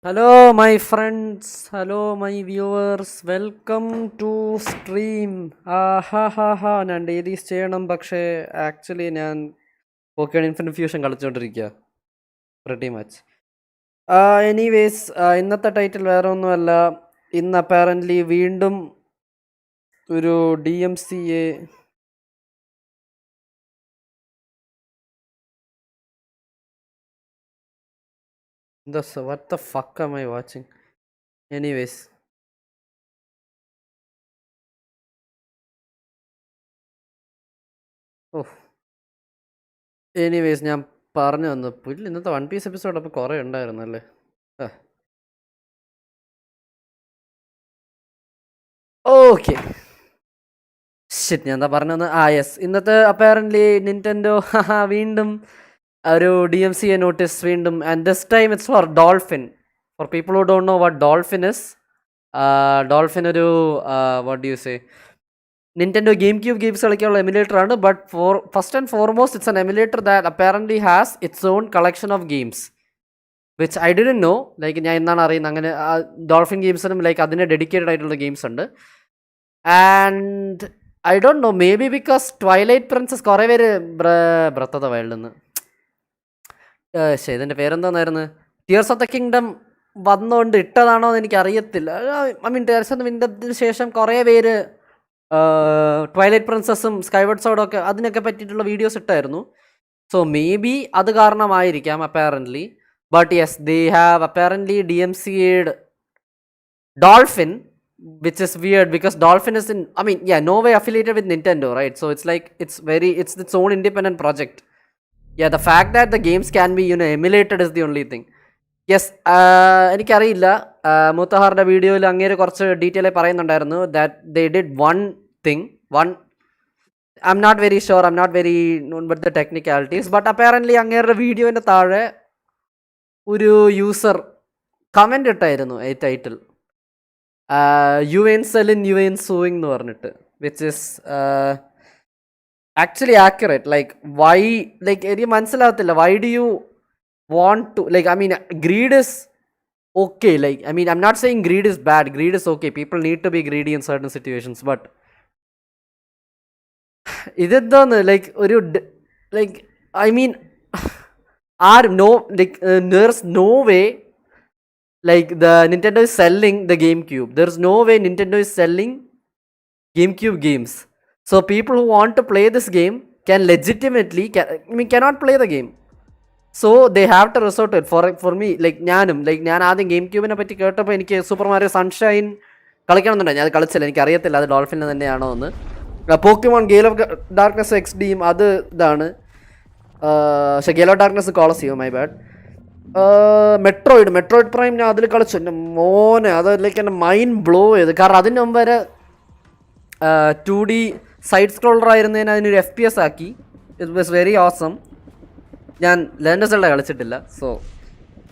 Hello, my friends. Hello, my viewers. Welcome to stream. ഞാൻ dailies ചെയ്യണം, പക്ഷേ actually ഞാൻ പോക്കിയാണ് ഇൻഫിനിറ്റ് ഫ്യൂഷൻ കളിച്ചുകൊണ്ടിരിക്കുക പ്രിറ്റി മച്ച്. എനിവേസ്, ഇന്നത്തെ ടൈറ്റിൽ വേറെ ഒന്നുമല്ല. ഇന്ന് അപ്പാരൻ്റ്ലി വീണ്ടും ഒരു DMCA what the fuck am I watching? Anyways, ഞാൻ പറഞ്ഞു വന്നു പുല്ല്. ഇന്നത്തെ വൺ പീസ് എപ്പിസോഡ് അപ്പോൾ കുറേ ഉണ്ടായിരുന്നല്ലേ. ഓക്കെ, ഷിറ്റ്, ഞാൻ എന്താ പറഞ്ഞത്? യെസ്, ഇന്നത്തെ അപ്പാരൻ്റ്ലി നിൻറ്റൻഡോ വീണ്ടും ഒരു DMCA നോട്ടീസ് വീണ്ടും. And this time it's for Dolphin. For people who don't know what Dolphin is, Dolphin ഒരു what do you say Nintendo GameCube games കളിക്കാനുള്ള എമുലേറ്റർ ആണ്. But first and foremost it's an emulator that apparently has its own collection of games which I didn't know. Like ഞാൻ എന്നാണ് അറിയുന്നത് അങ്ങനെ Dolphin ഗെയിംസിനും like അതിന് dedicated ആയിട്ടുള്ള games ഉണ്ട്. And I don't know, may be because Twilight Princess കുറേ പേര് ബ്രത്ത് ഓഫ് ദ വൈൽഡിൽ നിന്ന് ഇതിൻ്റെ പേരെന്തോന്നായിരുന്നു, ടിയേഴ്സ് ഓഫ് ദ കിങ്ഡം വന്നുകൊണ്ട് ഇട്ടതാണോ എന്ന് എനിക്ക് അറിയത്തില്ല. I mean Tears of the കിങ്ഡത്തിന് ശേഷം കുറേ പേര് ട്വൈലൈറ്റ് പ്രിൻസസും സ്കൈവേർഡ് സോഡും ഒക്കെ അതിനൊക്കെ പറ്റിയിട്ടുള്ള വീഡിയോസ് ഇട്ടായിരുന്നു. സോ മേ ബി അത് കാരണമായിരിക്കാം apparently. But yes, they have apparently DMCA'd Dolphin, which is weird because Dolphin is in, I mean, yeah, no way affiliated with Nintendo, right? So it's like it's its own independent project. Yeah, the fact that the games can be, emulated is the only thing. Yes, എനിക്കറിയില്ല. മുത്തഹാറിൻ്റെ വീഡിയോയിൽ അങ്ങേര് കുറച്ച് detail ആയി പറയുന്നുണ്ടായിരുന്നു that they did one thing. I'm not very sure, I'm not very known but the technicalities. But apparently അങ്ങേരുടെ വീഡിയോൻ്റെ താഴെ ഒരു യൂസർ കമൻ്റ് ഇട്ടായിരുന്നു ഈ ടൈറ്റിൽ, UN suing എന്ന് പറഞ്ഞിട്ട്, which is actually accurate. Like why, like എനിക്ക് മനസ്സിലാകത്തില്ല, why do you want to, like, I mean, greed is okay. Like, I mean, I'm not saying greed is bad. Greed is okay. People need to be greedy in certain situations. But ഇതെന്താന്ന്, like ഒരു like I mean no, like there's no way like the Nintendo is selling the GameCube. There's no way Nintendo is selling GameCube games. So people who want to play this game can legitimately cannot play the game. So they have to resort it. For me, like ഞാൻ ആദ്യം game ക്യൂബിനെ പറ്റി കേട്ടപ്പോൾ എനിക്ക് super Mario sunshine കളിക്കണമെന്നുണ്ടായി. ഞാൻ അത് കളിച്ചില്ല, എനിക്കറിയത്തില്ല അത് ഡോൾഫിൻ്റെ തന്നെയാണോ എന്ന്. പോക്കിമോൺ ഗെയിൽ ഓഫ് ഡാർക്ക്നെസ് XDയും അത് ഇതാണ്. പക്ഷേ Gale of Darkness Colosseum, my bad. Metroid Prime ഞാൻ അതിൽ കളിച്ചു. എൻ്റെ മോനെ, അത് ലൈക്ക് എൻ്റെ മൈൻഡ് ബ്ലോ ചെയ്ത്. കാരണം അതിന് മുമ്പ് വരെ 2D സൈഡ് സ്ക്രോളർ ആയിരുന്നതിന് അതിനൊരു FPS ആക്കി. It was very awesome. ഞാൻ ലെൻഡസല്ല കളിച്ചിട്ടില്ല. സോ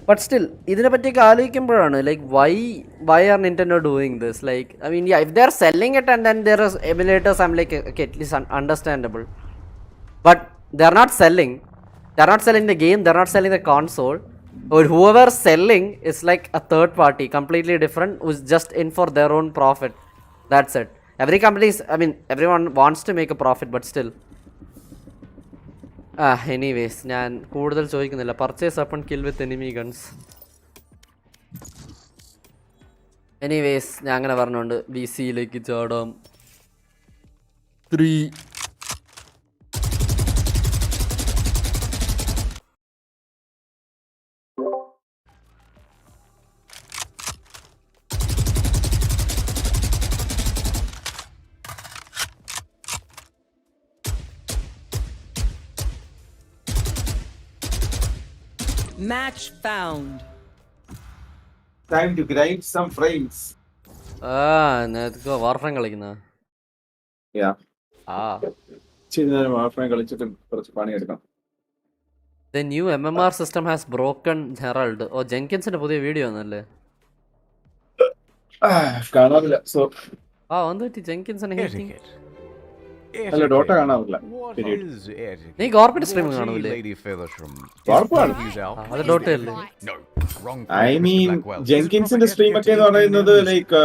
ബട്ട് സ്റ്റിൽ ഇതിനെ പറ്റിയൊക്കെ ആലോചിക്കുമ്പോഴാണ് like why are Nintendo doing this? Like I mean, yeah, if they are selling it and then there is emulators, I'm like, okay, at least understandable. But they are not selling the game, they are not selling the console, or whoever selling is like a third party, completely different, who's just in for their own profit. That's it. Every company is, I mean, everyone wants to make a profit, but still. Anyways, ഞാൻ കൂടുതൽ ചോദിക്കുന്നില്ല. Purchase upon kill വിത്ത് enemy guns. Anyways, ഞാൻ അങ്ങനെ പറഞ്ഞുകൊണ്ട് BCയിലേക്ക് ചാടാം. 3 Match found. Time to grind some frames. നേരത്തെ വാർഫ്രെയിം കളിക്കുന്ന. Yeah. വാർഫ്രെയിം കളിച്ചിട്ട് കുറച്ച് പണിയെടുക്കാം. The new MMR system has broken Herald. ജെൻകിൻസിന്റെ പുതിയ വീഡിയോ ഒന്നല്ലേ? കാണാറില്ല. സോ വന്നിട്ട് ജെൻകിൻസിനെ അല്ല ഡോട്ട കാണാറില്ല. What Period. is etiquette? നീ ഗോർപ്പിന്റെ സ്ട്രീം Naughty കാണൂലേ? Lady Feathersham. Corporate? He's out. അത് ഡോട്ട അല്ലേ? No, wrong. ഐ മീൻ ജെൻകിൻസിന്റെ സ്ട്രീം ഒക്കെ എന്ന് പറയുന്നത് like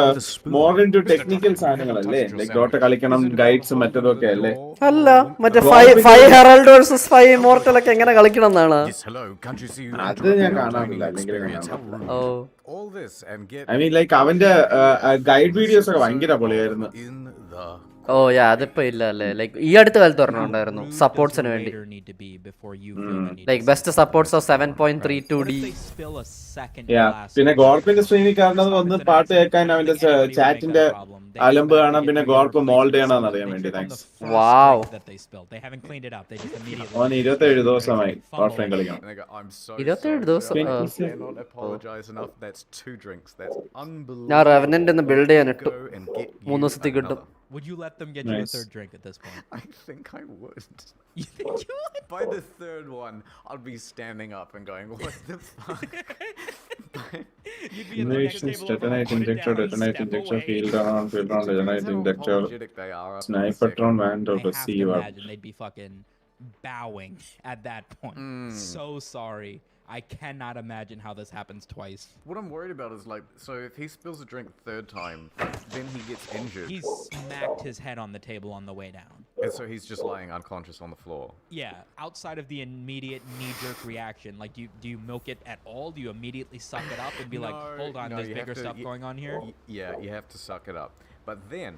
more into technical സാധനങ്ങളല്ലേ, ലൈക്ക് ഡോട്ട കളിക്കണം, ഗൈഡ്സും മറ്റതൊക്കെ അല്ലേ. അല്ല, മറ്റേ 5 ഹെറാൾഡ് വേഴ്സസ് 5 ഇമോർട്ടൽ ഒക്കെ എങ്ങനെ കളിക്കണം എന്നാണ്. Yes, hello. Can't you see you അത് interrupt ഞാൻ your കാണാറില്ല, training അല്ലെങ്കിൽ experience? How കാണാറില്ല. rude. Oh, All this and get I mean like അവന്റെ ഗൈഡ് വീഡിയോസ് ഒക്കെ ഭയങ്കര പൊളിയായിരുന്നു. in the ഓ യാ, അതിപ്പോ ഇല്ല അല്ലേ. ലൈക്ക് ഈ അടുത്ത കാലത്ത് ഒരെണ്ണം ഉണ്ടായിരുന്നു സപ്പോർട്ട്സിന് വേണ്ടി. Like best supports of 7.32D. യാ, പിന്നെ ഗോർപ്പിന്റെ സ്ട്രീമിൽ കാണുന്നത് ഒന്ന് പാട്ട് കേൾക്കാൻ, അവന്റെ ചാറ്റിന്റെ അലമ്പ് കാണാൻ, പിന്നെ ഗോർപ്പ് മോൾഡ് ചെയ്യണമെന്ന് അറിയാൻ വേണ്ടി. താങ്ക്സ്. വാവ്, അവന് 27 ദിവസമായി ഗോർഫ്രൈം കളിക്കണം. I'm so 27 ദിവസം. sorry. I cannot apologize enough. That's 2 drinks. That's unbelievable. ഞാൻ റെവനന്റ് ഒന്ന് ബിൽഡ് ചെയ്യാൻ ഇട്ടു. Go and get you 3 ദിവസത്തിൽ കിട്ടും. another. Would you let them get you a Nice. third drink at this point? I think I would. You think you would? By the third one, I'd be standing up and going, "What the fuck?" You'd be at the next table. Detonate injector, detonate injector, field round, detonate injector, Apologetic they are. after the sniper second. vandal I have to receiver. imagine they'd be fucking bowing at that point. So sorry. I cannot imagine how this happens twice. What I'm worried about is like, so if he spills a drink third time, then he gets injured. He smacked his head on the table on the way down. And so he's just lying unconscious on the floor. Yeah, outside of the immediate knee-jerk reaction, like, do you milk it at all? Do you immediately suck it up and be like, hold on, there's you have bigger to- stuff going on here? Yeah, you have to suck it up. But then,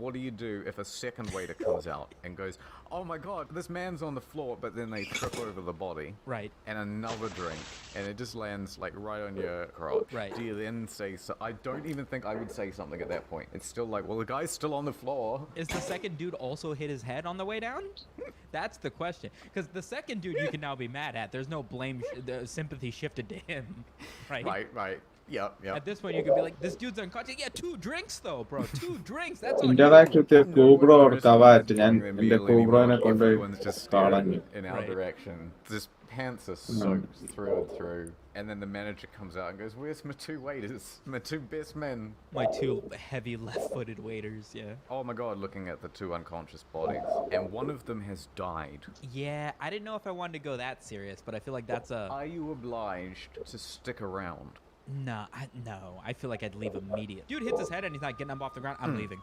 what do you do if a second waiter comes out and goes, "Oh my god, this man's on the floor," but then they trip over the body? Right. And another drink, and it just lands like right on your crotch. Right. Do you then say so? I don't even think I would say something at that point. It's still like, well, the guy's still on the floor. Is the second dude also hit his head on the way down? That's the question. Because the second dude you can now be mad at. There's no blame, the sympathy shifted to him. Right? Right. Yep. At this point, you could be like, this dude's unconscious. Yeah, 2 drinks though, bro. 2 drinks. That's on Interact you. with your Cobra or Kavat. ഞാൻ Them എന്റെ ill കോബ്രോനെ anymore. കൊണ്ട് Everyone's just staring കളഞ്ഞു. in our Right. direction. Just pants are soaked through and through. And then the manager comes out and goes, "Where's my 2 waiters? My 2 best men?" My 2 heavy left-footed waiters, yeah. Oh my god, looking at the 2 unconscious bodies. And one of them has died. Yeah, I didn't know if I wanted to go that serious, but I feel like that's a... Are you obliged to stick around? No, I feel like I'd leave immediately. Dude hits his head and he's not getting up off the ground. I'm leaving.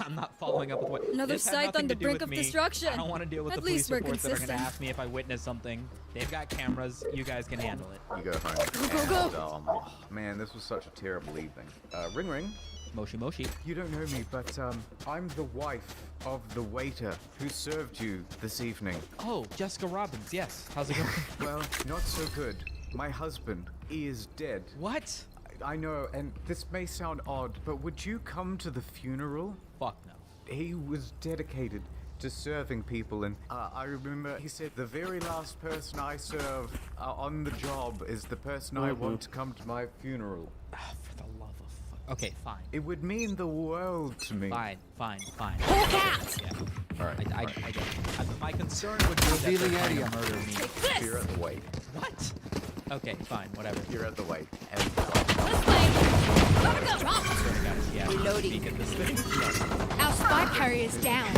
I'm not following up with what. Another This had scythe nothing on to the do brink with of me. destruction. I don't want to deal with At the police least we're reports that are going to consistent. ask me if I witnessed something. They've got cameras. You guys can handle it. You go home. Go, go. And, oh, man, this was such a terrible evening. Ring ring. Moshi Moshi. You don't know me, but I'm the wife of the waiter who served you this evening. Oh, Jessica Robbins. Yes. How's it going? Well, not so good. My husband is dead. What? I know, and this may sound odd, but would you come to the funeral? Fuck no. He was dedicated to serving people, and I remember he said, the very last person I serve on the job is the person I want to come to my funeral. Ah, for the love of fuck. Okay, fine. It would mean the world to me. Fine. Whole cat! Yeah. All right. I get it. My concern would be that they're trying to murder me. This! You're at the wake. What? Okay, fine, whatever. You're at the wake. And This way! Go, go! Yeah, Reloading. speak at this thing. Our spy carrier's down.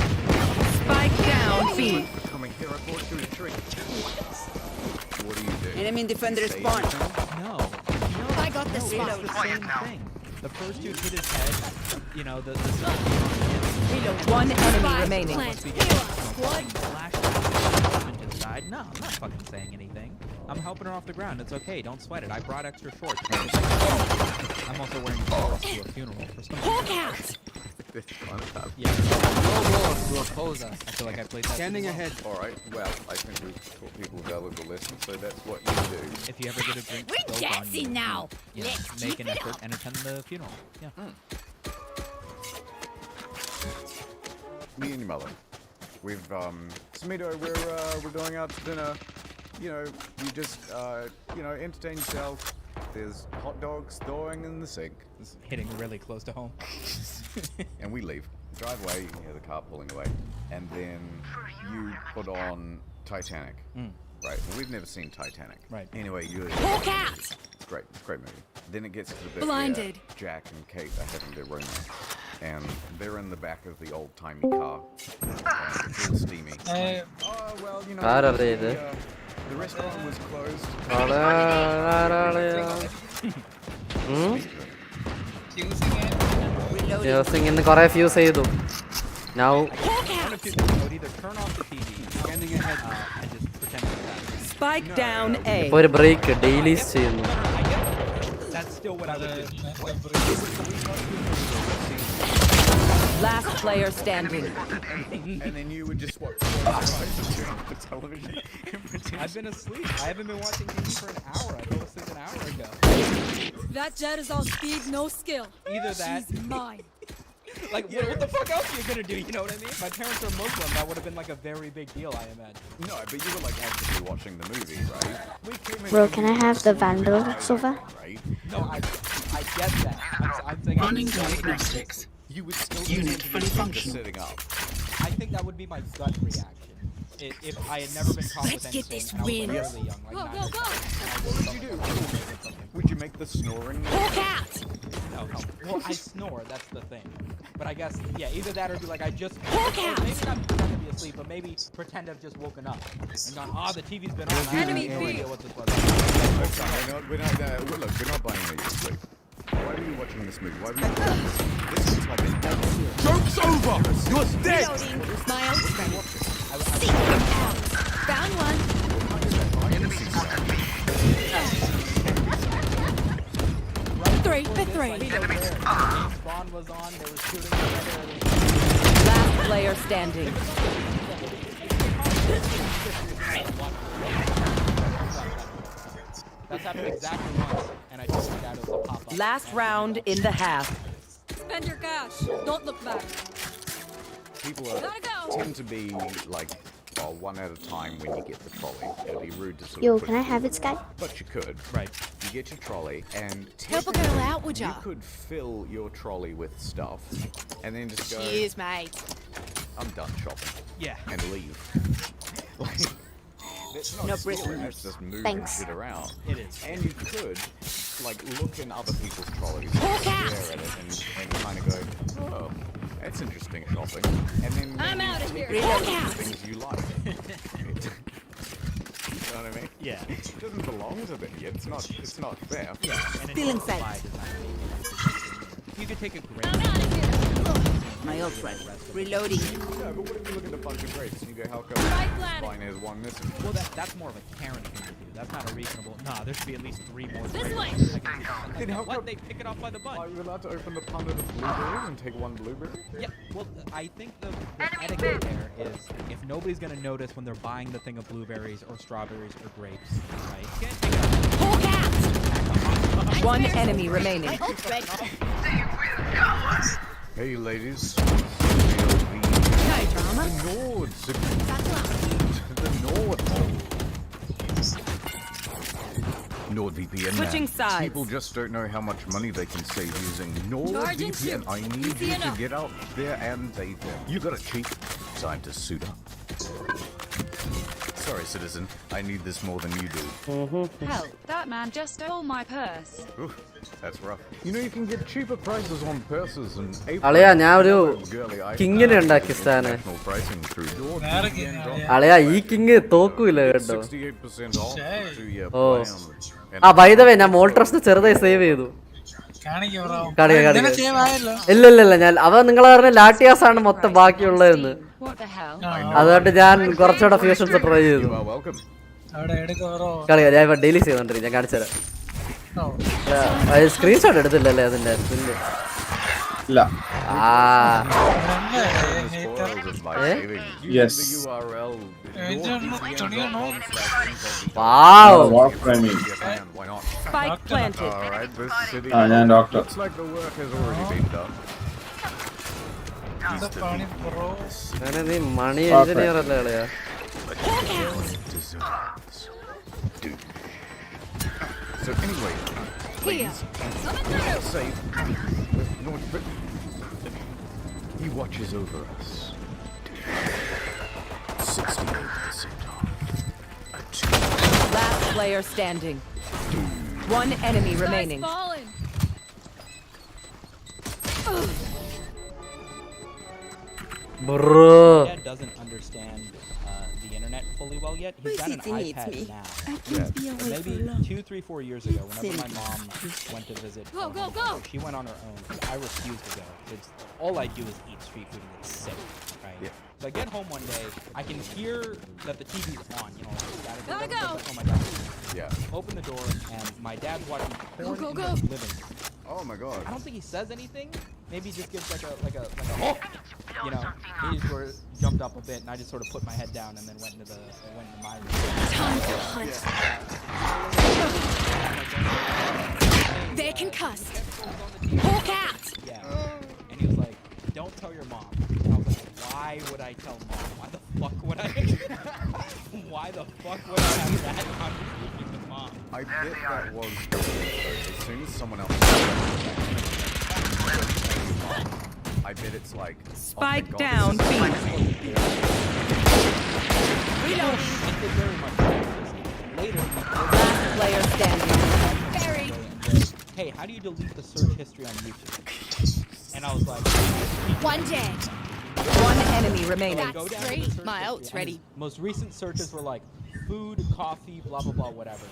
Spike down, B. coming here, I bought you a drink. What do you do? Enemy defender Say spawn. anything? No. I got this No, spot. it's the same thing. The first dude hit his head, you know, the One enemy remaining. Plant. we get Blood. flash into the side. No, I'm not fucking saying anything. I'm helping her off the ground. It's okay. Don't sweat it. I brought extra shorts. I'm also wearing shorts to a funeral for some Whole reason. cat! This one up. Yeah. To oppose us. I feel like I played that. Standing too well. ahead. All right. Well, I think we've taught people a valuable lesson, so that's what you do. If you ever get a drink We're spilled on dancing you, now. you know, Let's make keep an it effort up. and attend the funeral. Yeah. Me and your mother. We've Smido, we're going out to dinner. You know, you just entertain yourself. There's hot dogs thawing in the sink. Hitting really close to home. And we leave. Drive away, you can hear the car pulling away. And then you put on Titanic. Right, well, we've never seen Titanic. Right. Anyway, you... Whole cat! It's great. It's a great movie. Then it gets to the bit Blinded. where Jack and Kate are having their romance. and they're in the back of the old-timey car. It's all steamy. Oh, well, you know, the restaurant was closed. ഇന്ന് കൊറേ fuse ചെയ്തു. Now One of two things. I would either turn off the TV, standing ahead, and just pretend to be that. Spike down A. ഇപ്പൊ ഒരു break dailies ചെയ്യുന്നു. That's still what I would do. Last player standing. And then you would just watch the television. I've been asleep. I haven't been watching TV for an hour. I fell asleep an hour ago. That jet is all speed, no skill. Either that. She's mine. Like, what the fuck else are you gonna do? You know what I mean? My parents are Muslim. That would have been like a very big deal, I imagine. No, but you were like actively watching the movie, right? We came in Bro, can I have the Vandal sofa? right? No, I get that. I'm saying Running diagnostics. You would still Unit fully functional. sitting up. I think that would be my gut reaction. If I had never been caught with Let's get anything this and I was win. like really young, like Go, 9 go, or go. 10, What would you do? Would you make the snoring? Hawk out. No. Well, I snore. That's the thing. But I guess either that or be like I just Hawk out. maybe not pretend to be asleep, but maybe pretend I've just woken up and gone. The TV's been on. I have Enemy no B. idea what this was. Look, we're not buying it. Like, why were you watching this movie? Why were you watching this? This is like a joke's over. You're dead. Reloading. Smile. Seek him out. Found one. Three for three. James Bond was on. They were shooting together. Last player standing. That's happened exactly once, and I just found out it was a pop-up. Last round in the half. Spend your cash. Don't look back. People Gotta go. tend to be like one at a time when you get the trolley. It'd be rude to sort Yo, of put can I it have in, it, Sky? but you could. Right. You get your trolley and Help a girl out, would you ya? could fill your trolley with stuff and then just go, Cheers, mate. I'm done shopping, Yeah. and leave. Like, that's not No stealing, prisoners. that's just moving Thanks. shit around. It is. And you could like look in other people's trolleys, Hawk out. stare at it, and kind of go, oh, that's interesting shopping. And then I'm maybe out of pick here. out Hawk the out. things you like. You know what I mean? Yeah. It doesn't belong to them. It's not fair. Yeah. And Feeling it's safe. by design. You could take a great. I'm out of here. My ult's ready. Reloading. No, but what if you look at a bunch of grapes and you go, how come Right planet. mine has one missing? Well, that's more of a Karen thing to do. That's not a reasonable. Nah, there should be at least 3 more. This way. Then how What? come- They pick it off by the Are bunch. you allowed to open the punnet of blueberries and take one blueberry? Yeah. Well, I think the etiquette there is if nobody's gonna notice when they're buying the thing of blueberries or strawberries or grapes, right? You can't take it off. Hawk out. One enemy remaining. My ult's ready. Hey, ladies. No drama. The Nords. That's loud. The Nord hole. NordVPN. Switching man. sides. People just don't know how much money they can save using Charge and NordVPN. shoot. I need Easy you to enough. get out there and save them. You got a cheat. Time to suit up. Sorry, citizen. I need this more than you do. Hell, that man just stole my purse. Oof, that's rough. You know you can get cheaper prices on purses and അളിയാ ഞാൻ ഒരു girly items. കിങ്ങിനെ ഉണ്ടാക്കി സ്ഥാനെ. International pricing through NordVPN.com. അളിയാ ഈ king തോക്കൂല കേട്ടോ. 68% off the 2-year Oh. plan. ആ by the way ഞാൻ മോൾട്രസ്റ്റ് ചെറുതായി സേവ് ചെയ്തു. കാണിക്കാം. ഇല്ല ഞാൻ അവ നിങ്ങൾ പറഞ്ഞ ലാറ്റിയാസ് ആണ് മൊത്തം ബാക്കിയുള്ളതെന്ന്. What the hell? അതുകൊണ്ട് ഞാൻ കുറച്ചുകൂടെ ഫ്യൂഷൻസ് ട്രൈ ചെയ്തു. You are welcome. കളിയാ ഞാൻ ഇപ്പൊ ഡെയിലി ചെയ്തോണ്ടിരിക്കും. ഞാൻ കാണിച്ചുതരാം. സ്ക്രീൻഷോട്ട് എടുത്തില്ലല്ലേ അതിന്റെ ഇല്ല. ആ Spoils of my Eh? savings. Yes. Use the URL NordVPN.com/info. Wow. War framing. Why not? Spike planted. Alright, this city ഞാൻ doctor. looks like the work has already been done. അങ്ങനെ നീ മണി engineer അല്ലേ കളിയാ? Deserves. Dude. So anyway, Here. Coming through. safe. He watches over us. 68% off. Last player standing. One enemy remaining. Falling. Bro. My dad doesn't understand the internet fully well yet. He's got an iPad now. But maybe 2, 3, 4 years ago, whenever my mom went to visit, she went on her own. 'Cause I refused to go. It's all I do is eat street food and get sick, right? Yeah. So I get home one day, I can hear that the TV's on. You know, gotta go. Oh my god. Yeah. Open the door, and my dad's watching porn in the living room. Oh my god. I don't think he says anything. Maybe he just gives like a you know. He just sort of jumped up a bit, and I just sort of put my head down and then went into my room. Time to hunt. They're concussed. Hawk out. Yeah. And he was like, "Don't tell your mom." And I was like, "Why would I tell mom? Why the fuck would I? Why the fuck would I have that conversation with mom?" I bet that was as soon as someone else I bet it's like Spike oh down, God, B. Reloading. It did very much later. Last player standing. Buried. Hey, how do you delete the search history on YouTube? And I was like, One dead. One enemy remaining. go down to the three. search My history, ult's and ready. his most recent searches were like food, coffee, blah blah blah, whatever.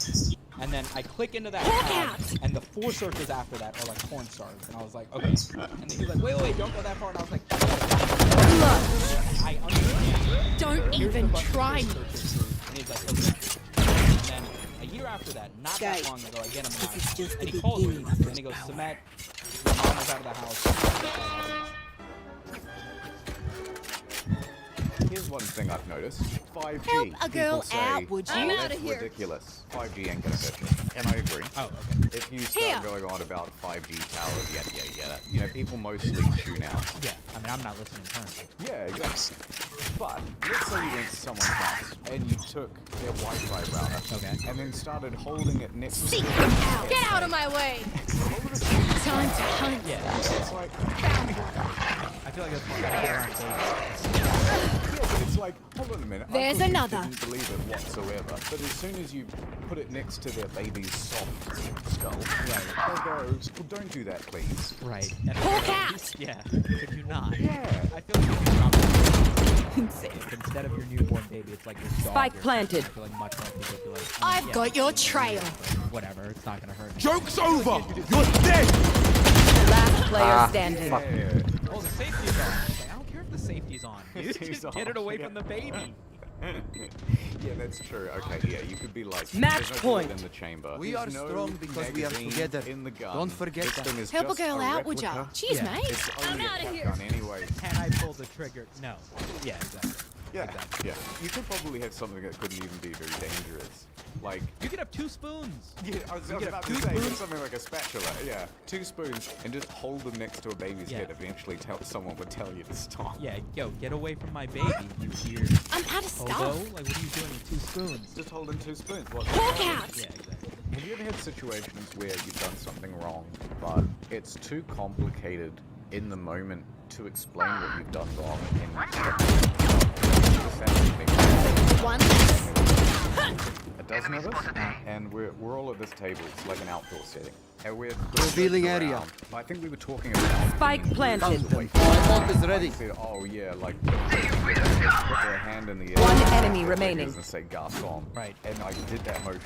And then I click into that tab, and the 4 searches after that are like porn stars. And I was like, okay. And then he was like, wait, don't go that far. And I was like, I understand. Don't Here's even the button try for me. search history. And he's like, okay. And then a year after that, not that long ago, I get him on, and he calls me, and he goes, Samet, your mom is out of the house. Here's one thing I've noticed. 5G. Help a girl People say, out, would you? I'm That's outta here." ridiculous. 5G ain't gonna hurt you. And I agree. Oh, okay. If you start Here. going on about 5G towers, yeah, you know, people mostly tune out. Yeah, I mean, I'm not listening currently. Yeah, exactly. But let's say you went to someone's house and you took their Wi-Fi router and then started holding it next to Seek them out. Get out of my way. Time to hunt. Yeah, It's like, I feel like that's one of the around but it's like, hold on a minute. There's I thought another. You didn't believe it whatsoever. But as soon as you put it next to their baby's soft skull, they'll go, well, don't do that, please. Right. And Hawk out. yeah, could you not? Yeah. I feel like if you drop it, instead of your newborn baby, it's like your dog. Spike or planted. something. I feel like much more people feel like, I've got your trail. Whatever, it's not gonna hurt. Joke's over! You're dead! Last player standing. Oh, the safety's on. It's like, I don't care if the safety's on. Dude. Safety's Just get it on, away yeah. from the baby. Yeah, that's true. Okay, yeah, you could be like, Match there's no bullet point. in the chamber. We There's are no strong because we are magazine together. in the gun. Don't forget this that. thing is Help a just girl out, would replica. ya? Cheers, Yeah. mate. It's only I'm a out of cap here. gun anyway. Can I pull the trigger? No. Yeah, exactly. Yeah, Exactly. yeah. You could probably have something that couldn't even be very dangerous. Like, You could have 2 spoons. yeah, I was You get about to two say, spoons? something like a spatula. Yeah, 2 spoons and just hold them next to a baby's Yeah. head. Eventually, someone would tell you to stop. Yeah, yo, get away from my baby, you weird I'm out of hobo. stuff. Like, what are you doing with 2 spoons? Just holding 2 spoons. What? Hawk out. Yeah, exactly. Have you ever had situations where you've done something wrong, but it's too complicated in the moment to explain what you've done wrong? One less. A dozen of us, and we're all at this table. It's like an outdoor setting. And we're Revealing area. around. I think we were talking about Spike being planted. guns away from My us. bomb is ready. I said, oh yeah, like put their hand in the air. One enemy Fingers remaining. And say garçon. Right. And I did that motion,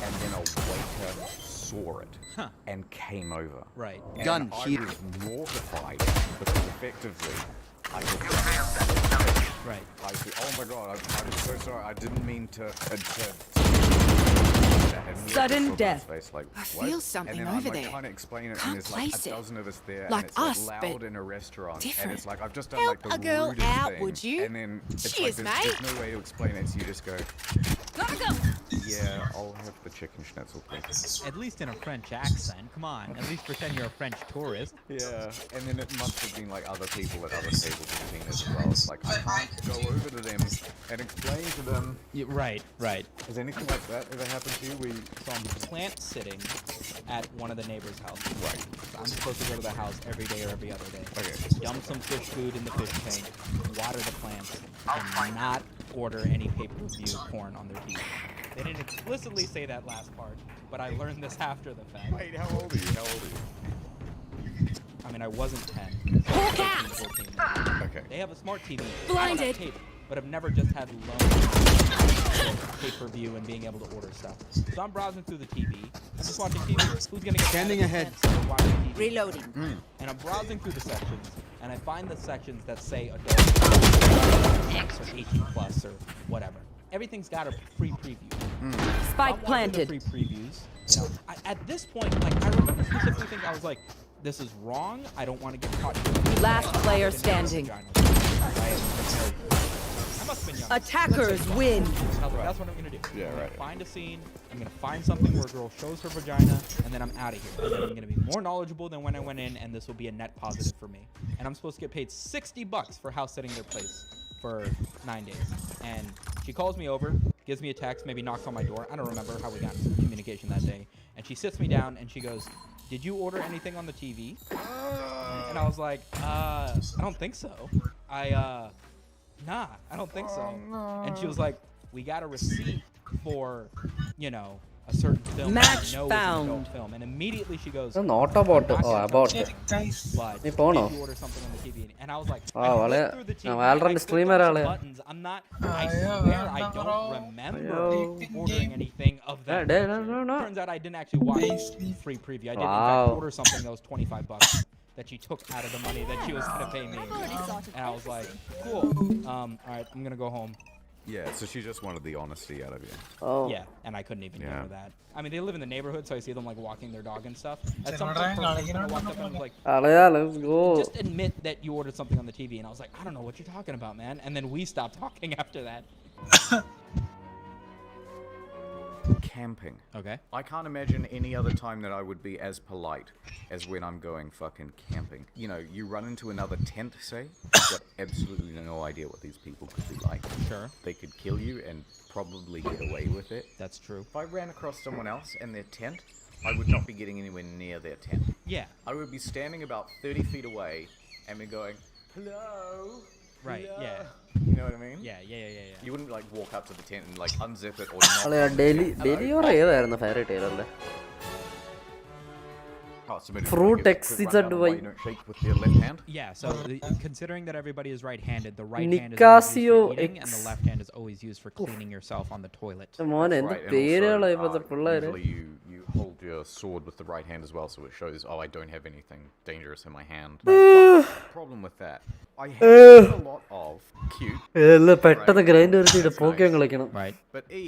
and then a waiter saw it and came over. Right. And Gun I here. was mortified because effectively I was. Right. I said, oh my god, I'm so sorry. I didn't mean to. Sudden death. Face, like, I what? feel something and then over I'm, like, there. trying to explain it, Can't and there's like place a it. dozen of us there, Like and it's us, like but loud in a restaurant, different. and it's like I've just done Help like the a girl rudest out, thing, would you? And then it's Cheers, like, there's mate. no way to explain it, so you just go, Gotta go. yeah, I'll have the chicken schnitzel, please. At least in a French accent. Come on. At least pretend you're a French tourist. Yeah, and then it must have been like other people at other tables have seen this as well. It's like I can't go over to them and explain to them. Yeah, right, right. Has anything like that ever happened to you? So I'm plant sitting at one of the neighbors' houses. Right. So I'm supposed to go to the house every day or every other day. Okay. Dump some fish food in the fish tank, water the plants, and not order any pay-per-view porn on their TV. They didn't explicitly say that last part, but I learned this after the fact. Wait, how old are you? How old are you? I mean, I wasn't 10. So 13, 14, maybe. Okay. They have a smart TV. Blinded. Tape, but have never just had loan pay-per-view and being able to order stuff. So I'm browsing through the TV. I'm just watching TV. Who's gonna get Standing ahead. Watching TV. Reloading. And I'm browsing through the sections, and I find the sections that say adult X or 18 plus or whatever. Everything's got a free preview. Spike I'm watching planted. the free previews. You know, at this point, like I remember specifically thinking, I was like, "This is wrong. I don't want to get caught." Last player standing. I must have been young. Attackers win. That's what I'm gonna do. Yeah, I'm gonna right. find a scene. I'm gonna find something where a girl shows her vagina, and then I'm out of here. And then I'm gonna be more knowledgeable than when I went in, and this will be a net positive for me. And I'm supposed to get paid $60 for house sitting their place for 9 days. And she calls me over, gives me a text, maybe knocks on my door. I don't remember how we got into communication that day. And she sits me down and she goes, "Did you order anything on the TV?" And I was like, I don't think so. Nah, I don't think so. And she was like, "We got a receipt for, you know, a certain film that Match I know found. is an adult film." And immediately she goes, Not about "I'm not gonna about tell you, but നീ പോണോ? did you order something on the TV?" And I was like, ആ I വളരെ looked through the TV, Valorant I clicked streamer on some ആള്. buttons. I'm not, I swear I don't remember ordering anything of that. No. Turns out I didn't actually watch free preview. I did in Wow. fact order something that was $25 that she took out of the money that she was gonna pay me. And I was like, cool. All right, I'm gonna go home. Yeah, so she just wanted the honesty out of you. Oh. Yeah, and I couldn't even Yeah. know that. I mean, they live in the neighborhood, so I see them like walking their dog and stuff. At some point, I walked up and I was like, Alaya, let's go. just admit that you ordered something on the TV. And I was like, I don't know what you're talking about, man. And then we stopped talking after that. Camping. Okay. I can't imagine any other time that I would be as polite as when I'm going fucking camping. You know, you run into another tent, say, you've got absolutely no idea what these people could be like. Sure. They could kill you and probably get away with it. That's true. If I ran across someone else and their tent, I would not be getting anywhere near their tent. Yeah. I would be standing about 30 feet away and be going, "Hello." Right, Hello." yeah. You know what I mean? Yeah. You wouldn't like walk up to the tent and like unzip it or not. Alaya, daily or ഏതായിരുന്നു fairy tale അല്ലേ? Fruit XZY. You don't shake with your left hand. Yeah, so considering that everybody is right-handed, the right hand is Nicasio always used for eating, and the X. left hand is always used for cleaning yourself on the toilet. മോനെ എന്ത് Right, and പേരുകളാ also, ഇപ്പോഴത്തെ പിള്ളേര്. usually you hold your sword with the right hand as well, so it shows, oh, I don't have anything dangerous in my hand. Problem with that, I have a lot of cute, എല്ലാം പെട്ടെന്ന് grind വരുത്തിയിട്ട് പോക്കാൻ കളിക്കണം. Right. but E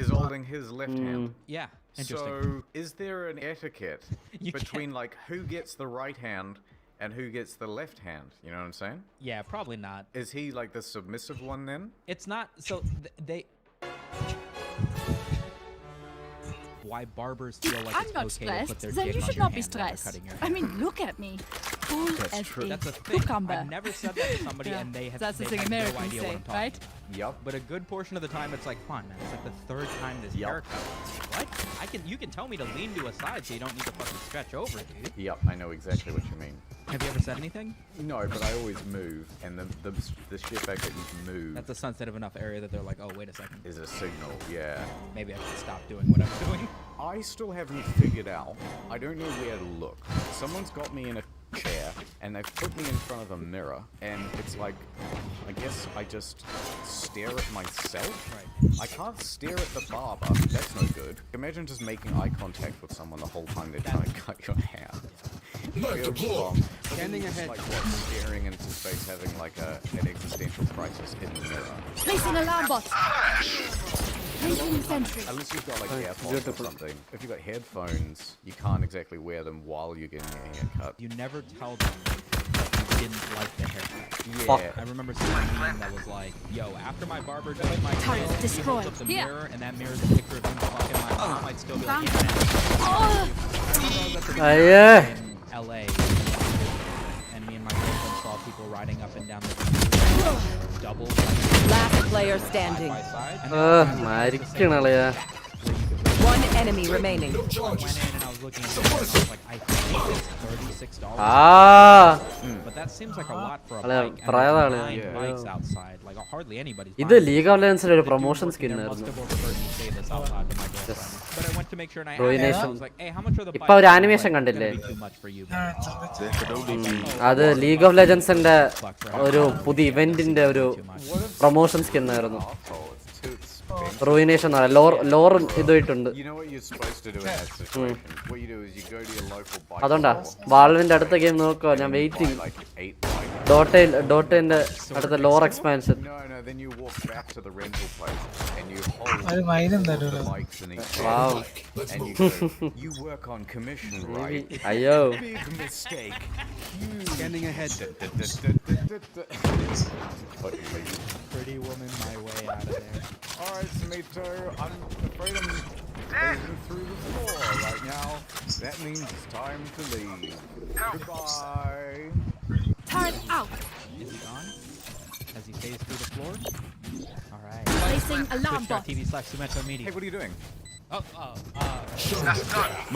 is holding his left hand. Yeah. Interesting. So, is there an etiquette You between like who gets the right hand and who gets the left hand? You know what I'm saying? Yeah, probably not. Is he like the submissive one then? It's not. So they. Why barbers feel like I'm it's not okay to put stressed. their Then dick you on should your not be hand when they're stressed. cutting your I hair. mean, look at me. Cool as a That's a thing. cucumber. I've never said that to somebody and they have, That's the they thing have no Americans idea say, what I'm talking right? about. Yep. But a good portion of the time, it's like, come on, man. It's like the third time this Yup. haircut. What? You can tell me to lean to a side so you don't need to fucking stretch over, dude. Yep, I know exactly what you mean. Have you ever said anything? No, but I always move, and the sheer fact that you move That's a sensitive enough area that they're like, oh, wait a second. is a signal, yeah. Maybe I should stop doing what I'm doing. I still haven't figured out, I don't know where to look. Someone's got me in a chair, and they've put me in front of a mirror, and it's like, I guess I just stare at myself? Right. I can't stare at the barber, that's no good. Imagine just making eye contact with someone the whole time they're trying to cut your hair. Feels wrong. Standing It's ahead. like what, staring into space, having like an existential crisis in the mirror. Placing alarm bot. Placing sentry. Unless you've got like AirPods or something. If you've got headphones, you can't exactly wear them while you're getting your hair cut. You never tell them that you didn't like the haircut. Yeah. I remember seeing a meme that was like, yo, after my barber does my Turret tail, he destroyed. holds up the Here. mirror, and that mirror's a picture of him fucking my mom. I'd still be like, yeah, man. I remember I was at the Aye. in LA, and me and my girlfriend saw people riding up and down the double Last player standing. side by side. And they all had the same മരിക്കണ അളയാ. where you could One enemy remaining. I went in and I was was looking at it and I was like, I think it's $36. But that seems like a lot for a bike. And there's 9 bikes outside. Like hardly anybody's ഇത് buying league of ലെജൻസിന്റെ ഒരു promotion skin There must ആയിരുന്നു. have overheard me say this out loud to my girlfriend. But I went to make sure and I asked her, Ruination. I was like, hey, how much are the ഇപ്പൊ ഒരു bikes? Animation It's കണ്ടില്ലേ? gonna be too much for you. അത് league of ലെജൻസിന്റെ ഒരു പുതിയ ഇവന്റിന്റെ ഒരു promotion skin ആയിരുന്നു. റൂയിനേഷൻ lore ഇതായിട്ടുണ്ട്. അതുകൊണ്ടാ വാൾവിന്റെ അടുത്ത ഗെയിം നോക്കുക, ഞാൻ വെയിറ്റിംഗ്. ഡോട്ടന്റെ അടുത്ത ലോർ എക്സ്പാൻഷൻ. അയ്യോ Pretty woman, my way out of there. Alright, Samito, I'm afraid I'm phasing through the floor right now. That means it's time to leave. Goodbye. Turn out. Is he gone? As he phased through the floor? Alright. Placing alarm bot. Twitch.tv/Sumeto Media. Hey, what are you doing?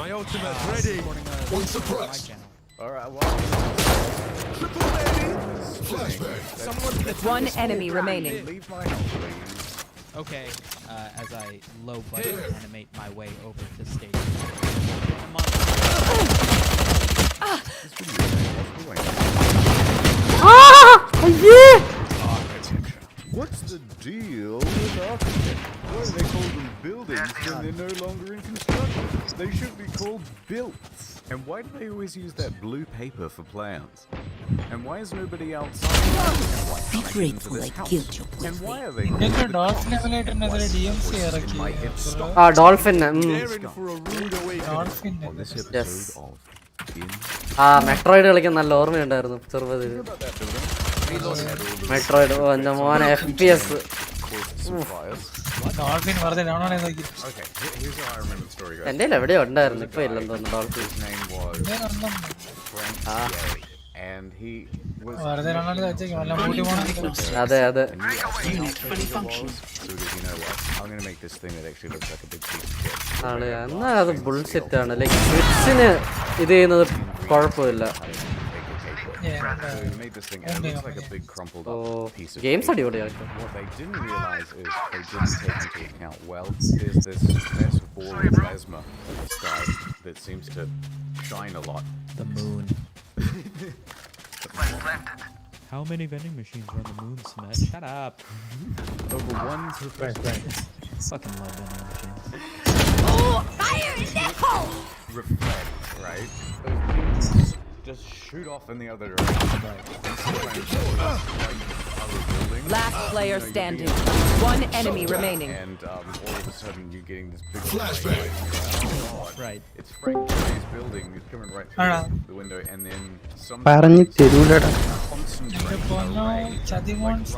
My ultimate's ready. On surprise. Alright, well. One enemy remaining. Leave my house, please. Okay, as I low budget animate my way over to stadium. What's the deal with architecture? Why do they call them buildings when they're no longer in construction? They should be called built. And why do they always use that blue paper for plans? And why is nobody outside? Be grateful I killed you. And why are they? Dolphin. Metroid കളിക്കാൻ നല്ല ഓർമ്മയുണ്ടായിരുന്നു ചെറുപ്പത്തിൽ. മെട്രോയിഡ് എന്റെ മോനെ FPS. എന്റെ എവിടെയോ ഉണ്ടായിരുന്നു, ഇപ്പൊ ഇല്ലെന്ന് തോന്നുന്നു ഡോൾഫിൻ. അതെ അതെ. എന്നാ അത് ബുൾഷിറ്റ് ആണ്. ലൈക്ക് സ്വിച്ചിന് ഇത് ചെയ്യുന്നത് കുഴപ്പമില്ല. ഗെയിംസ് അടിപൊളിയാണ്. What they didn't realize is they didn't take into account, well, there's this massive ball of plasma in the sky that seems to shine a lot. The moon. How many vending machines are on the moon, Smet? Shut up. Over 1 to Fucking love vending machines. Oh, fire in the hole! reflect, right? Those beams just shoot off in the other direction. Last player standing. One enemy remaining. And all of a sudden you're getting this big flashback. Right. It's Frank J's building. It's coming right through the window, and then some concentrate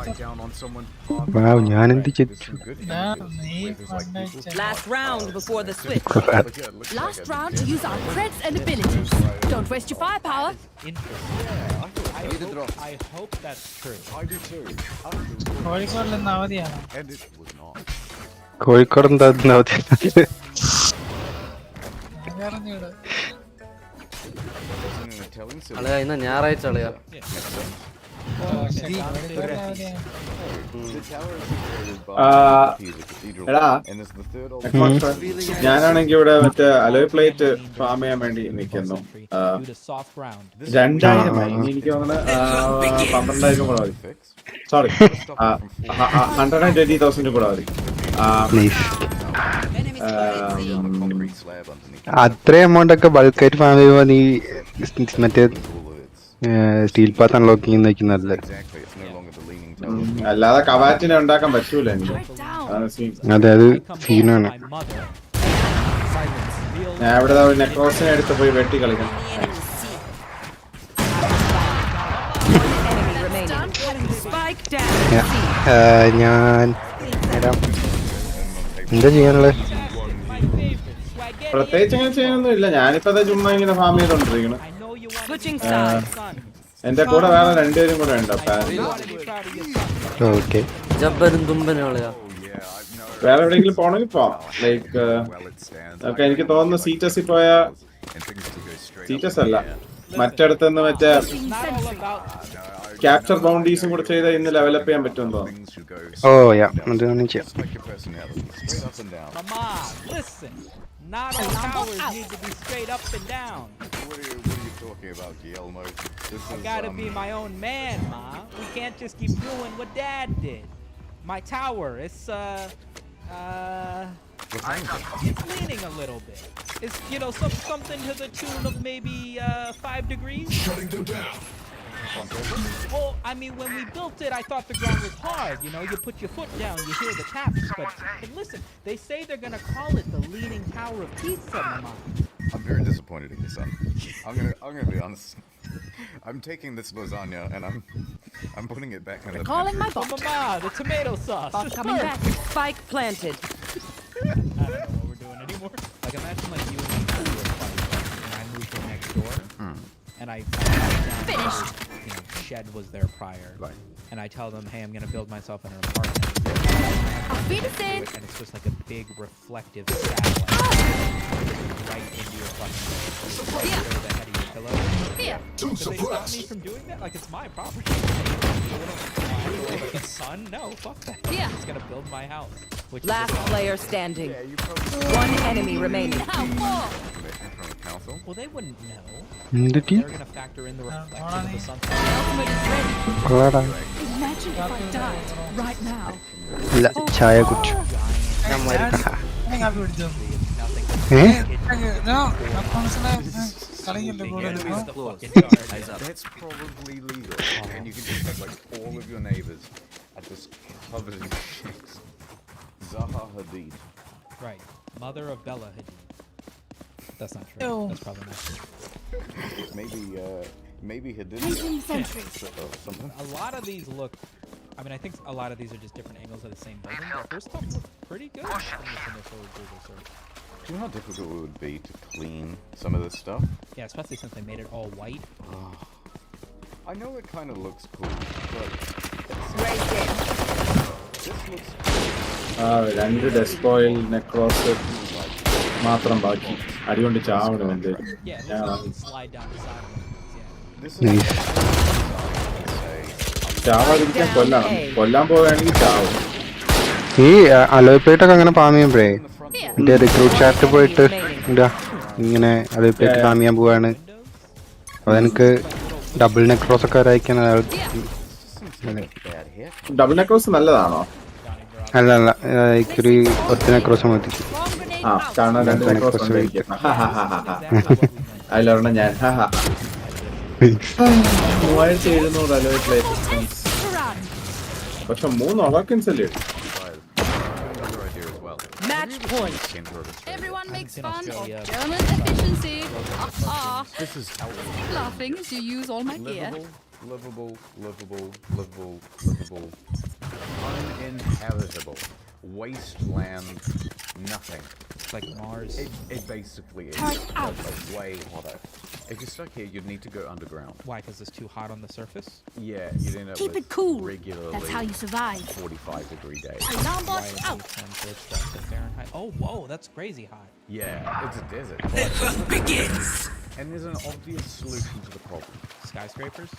right down on someone. Wow, Last round before the switch. Last round to use our creds and abilities. Don't waste your firepower. I hope that's true. I do too. And it was not. Kozhikode എന്താ അളയാ ഇന്ന് ഞായറാഴ്ച അളയാ. എടാ ഞാനാണെങ്കി ഇവിടെ മറ്റേ alloy plate farm ചെയ്യാൻ വേണ്ടി നിൽക്കുന്നു. 2000 എനിക്ക് തോന്നുന്നു 12,000 കൂടെ മതി. സോറി 120,000 കൂടെ മതി. അത്ര എമൗണ്ട് ഒക്കെ ബൾക്കായിട്ട് ഫാം ചെയ്യുമ്പോ നീ മറ്റേ സ്റ്റീൽ പാത്ത് അൺലോക്ക് ചെയ്യുന്നല്ലേ. അല്ലാതെ കവാറ്റിനെ ഉണ്ടാക്കാൻ പറ്റൂല എനിക്ക്. അതെ അത് സീനാണ്. ഞാൻ ഇവിടെ നെക്രോസിനെ എടുത്ത് പോയി വെട്ടി കളിക്കണം. ഞാൻ എന്താ ചെയ്യാനുള്ളത്? പ്രത്യേകിച്ച് അങ്ങനെ ചെയ്യാനൊന്നും ഇല്ല. ഞാനിപ്പോ ചുമ്മാ ഇങ്ങനെ ഫാം ചെയ്തോണ്ടിരിക്കണം. എന്റെ കൂടെ വേറെ 2 പേരും കൂടെ ഉണ്ട്. ജബ്ബനും തുമ്പനും അളയാ. വേറെ എവിടെയെങ്കിലും പോണെങ്കിൽ പോവാം. ലൈക്ക് എനിക്ക് തോന്നുന്നു സീറ്റസിൽ പോയ and things to go straight Teachers up in the അല്ല air. മറ്റടുത്തുനിന്ന് മറ്റേ It's not all about capture ബൗണ്ടീസും കൂടെ ചെയ്ത് ഇന്ന് ഡെവലപ്പ് ചെയ്യാൻ പറ്റുമെന്ന് തോന്നുന്നു. Things should go Oh straight yeah, up and down. അതാണ് ചെയ്യാം. Just like your personality, straight up and down. Mama, listen. Not all towers need to be straight up and down. What are you talking about, Guillermo? This I is, gotta be my own man, Ma. We can't just keep doing what Dad did. My tower, it's leaning a little bit. It's, you know, something to the tune of maybe 5 degrees. Shutting them down. Well, I mean, when we built it, I thought the ground was hard. You know, you put your foot down, you hear the taps. But hey, listen, they say they're gonna call it the Leaning Tower of Pizza, Mama. I'm very disappointed in you, son. I'm gonna be honest. I'm taking this lasagna and I'm putting it back in the Calling my Oh, bot. Mama, the tomato sauce. Bot It's coming burnt. back. Spike planted. I don't know what we're doing anymore. Like, imagine like you and me go to a fight, and I moved in next door, and I Finished. You know, shed was there prior, and I tell them, hey, I'm gonna build myself an apartment. Auf Wiedersehen. And it's just like a big reflective satellite right into your fucking right over the head of your pillow. Here. Should they stop me from doing that? Like, it's my property. Like the sun? No, fuck that. Yeah. It's gonna build my house. Which Last is player standing. Yeah, you probably One enemy remaining. from the council. well, they wouldn't know. എന്തിട്ട് They're gonna factor in the reflection of the sunset. Ultimate is ready. കൊള്ളാടാ. Imagine if I died right now. ഇല്ല ചായ കുടിച്ചു. ഏ That's probably legal. And you can just have like all of your neighbors are just covered in shit. Zaha Hadid. Right. Mother of Bella Hadid. That's not true. That's probably not true. Maybe Hadid. Or something. A lot of these look. I mean, I think a lot of these are just different angles of the same building. But their stuff looks pretty good from this initial Google search. Do you know how difficult it would be to clean some of this stuff? Yeah, especially since they made it all white. I know it kind of looks cool, but this looks രണ്ട് ഡെസ്പോയിൽ നെക്രോസ് മാത്രം ബാക്കി അടികൊണ്ട് ചാവണം എന്ത് Yeah, it looks like you can slide down the side of it. Yeah. this Nice. is ചാവാതിരിക്കാൻ കൊല്ലണം കൊല്ലാൻ പോവുകയാണെങ്കിൽ ചാവും. ഈ അലോപ്ലേറ്റൊക്കെ അങ്ങനെ പാം ചെയ്യുമ്പോഴേ എന്റെ റിക്രൂട്ട് ചാറ്റ് പോയിട്ട് എന്താ ഇങ്ങനെ അലോപ്ലേറ്റ് പാം ചെയ്യാൻ പോവാണ്. അതെനിക്ക് ഡബിൾ നെക്രോസ് ഒക്കെ വരായിക്കാൻ bad here. ഡബിൾ നെക്രോസ് നല്ലതാണോ? അല്ല അല്ല എനിക്കൊരു ഒറ്റ നെക്രോസ് മതി. ആ കാണാൻ രണ്ട് നെക്രോസ് അതിലൊരെണ്ണം ഞാൻ 3700 അലോയ് പ്ലേറ്റ്. പക്ഷെ 3 ഒളക്കിൻസ് അല്ലേ? Another idea as well. Match point. Everyone makes fun of Australia. German efficiency. This is Laughing as you use all my gear. livable, uninhabitable, wasteland, nothing. It's like Mars. It basically is way hotter. If you're stuck here, you'd need to go underground. Why? Because it's too hot on the surface? Yeah, you'd end up Keep with it cool. regularly That's how you survive. 45-degree days. Alarm Why bot is out. it temperature Celsius Fahrenheit? Oh, whoa, that's crazy hot. Yeah, it's a desert. And there's an obvious solution to the problem. Skyscrapers?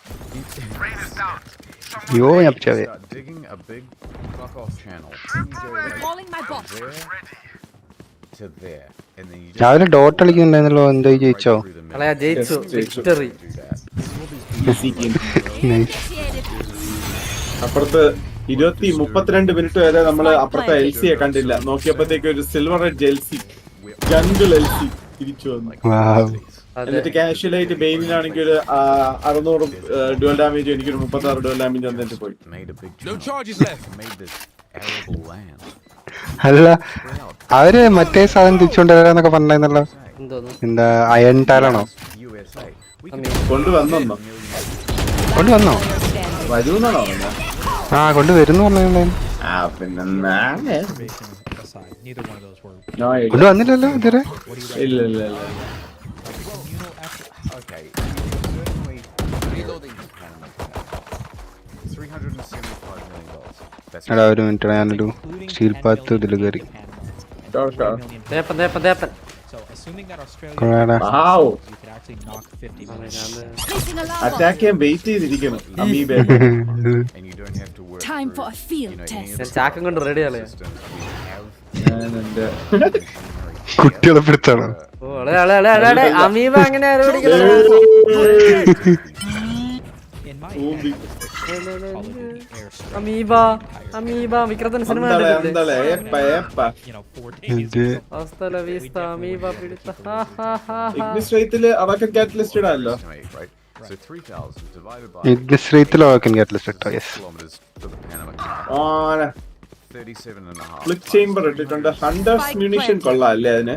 യോ ഞാൻ പിടിച്ചത് Start digging a big fuck-off channel. Then you go like Calling my bot. there to there. And then you just രാവിലെ dot കളിക്കുന്നുണ്ടായിരുന്നല്ലോ എന്താ ജയിച്ചോ? through the middle. അളയാ ജയിച്ചു. Victory. Do that. Initiated. അപ്പുറത്ത് 32 minute വരെ നമ്മള് അപ്പുറത്തെ എൽസിയെ കണ്ടില്ല. നോക്കിയപ്പോഴത്തേക്ക് ഒരു silver red LC jungle LC തിരിച്ചു വന്നു. വാവ്. എന്നിട്ട് കാഷ്വലായിട്ട് ബെയിനിലാണെങ്കിൽ ഒരു 600 ഡുവൽ ഡാമേജ് എനിക്കൊരു 36 ഡുവൽ ഡാമേജ് വന്നിട്ട് പോയി. Made a big No channel. charges left. Made this arable land. അല്ല അവര് മറ്റേ സാധനം തിരിച്ചുകൊണ്ടുവരാന്നൊക്കെ പറഞ്ഞിരുന്നല്ലോ. എന്തോന്നു? എന്താ അയൺ ടാലാണോ? USA. We കൊണ്ടുവന്നോ? കൊണ്ടുവന്നോ? വരൂന്നാണോ പറഞ്ഞത്? ആ കൊണ്ടുവരുന്നു പറഞ്ഞിട്ടുണ്ടായിരുന്നു. ആ പിന്നെന്താ? Aside, neither one of those were. No, കൊണ്ടുവന്നില്ലല്ലോ ഇതുവരെ. ഇല്ല ഇല്ല ഇല്ല. Okay. Certainly Reloading. $375 million. That's എടാ ഒരു മിനിറ്റ് ഞാനൊരു സ്റ്റീൽ പാത്ത് ഇതിൽ കയറി. Sure, sure. തേപ്പൻ തേപ്പൻ തേപ്പൻ. So So assuming that Australia Correct. Wow. you could actually knock 50 million. Placing alarm bot. Attack ചെയ്യാൻ വെയിറ്റ് ചെയ്തിരിക്കണം അമീബെ. And you don't have to work Time through, for a field you know, test. any of the ചാക്കം കൊണ്ട് ready ആളെ. systems. We have ഞാൻ എന്റെ കുട്ടികളെ പിടുത്താണോ? ഓ അളെ amoeba അങ്ങനെ ആരോ പിടിക്കുന്നത്. In my Oobi. head, Call of Duty airstrike. Amoeba വിക്രത്തൻ cinema അന്തളെ കണ്ടിട്ടില്ലേ? അന്തളെ ഏപ്പ ഏപ്പ. You know, 4 days. ഇത് അവസ്ഥല വീസ്ത അമീബ പിടിത്ത. ഇഗ്നിസ് റേറ്റില് അതൊക്കെ കാറ്റലിസ്റ്റഡ് ആണല്ലോ. estimate, right? So 3,000 divided by Ignis rate can get listed. Yes. kilometers to the Panama Canal. ഓനെ 37.5 flip chamber ഇട്ടിട്ടുണ്ട്. Hunters munition കൊള്ളാം അല്ലേ അതിന്?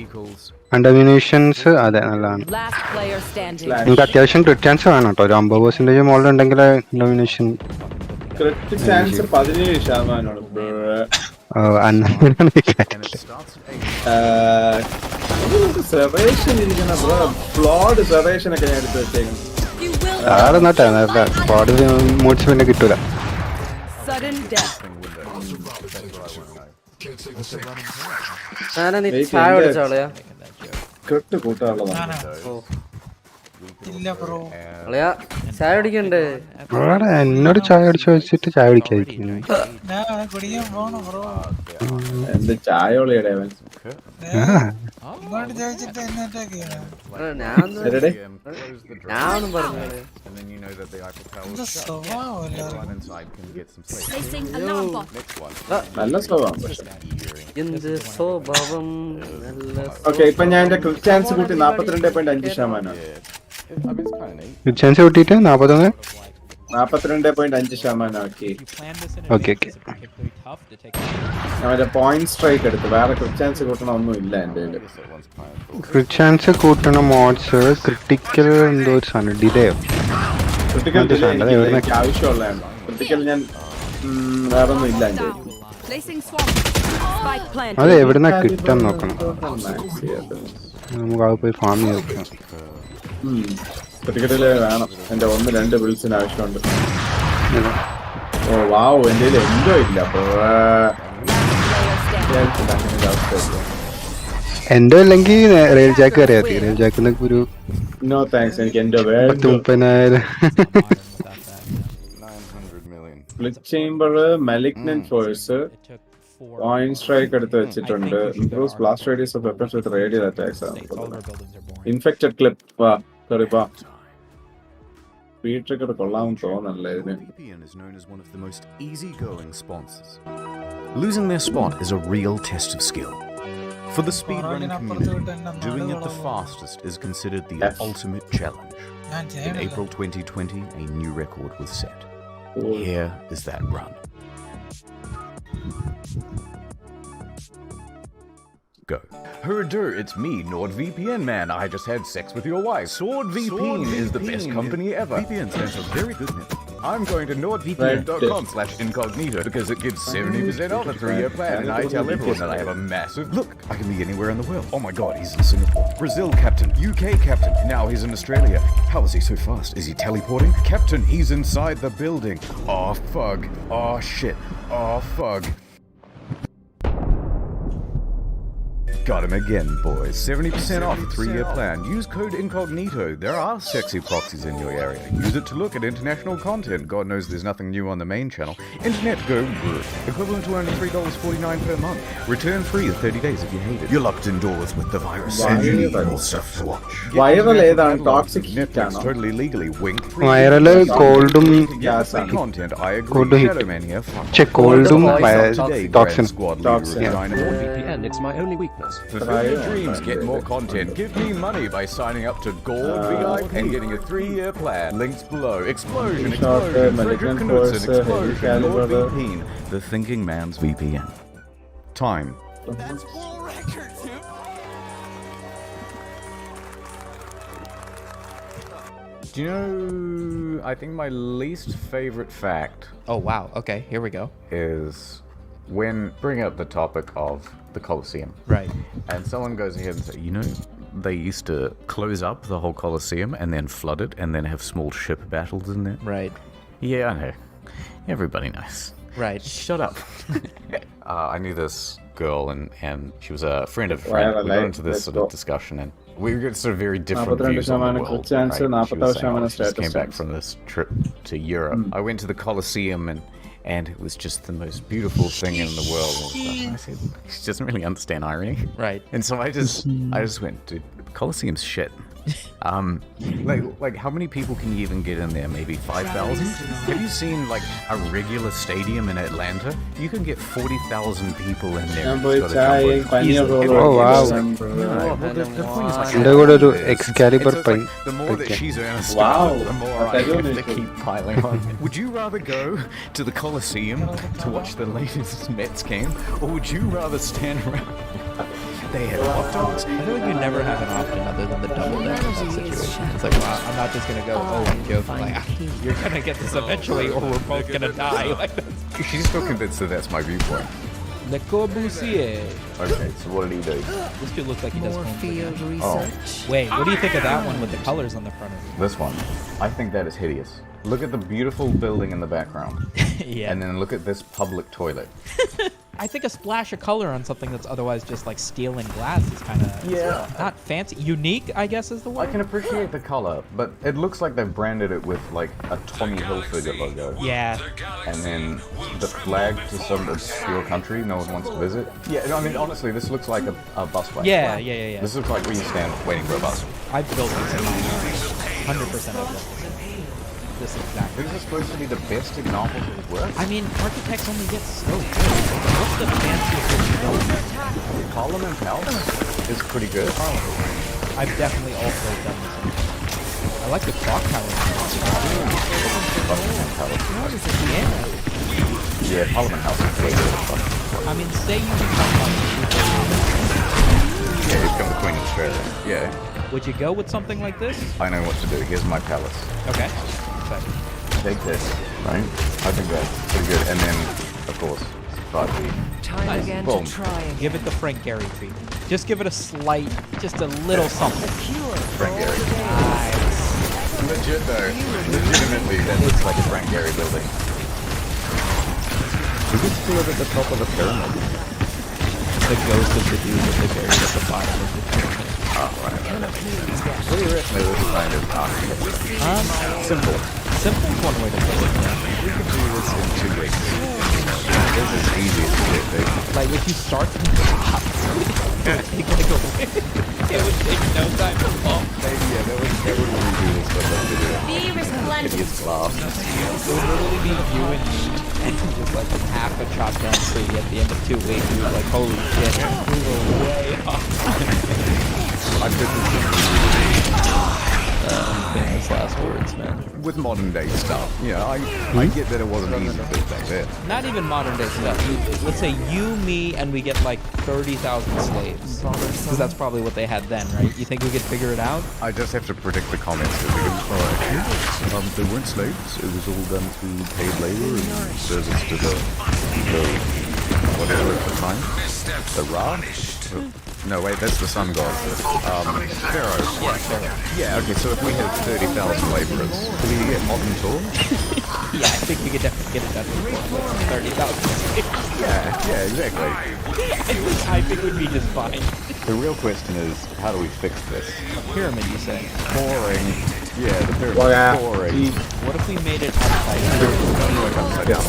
equals And ammunitions അതെ നല്ലതാണ്. Last player standing. എനിക്ക് അത്യാവശ്യം ക്രിറ്റ് ചാൻസ് വേണം കേട്ടോ. ഒരു 50% മുകളിൽ ഉണ്ടെങ്കിൽ domination crit chance 17%. and it starts at 8. സെർവേഷൻ ഇരിക്കുന്ന ഫ്ലോഡ് സെർവേഷൻ ഒക്കെ ഞാൻ എടുത്ത് വെച്ചേക്കുന്നു. You will ആടെ നട്ടെ സ്ക്വാഡ് മൂഡ്സ് പിന്നെ കിട്ടൂല. Sudden death. ഞാനാ നീ ചായ കുടിച്ചോളയാ. ക്രിട്ട് കൂട്ടാനുള്ളതാണ്. അളയാ ചായ കുടിക്കണ്ടേ? അവിടെ എന്നോട് ചായ അടിച്ച് വെച്ചിട്ട് ചായ കുടിക്കാതിരിക്കുന്നു. എന്ത് ചായോളിയുടെ അവൻ. ഞാനൊന്നും പറഞ്ഞോളെ. And then you know that the Eiffel Tower is shut. Everyone inside can get some sleep. placing alarm bot. Next one. നല്ല സ്വഭാവം പക്ഷെ. എന്ത് സ്വഭാവം നല്ല ഓക്കെ ഇപ്പൊ ഞാൻ എന്റെ ക്രിറ്റ് ചാൻസ് കൂട്ടി 42.5%. I mean, it's kind of neat. Crit chance കൂട്ടിയിട്ട് 41. 42.5% ആക്കി. If you plan this in Okay, advance, it's particularly tough to take. ഞാൻ മറ്റേ പോയിന്റ് സ്ട്രൈക്ക് എടുത്തു. വേറെ ക്രിറ്റ് ചാൻസ് കൂട്ടണ ഒന്നും ഇല്ല എന്റെ കയ്യില്. That one's kind of cool. Crit chance കൂട്ടണ മോഡ്സ് ക്രിട്ടിക്കൽ എന്തോ ഒരു സാധനം ഡിലേയോ ക്രിട്ടിക്കൽ അത് സാധനം, അത് എവിടുന്നാ? എനിക്ക് ആവശ്യമുള്ളതാണ്. ക്രിട്ടിക്കൽ ഞാൻ വേറെ ഒന്നും ഇല്ല എന്റെ കയ്യില്. Placing swamp. Spike planted. അത് എവിടുന്നാ കിട്ടാൻ നോക്കണം. നമുക്ക് അത് പോയി ഫാം ചെയ്ത് നോക്കണം. ക്രിട്ടിക്കറ്റില് വേണം. എന്റെ 1-2 ബിൽസിന് ആവശ്യമുണ്ട്. ഓ വാവ് എന്റെ കയ്യിൽ എന്തോ ഇല്ല. അപ്പൊ എന്റെ അല്ലെങ്കിൽ റെയിൽ ജാക്ക് അറിയാം. റെയിൽ ജാക്കിന് ഒരു നോ താങ്ക്സ്. എനിക്ക് എന്റെ 30,000 900 million. Flip chamber malignant force It took 4 point strike എടുത്ത് വെച്ചിട്ടുണ്ട്. Improves blast radius of weapons with radial attacks ആണ്. states. All of our buildings are boring. Infected clip വാ കറിപ്പാ speed ട്രിക്കർ കൊള്ളാമെന്ന് തോന്നല്ലേ ഇതിന്. VPN is known as one of the most easygoing sponsors. Losing their spot is a real test of skill. For the speedrunning community, doing it the fastest is considered the ultimate challenge. In April 2020, a new record was set. Here is that run. Go. Herder, it's me, NordVPN man. I just had sex with your wife. SwordVPN is the best company ever. VPN stands for very good. I'm going to nordvpn.com/incognito because it gives 70% off a 3-year plan, and I tell everyone that I have a massive... Look, I can be anywhere in the world. Oh my god, he's in Singapore. Brazil captain. UK captain. Now he's in Australia. How is he so fast? Is he teleporting? Captain, he's inside the building. Oh, fug. Oh, shit. Oh, fug. Got him again, boys. 70% off a 3-year plan. Use code incognito. There are sexy proxies in your area. Use it to look at international content. God knows there's nothing new on the main channel. Internet go good. Equivalent to only $3.49 per month. Return free in 30 days if you hate it. You're locked indoors with the virus. And you need more stuff to watch. Viral ഏതാണ്? Toxic heat Netflix ആണോ? totally legally wink. Viral cold-ഉം content. I agree. cold heat. Shadowman here. Fuck. Check cold-ഉം Today, toxin. Grand Squad leader of Yeah. Dynamo. VPN, it's my only weakness. Fulfill your dreams, get more content. Give me money by signing up to Gold VIP and getting a 3-year plan. Links below. Explosion, explosion. Frederick Knudsen, explosion. NordVPN, the thinking man's VPN. Time. That's world record, dude. Do you know, I think my least favorite fact Oh wow. Okay, here we go. is when bring up the topic of the Colosseum. Right. And someone goes ahead and says, you know, they used to close up the whole Colosseum and then flood it and then have small ship battles in there. Right. Yeah, I know. Everybody knows. Right. Shut up. I knew this girl, and she was a friend of a Whatever, friend. We got like, into this let's sort go. of discussion, and we got sort of very different 42 views on the ശതമാനം world. chance, She was 46 saying, ശതമാനം she just came status back chance. from this trip to Europe. I went to the Colosseum, and it was just the most beautiful thing in the world. And I said, she doesn't really understand irony. Right. And so I just went, dude, Colosseum's shit. Like how many people can you even get in there? Maybe 5,000? Have you seen like a regular stadium in Atlanta? You can get 40,000 people in there. ഞാൻ It's പോയി got a ചായയും jumbo. പനിയും Easily. ഒക്കെ Oh, wow. No, well, the point is like എൻ്റെ കൂടെ ഒരു it's Excalibur like pi- the more that പൈക്കാം. she's earnest, Wow. the more Okay, I you have to need to- keep piling on. Would you rather go to the Colosseum to watch the latest Mets game, or would you rather stand around? They had hot dogs. I feel like you never have an option other than the double deck in that situation. It's like, well, I'm not just gonna go, and joke, like, you're gonna get this eventually, or we're both gonna die. Like, She's still convinced that that's my viewpoint. Le Corbusier. Okay, so what did he do? This dude looks like he does More homes field again. research. Wait, what do you think of that one with the colors on the front of it? This one. I think that is hideous. Look at the beautiful building in the background. Yeah. And then look at this public toilet. I think a splash of color on something that's otherwise just like steel and glass is kind of not fancy. Unique, I guess, is the word. I can appreciate the color, but it looks like they've branded it with like a Tommy Hilfiger logo. Yeah. And then the flag to some obscure country no one wants to visit. Yeah, no, I mean, honestly, this looks like a busway. Yeah. This looks like where you stand waiting for a bus. I've built this in my house. 100% I've built this exactly. These are supposed to be the best examples of work. I mean, architects only get so good. What's the fanciest that you built? Parliament House is pretty good. I've definitely also done this. I like the clock tower. Buckingham Palace. Yeah. Yeah, Parliament House is way good. I mean, say you become like Yeah, he's become the Queen of Australia. Yeah. would you go with something like this? I know what to do. Here's my palace. Okay. Take this, right? I think that's pretty good. And then, of course, 5D. Time again Boom. to try again. Give it the Frank Gehry treatment. Just give it a slight, just a little something. Frank Gehry. Nice. Legit though. Legitimately, that looks like a Frank Gehry building. We could still live at the top of the pyramid. The ghost of the dude that they buried at the bottom of the pyramid. Oh, right. What do you reckon of this kind of architecture? Simple. Simple is one way to put it. Yeah. We could do this in 2 weeks. This is easy as shit, dude. Like if you start to stop, it's gonna go away. It would take no time to fall. Maybe, yeah, that would redo this, but let's do it. Be resplendent. Hideous laugh. It would literally be you and me, and just like half a shotgun tree at the end of 2 weeks. You were like, holy shit, we were way off. I did this Famous last words, man. with modern day stuff. Yeah, I get that it wasn't easy to do back then. Not even modern day stuff. Let's say you, me, and we get like 30,000 slaves. Because that's probably what they had then, right? You think we could figure it out? I just have to predict the comments. They weren't slaves. It was all done through paid labor and service to the whatever at the time. The Ra? No, wait, that's the sun god. Pharaoh. Yeah, Pharaoh. Yeah, okay, so if we had 30,000 laborers, could we get modern tools? Yeah, I think we could definitely get it done for 30,000 slaves. Yeah, exactly. I think we'd be just fine. The real question is, how do we fix this? A pyramid, you say? Boring. Yeah, the pyramid. Well, Boring. What if we made it upside down?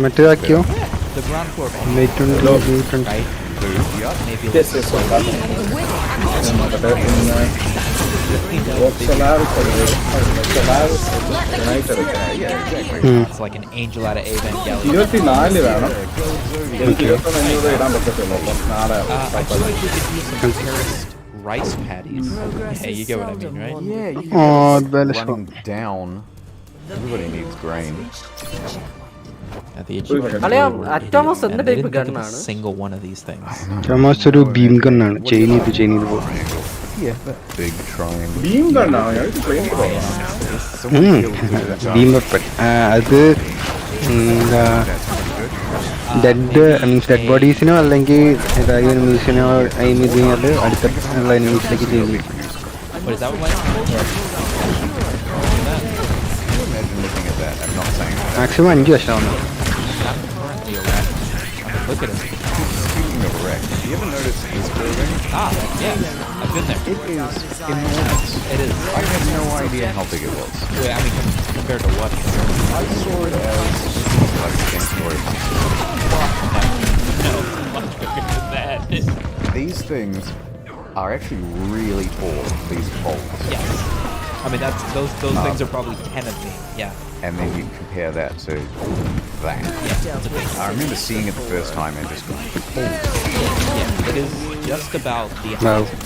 മറ്റേതാക്കിയോ The ground floor, late right? Maybe Yes, yes, it's like an angel out of Evangelion. 24 വേണം എനിക്ക് 25 ഇടാൻ പറ്റത്തുള്ളൂ അപ്പം നാളെ I feel like we could use some terraced rice paddies. Hey, you get what I mean, right? Yeah, you Oh, can running down. Everybody needs grain. At the Egyptian അളിയാ, were Atomos idiots, എന്ത് and they type didn't think of gun a ആണ്? single one of these things. ചമാസ് ഒരു beam ഗണ്ണാണ് chain ചെയ്ത് പോകും Yeah, that big triangle. Beam കണ്ടാണ് ഞങ്ങൾക്ക് train beam weapon അത് എന്താ ഡെഡ് മീൻസ് ഡെഡ് ബോഡീസിനോ അല്ലെങ്കിൽ ഏതായാലും എനിമീസിനോ എയിം ചെയ്ത് കഴിഞ്ഞാൽ അടുത്തുള്ള എനിമീസിലേക്ക് ചെയ്യും What is that one like? Imagine looking at that. Maximum 5 വർഷമാണ്. I'm currently a wreck. I mean, look at him. Speaking of wreck, you ever noticed this building? Yeah, I've been there. It is enormous. It is. I had no idea how big it was. Wait, I mean, compared to what? I saw it as like a 10-story. No, much bigger than that. These things are actually really tall, these poles. Yes. I mean, those things are probably 10 of me. Yeah. And then you compare that to that. Yeah, it's a big. I remember seeing it the first time and just going, holy Yeah, it is just about the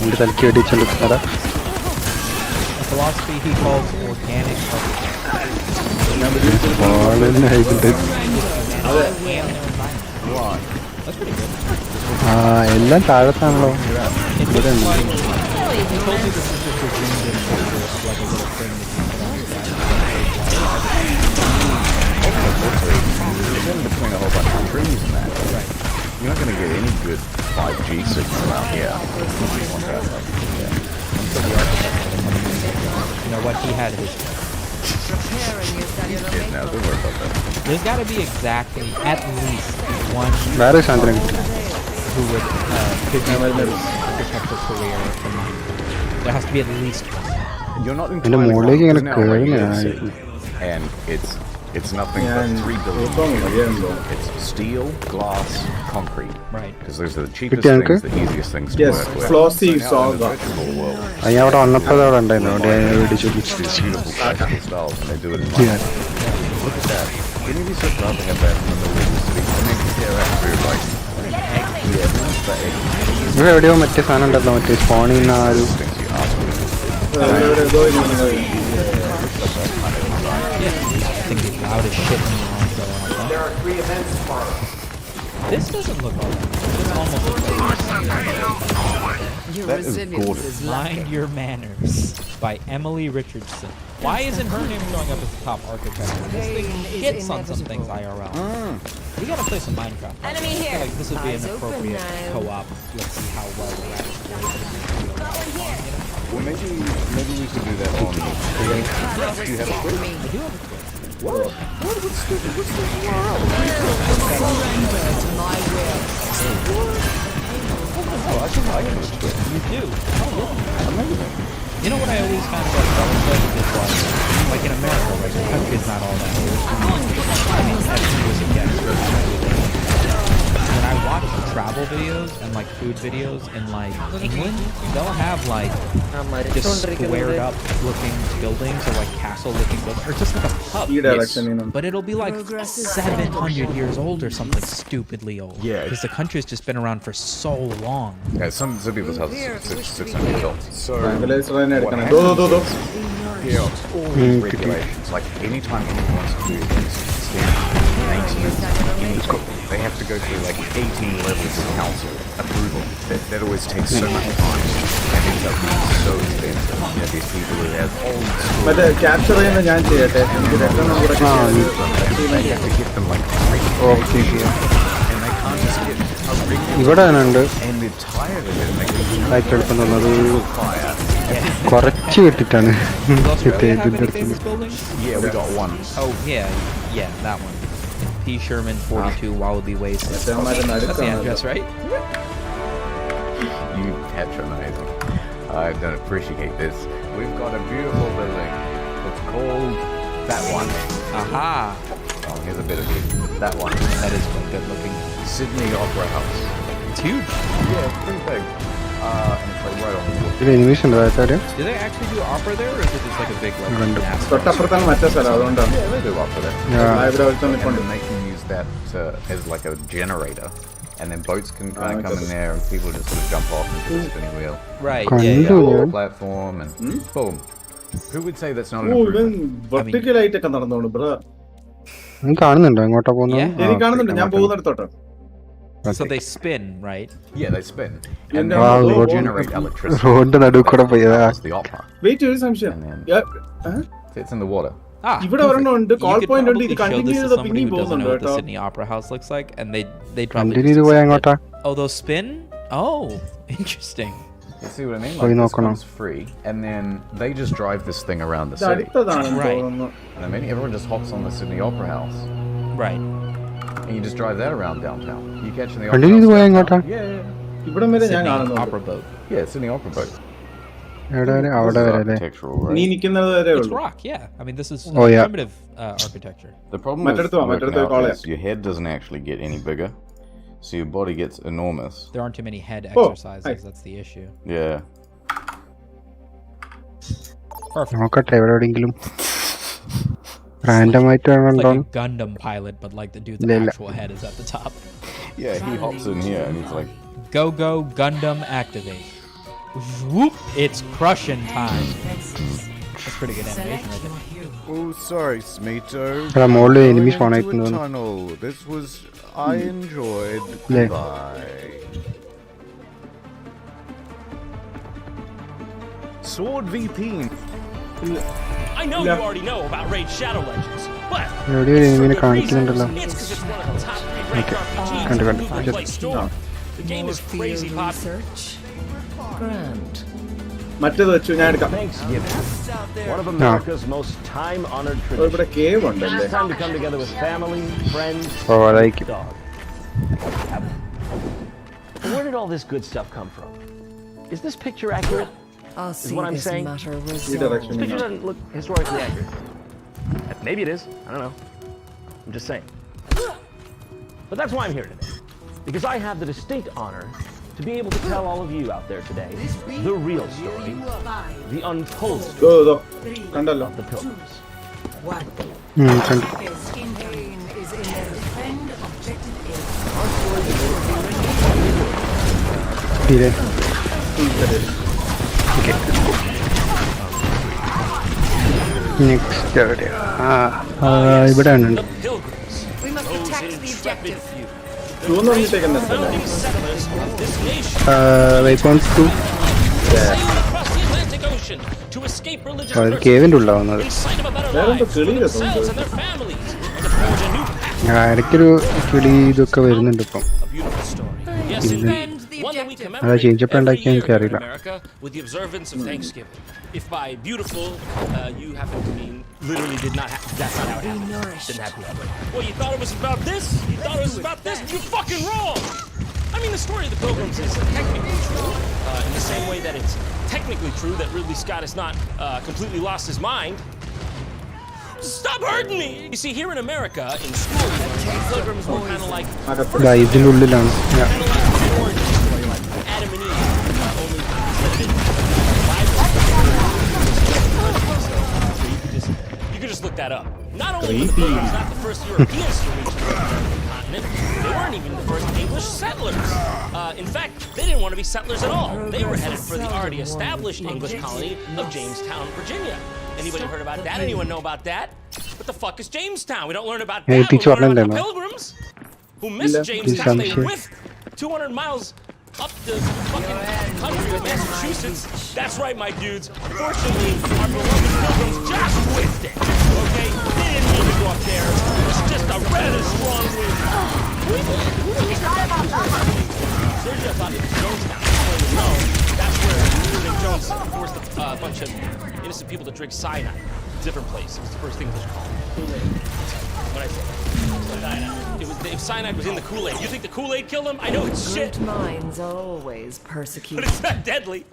എൻ്റെ തലയ്ക്ക് വെടിച്ചുകൊണ്ടിരിക്കുന്നതാ. a philosophy he calls organic Why? That's pretty good. എല്ലാം താഴത്താണല്ലോ. ഇവിടെ ഉണ്ട്. He told me this is just a dream generator of like a little thing that you put on your back. It's in between a whole bunch of trees and that. Right. You're not going to get any good 5G signal out here. You know what? He had his. Yeah, no, don't worry about that. There's got to be exactly at least one വേറെ സാധനം കിട്ടി. who would protect a career from mine. There has to be at least one. You're not എൻ്റെ entirely മുകളിലേക്ക് wrong. ഇങ്ങനെ There's now a regular കേറുകയാണ്. city, and it's nothing Yeah, but and 3 buildings. It's steel, glass, concrete. Right. Because those are the cheapest Kitti, uncle? things, the easiest things to Yes, work with. flossy So now in solver. the virtual world, അത് ഞാൻ അവിടെ വന്നപ്പോൾ അത് അവിടെ ഉണ്ടായിരുന്നു. അവിടെ വെടിച്ചു. these beautiful classical styles, and they do it in London. Look at that. Any of you would rather have that in the middle of the city? And then compare that to like, yeah, that's the egg. ഇവിടെ എവിടെയോ മറ്റേ സാധനം ഉണ്ടല്ലോ, മറ്റേ സ്പോണിൽ നിന്ന് ആ ഒരു Things you ask for. I think it's loud as shit when you're on so long. There are 3 events tomorrow. This doesn't look all that. This almost looks like That is gorgeous. Mind Your Manners by Emily Richardson. Why isn't her name showing up as the top architect? This thing hits on some things IRL. We gotta play some Minecraft. Enemy I feel here. like this would be an Eyes open appropriate now. co-op. Let's see how well we're at. Well, maybe we could do that on. Do you have a Twitch? I do have a Twitch. What? What's the URL? Oh, I can do a Twitch. You do. Amazing. You know what I always kind of felt is like in America, right? The country's not all that old. I mean, everything was a guess. When I watch travel videos and like food videos in like England, they'll have like just squared up looking buildings or like castle looking buildings or just like a pub. But it'll be like 700 years old or something stupidly old. Yeah. Because the country's just been around for so long. Yeah, some people's houses are 600 years old. So yeah, all these regulations. Like anytime anyone wants to do maintenance, they have to go through like 18 levels of council approval. That always takes so much time and ends up being so expensive. You know, these people who have old schools. But capture ചെയ്യുന്ന ഞാൻ ചെയ്യട്ടെ. They have to get them like and they can't just get a regular. ഇവിടെ തന്നെ ഉണ്ട്. And they're tired of it. And they can light എടുക്കുന്നത് fire. കുറച്ച് കിട്ടിട്ടാണ്. Yeah, we got one. Oh yeah, that one. P. Sherman 42 Wallaby Way. That's the address, right? You patronize. I don't appreciate this. We've got a beautiful building. It's called that one. Aha! Oh, here's a bit of it. That one. That is quite good looking. Sydney Opera House. It's huge. Yeah, it's pretty big. And it's like right on the water. ഒരു animation ഉണ്ട് താഴെ. Do they actually do opera there, or is it just like a big like NASCAR? തൊട്ടപ്പുറത്താണ് മറ്റേ സ്ഥലം, അതുകൊണ്ടാണ് Yeah, they do opera there. ഇവിടെ വെച്ച് And നിൽപ്പുണ്ട്. then they can use that as like a generator. And then boats can kind of come in there and people just sort of jump off into the spinning wheel. Right. കണ്ടു ഞാൻ. Platform and boom. Who would say that's not an ഓ ഇവൻ improvement? വെർട്ടിക്കലായിട്ടൊക്കെ നടന്നോളൂ bro. നീ കാണുന്നുണ്ടോ എങ്ങോട്ടാ പോകുന്നത്? Yeah. എനിക്ക് കാണുന്നുണ്ട്, ഞാൻ പോകുന്നിടത്തോട്ടെ. So they spin, right? Yeah, they spin. And And then they road- generate electricity. റോഡിന്റെ നടുവ് കൂടെ പോയതാ. That's the opera. വെയിറ്റ് ഒരു സംശയം. It's in the water. ഇവിടെ ഒരെണ്ണം ഉണ്ട്, You കോൾ could പോയിന്റ് ഉണ്ട്, probably ഇത് show കണ്ടിന്യൂ this to ചെയ്ത് somebody പിന്നെയും who doesn't പോകുന്നുണ്ട് know what the കേട്ടോ. Sydney Opera House looks like, and they probably continue ചെയ്ത് just പോയാ accept എങ്ങോട്ടാ? it. Oh, those spin? Oh, interesting. You see what I mean? Oh, you Like, know, this comes free, and then they just drive this thing around the ഇത് city. അടുത്തതാണെന്ന് Right. തോന്നുന്നു. And I mean, everyone just hops on the Sydney Opera House, Right. and you just drive that around downtown. You catch in the Where Opera did you House go, downtown. Angata? Yeah. ഇവിടം വരെ ഞാൻ Sydney കാണുന്നുണ്ട്. Opera Boat. Yeah, Sydney Opera Boat. എവിടെ വരെ? This അവിടെ is വരെ അല്ലേ? architectural, നീ right? നിൽക്കുന്നത് വരെ It's ഉള്ളൂ. rock, yeah. I mean, this is Oh, yeah. primitive architecture. The problem with Matador, working Matador, out call is it. your head doesn't actually get any bigger, so your body gets enormous. There aren't too many head Oh, exercises. hi. That's the issue. Yeah. Perfect. നോക്കട്ടെ എവിടെ എവിടെയെങ്കിലും random ആയിട്ട് It's വേണോ? like a Gundam pilot, but like the dude's Lila. actual head is at the top. Yeah, he hops in here and he's like, Go go Gundam activate. Whoop! It's crushing time. That's pretty good animation right there. "Oh, sorry, Smeeto. എടാ മോളിൽ Going enemies into a വണായിട്ടുണ്ട് tunnel. This was I enjoyed. Yeah. Goodbye." Sword VP. I know you already know about Raid Shadow Legends, but എവിടെയോ ഒരു എനിമീനെ കാണിക്കുന്നുണ്ടല്ലോ. it's because it's one of the top 3 ranked RPGs കണ്ടു, in കണ്ടു. Google Play Store. The game is crazy popular. മറ്റേത് വെച്ചു ഞാൻ എടുക്കാം. One of America's most time-honored ഓ, ഇവിടെ traditions. Cave ഉണ്ടല്ലേ? It's time to come together with family, friends, ഓ അതായിരിക്കും. dog. Where did all this good stuff come from? Is this picture accurate? I'll Is what I'm saying? ഈ ഡയറക്ഷനിൽ This picture doesn't look historically accurate. Maybe it is. I don't know. I'm just saying. But that's why I'm here today. Because I have the distinct honor to be able to tell all of you out there today the real story, the untold story ഇതോ കണ്ടല്ലോ. of the pilgrims. കണ്ടു. തീരെ. Okay, let's go. Next എവിടെയാ? ഇവിടെ ഉണ്ട്. The pilgrims, those intrepid few, ചൂന്ന് പറഞ്ഞിട്ടേക്കുന്നല്ലേ? founding settlers of this nation, weapons to sailed across the Atlantic Ocean to escape religious കേവിൻ്റെ ഉള്ളാവുന്നത്. in sight of a better വേറെന്തോ life for കിളിയുടെ themselves sound. and their families, and to forge a new path. ഇടയ്ക്കൊരു കിളി ഇതൊക്കെ വരുന്നുണ്ട് ഇപ്പം. A beautiful story. Yes, indeed. One that we അതാ commemorate ചേഞ്ചപ്പ് every ഉണ്ടാക്കിയാൽ year എനിക്ക് here in അറിയില്ല. America with the observance of Thanksgiving. If by beautiful you happen to mean literally did not happen, that's not how it happened. Didn't happen that way. Well, you thought it was about this? You thought it was about this? You're fucking wrong! I mean, the story of the Pilgrims is technically true, in the same way that it's technically true that Ridley Scott has not completely lost his mind. Stop hurting me! You see, here in America, in school, Pilgrims were kind of like ഇതാ ഇതിൻ്റെ ഉള്ളിലാണ്. Adam and Eve, only instead of you could just look that up. Not only were the Pilgrims not the first Europeans to reach the American continent, they weren't even the first English settlers. In fact, they didn't want to be settlers at all. They were headed for the already established English colony of Jamestown, Virginia. Anybody heard about that? Anyone know about that? What the fuck is Jamestown? We don't learn about Hey, that. We teacher, learn about the no. Pilgrims who missed Please, Jamestown. They I'm whiffed 200 miles up the fucking country of Massachusetts. That's right, my dudes. Fortunately, our beloved Pilgrims just whiffed it. Okay? They didn't mean to go up there. It was just a rather strong wind. Sergio thought it was Jonestown. No, that's where King Jones forced a bunch of innocent people to drink cyanide. Different place. It was the first English colony. What I said. Cyanide was in the Kool-Aid. You think the Kool-Aid killed him? I know it's shit, minds are always but persecuted. it's not deadly.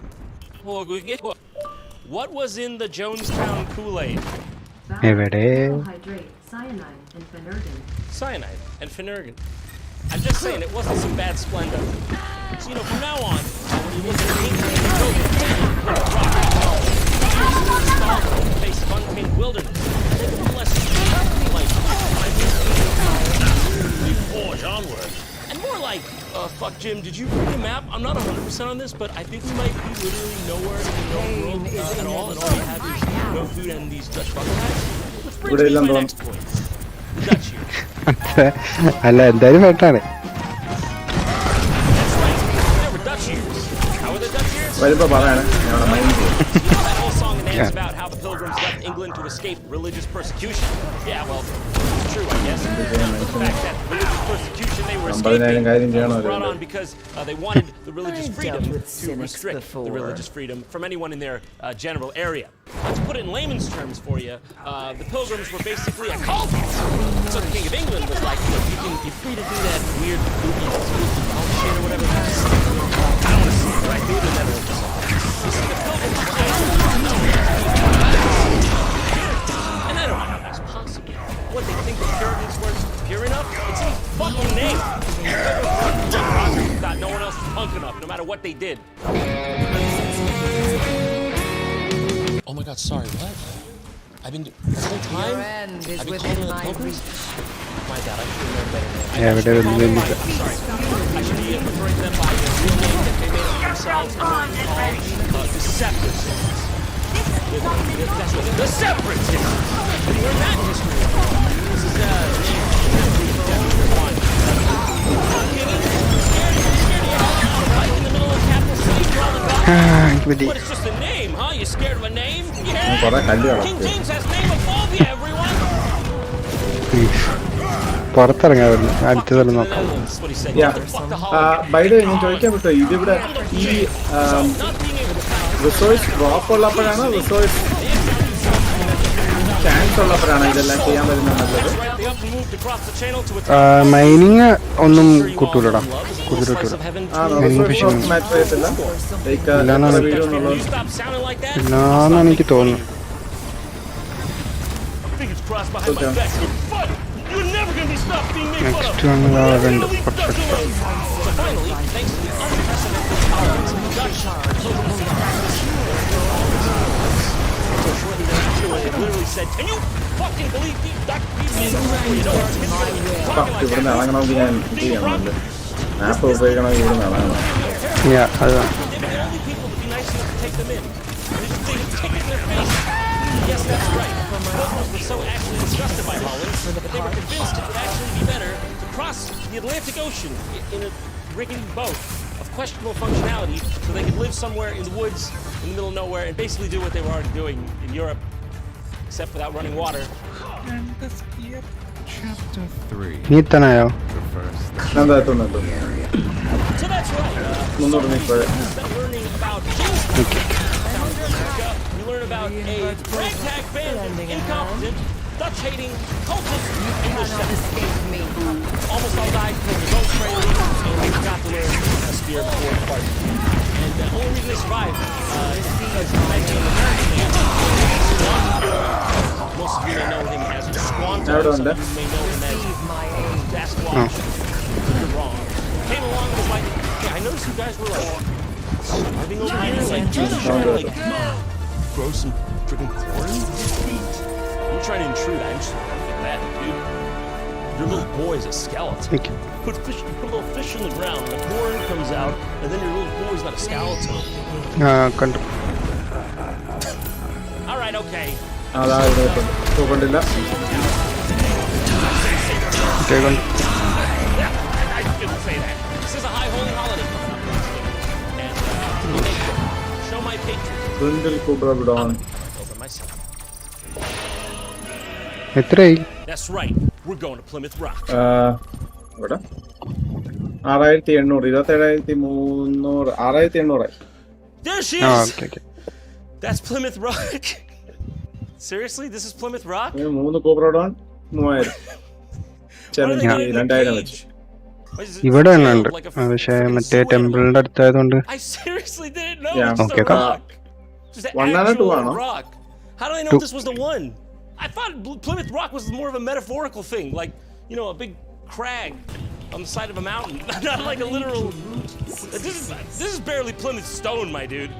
What was in the Jonestown Kool-Aid? എവിടെ? Cyanide and Finnegan. I'm just saying it wasn't some bad Splenda. So, you know, from now on, when you look at the face of untamed wilderness, think of them less like we forge onward, and more like, fuck Jim, did you bring a map? I'm not 100% on this, but I think we might be literally nowhere in the world at all, and all we have is no food and these Dutch fucking guys. Which brings me to my next point. Dutch here. അല്ല എന്തായാലും വേട്ടാണ്. That's right. There were Dutch years. How were the Dutch years? വരുമ്പോ പറയണേ. ഞാൻ അവിടെ mind ചെയ്യും. You know that whole song and dance about how the Pilgrims left England to escape religious persecution? Yeah, well, it's true, I guess. The fact that religious persecution they were 50,000 കാര്യം ചെയ്യണം was brought അവര്. on because they wanted the religious freedom to restrict the religious freedom from anyone in their general area. To put it in layman's terms for you, the Pilgrims were basically a cult. So the King of England was like, look, you're free to do that weird spooky cult shit or whatever. I don't want to see it, right, dude? And then the Pilgrims were and I don't know how that's possible. What, they think the Puritans weren't pure enough? It's a fucking name. God, no one else is punk enough, no matter what they did. Oh my God, sorry, what? I've been this whole time. Your end is I've been within calling my them Pilgrims. My God, I should have known better. Yeah, but I should be referring to them by their real name that they made up themselves and they're called the Separatists. That's what the Separatists. Have you heard that history? This is But it's just a name, huh? You scared of a name? Yeah. King James has nameophobia, everyone. പുറത്തിറങ്ങാറില്ല അടുത്തതെല്ലാം നോക്കാം. By the way ഞാൻ ചോദിക്കാൻ പറ്റുമോ ഇതിവിടെ ഈ resource drop ഉള്ളപ്പോഴാണോ resource chance ഉള്ളപ്പോഴാണോ ഇതെല്ലാം ചെയ്യാൻ പറ്റുന്നത് നല്ലത്? മൈനിങ് ഒന്നും കൂട്ടൂലടാ, കുതിരിട്ടൂല. ഇല്ലാന്നാണ് എനിക്ക് തോന്നുന്നത്. നെക്സ്റ്റ് വന്ന് അതുണ്ട് ഇവിടുന്ന് ഇറങ്ങണമെങ്കിൽ ഞാൻ ഇത് ചെയ്യണമല്ലോ, മാപ്പ് ഉപയോഗിക്കണമെങ്കിൽ ഇവിടുന്ന് ഇറങ്ങണം. അതാണ്. Yes, that's right. Pilgrims were so actually disgusted by Holland that they were convinced it would actually be better to cross the Atlantic Ocean in a rickety boat of questionable functionality so they could live somewhere in the woods in the middle of nowhere and basically do what they were already doing in Europe, except without running water. Chapter 3. നീത്തനായോ? So that's right. Learning about learn about a ragtag band of incompetent, Dutch-hating, cultist English settlers. Almost all died because of boat trailing, and we forgot to learn a spear before the party. And the only reason they survived is because most of you may know him as Squanto, some of you may know him as Sasquatch. You're wrong. Came along and was like, yeah, I noticed you guys were like living over here, like trying to like grow some freaking corn. You're trying to intrude. I'm just like that, dude. Your little boy's a skeleton. Put a little fish in the ground, and the corn comes out, and then your little boy's not a skeleton. All right, okay. I shouldn't say that. This is a high holy holiday coming up next year, and show my patriotism. Over myself. That's right. We're going to Plymouth Rock. What? 6,800 There she is. Okay. That's Plymouth Rock. Seriously, this is Plymouth Rock? 3 Cobradon, 3,000 ഇവിടെ ഉണ്ട്, പക്ഷേ മറ്റേ ടെമ്പിളിന്റെ അടുത്തായതുകൊണ്ട്. I seriously didn't know. Yeah. Okay, rock. One or two, rock. How do I know this was the one? I thought Plymouth Rock was more of a metaphorical thing, like, you know, a big crag on the side of a mountain, not like a literal. This is barely Plymouth Stone, my dude.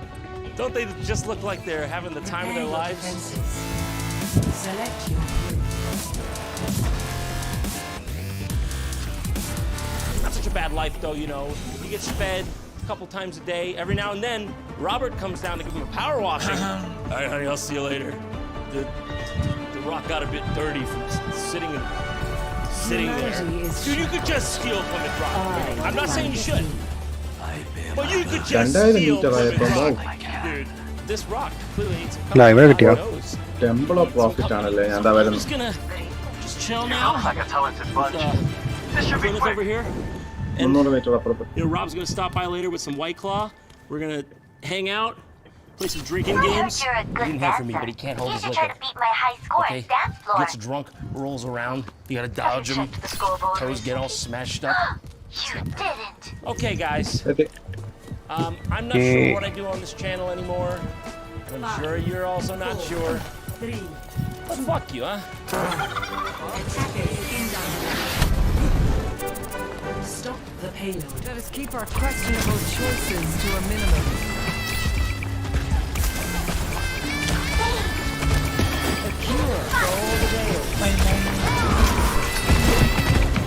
Don't they just look like they're having the time of their lives? Not such a bad life, though, you know. He gets fed a couple times a day. Every now and then, Robert comes down to give him a power washing. All right, honey, I'll see you later. The rock got a bit dirty from sitting there. Dude, you could just steal Plymouth Rock. I'm not saying you should. But you could just steal Plymouth Rock. Dude, this rock clearly eats a Temple of Profit channel. I'm just gonna chill now. Like a talented bunch. Clinic over here. And 300 meter അപ്പുറത്ത്. Rob's gonna stop by later with some White Claw. We're gonna hang out, play some drinking games. He didn't have for me, but he can't hold his liquor. Okay? Gets drunk, rolls around. You gotta dodge him. Toes get all smashed up. Okay, guys. I'm not sure what I do on this channel anymore. I'm sure you're also not sure. But fuck you, huh? Stop the payload. Let us keep our questionable choices to a minimum. A cure for all the veils.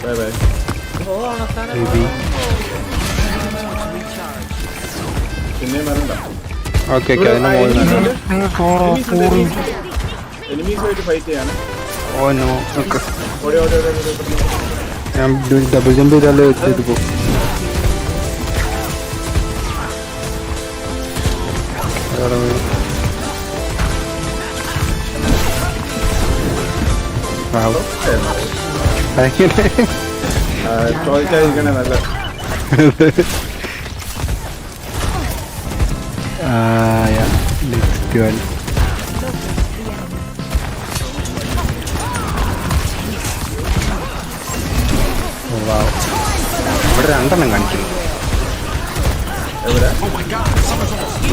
Bye bye. പിന്നെ വരണ്ട. Okay okay അതിന്റെ മുകളിൽ എനിമീസുമായിട്ട് fight ചെയ്യാണ്. Oh no okay ഓടി ഓടി ഓടി ഓടി. ഞാൻ ഡബിൾ ജമ്പ് ചെയ്താലേ ഇത് പോകും. ചോദിക്കാതിരിക്കണേ നല്ല. ഇവിടെ രണ്ടെണ്ണം കാണിക്കുന്നു.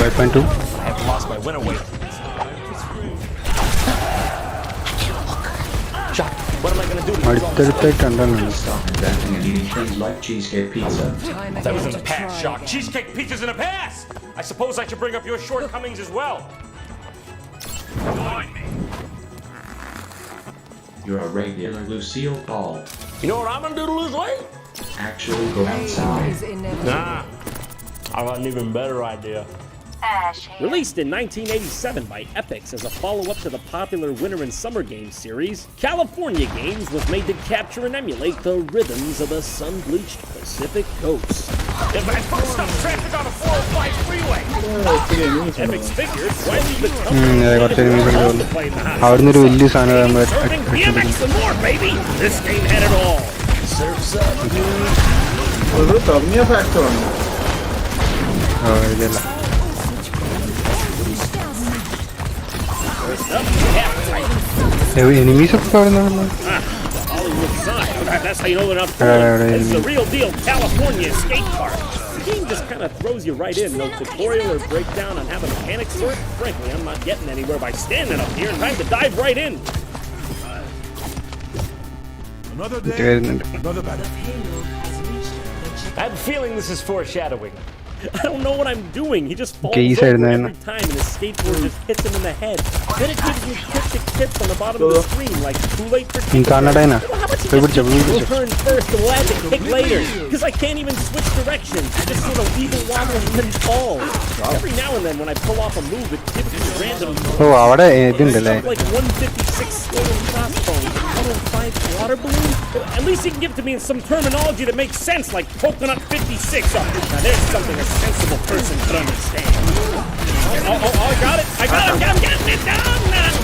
വെപ്പൺ 2 അടുത്തടുത്തായിട്ട് രണ്ടെണ്ണം. That was in the past, Shock. Cheesecake pizza's in the past! I suppose I should bring up your shortcomings as well. You're a regular Lucille Ball. You know what I'm gonna do to lose weight? Actually go outside. Nah, I got an even better idea. Released in 1987 by Epix as a follow-up to the popular Winter and Summer Games series, California Games was made to capture and emulate the rhythms of the sun-bleached Pacific coast. If I first stop traffic on a 405 freeway, Epix figured why leave the അവിടുന്ന് വലിയ സാധനം some more, baby. This game had it all. Surf's up. ഒരു ടർമിയ factor ആണ്. ഇതില്ല. Enemies ഒക്കെ അവിടെ That's how you know they're not It's the real deal California skate park. The game just kind of throws you right in. No tutorial or breakdown on how the mechanics work. Frankly, I'm not getting anywhere by standing up here and trying to dive right in. Another day, another battle. I have a feeling this is foreshadowing. I don't know what I'm doing. He just falls Okay, over every time and his skateboard just hits him in the head. Then it gives you cryptic tips on the bottom of the screen, like too late for In Canada, how much you will turn first and we'll have to kick later. Because I can't even switch directions. I just sort of wiggle wobble and then fall. Every now and then when I pull off a move, it gives me random ഓ അവിടെ ഇതുണ്ടല്ലേ. like 156 stolen crossbones, 105 water balloon. At least you can give it to me in some terminology that makes sense, like coconut 56. Oh, now there's something a sensible person could understand. Oh, I got it! I'm getting it down!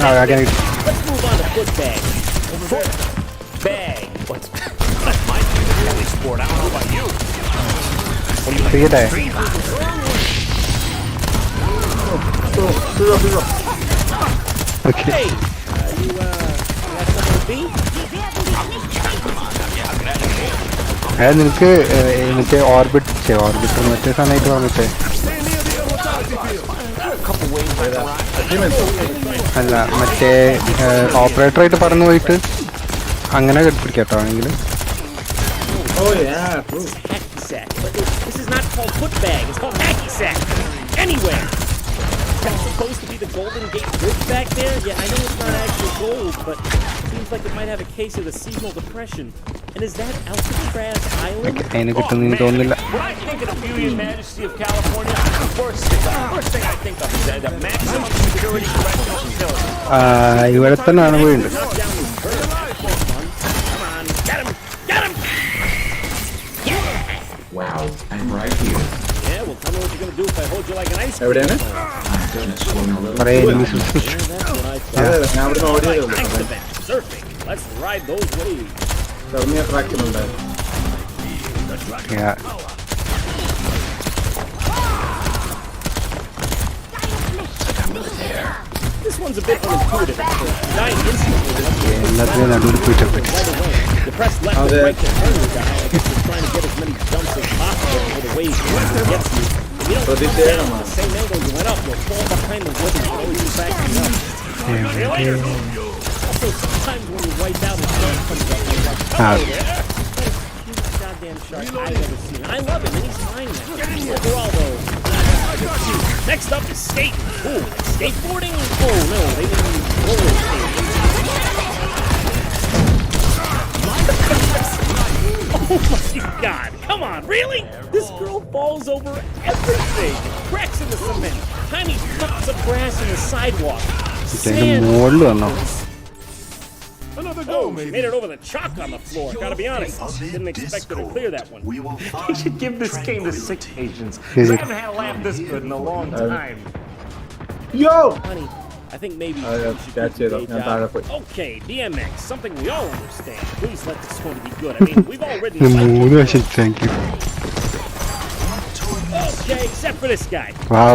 I got it. Let's move on to foot bag. Foot bag. What's my favorite sport? I don't know about you. What do you like? Forget that. Okay. Hey, you got something to beat? അതായത് നിനക്ക് മറ്റേ orbit മറ്റേ സാധനമായിട്ട് വന്നിട്ടേ അല്ല മറ്റേ ഓപ്പറേറ്ററായിട്ട് പറന്നു പോയിട്ട് അങ്ങനെ പിടിക്കട്ടോ ആണെങ്കിൽ. Oh yeah, true. Hacky sack. But this is not called foot bag. It's called hacky sack. Anywhere. That's supposed to be the Golden Gate Bridge back there? Yeah, I know it's not actually gold, but it seems like it might have a case of the seasonal depression. And is that Alcatraz Island? അതിനെ കിട്ടുന്നതിന് തോന്നുന്നില്ല. When I think of the beauty and majesty of California, the first thing I think of is the maximum security correctional facility. ഇവിടെ തന്നെയാണ് വീണ്ടും. Wow, I'm right here. Yeah, well, tell me what you're going to do if I hold you like an ice cream. എവിടെയാണ്? I'm gonna swim a little. കുറേ enemies. ഞാൻ അവിടുന്ന് ഓടിയതേ ഉള്ളൂ. Surfing. Let's ride those waves. ടർമിയ ട്രാക്കിനുണ്ടായിരുന്നു. Yeah. This one's a bit unintuitive. Dying instantly. എല്ലാത്തിനും നടുവിൽ പോയിട്ട് Right away. You press left and right to turn your guy. I guess you're trying to get as many jumps as possible before the wave gets you. If you don't come down on the same angle you went up, you'll fall behind the wood and always be backing up. Also, sometimes when you wipe out, the shark comes up and you're like, oh, yeah. Cutest goddamn shark I've ever seen. I love him, and he's fine now. Overall, though, next up is skating. Ooh, skateboarding? Oh, no, they didn't roller skate. Oh my god, come on, really? This girl falls over everything. Cracks in the cement, tiny tufts of grass in the sidewalk. Sand. Another go. She made it over the chalk on the floor. Gotta be honest, didn't expect her to clear that one. You should give this game to 6 agents. I haven't had a laugh this good in a long time. Yo! Honey, I think maybe That's it. Okay, DMX, something we all understand. Please let this one be good. I mean, we've all ridden Thank you. Okay, except for this guy. Wow,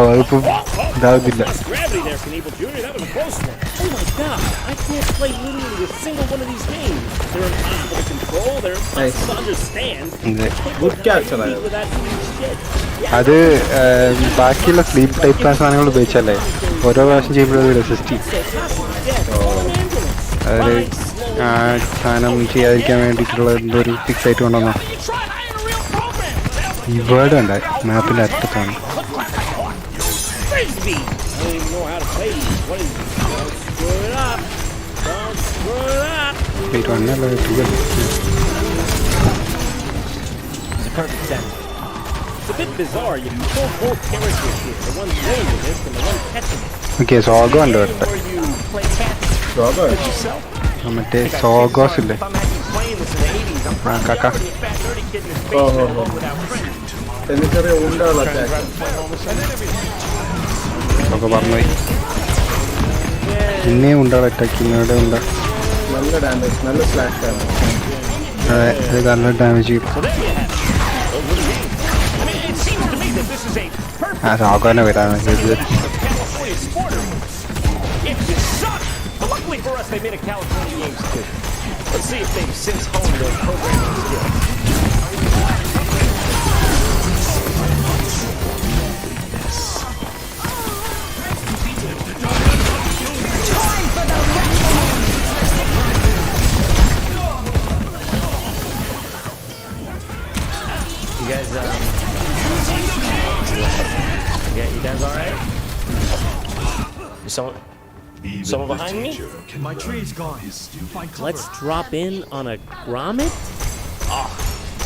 ഇതാവില്ല. Gravity there, Knievel Jr. That was a close one. Oh my god, I can't play linearly a single one of these games. They're impossible to control. They're impossible to understand. Good catch, അത് ബാക്കിയുള്ള sleep type സാധനങ്ങൾ ഉപയോഗിച്ചല്ലേ ഓരോ പ്രാവശ്യം ചെയ്യുമ്പോഴത് resist ചെയ്യും. അതൊരു സാധനം ചെയ്യാതിരിക്കാൻ വേണ്ടിയിട്ടുള്ള എന്തോ ഒരു ഫിക്സ് ആയിട്ട് കൊണ്ടുവന്നോ. ഇവിടെ ഉണ്ടായി മാപ്പിന്റെ അറ്റത്താണ്. ഓക്കെ സോഗോ ഉണ്ട് ഇവിടെ. മറ്റേ സോഗോസ് ഇല്ലേ കാക്ക. ഒക്കെ പറഞ്ഞുപോയി. പിന്നെ ഉണ്ടാവും അറ്റാക്ക് ഇന്നവിടെ ഉണ്ട്. അതെ ഇത് നല്ല ഡാമേജ് ചെയ്യും. ആ സോഗോനെ വരാൻ ഇത്. They made a California games too. Let's see if they've since honed their programming skills. You guys, you guys all right? Someone behind me? My tree's gone. Let's drop in on a grommet? Oh,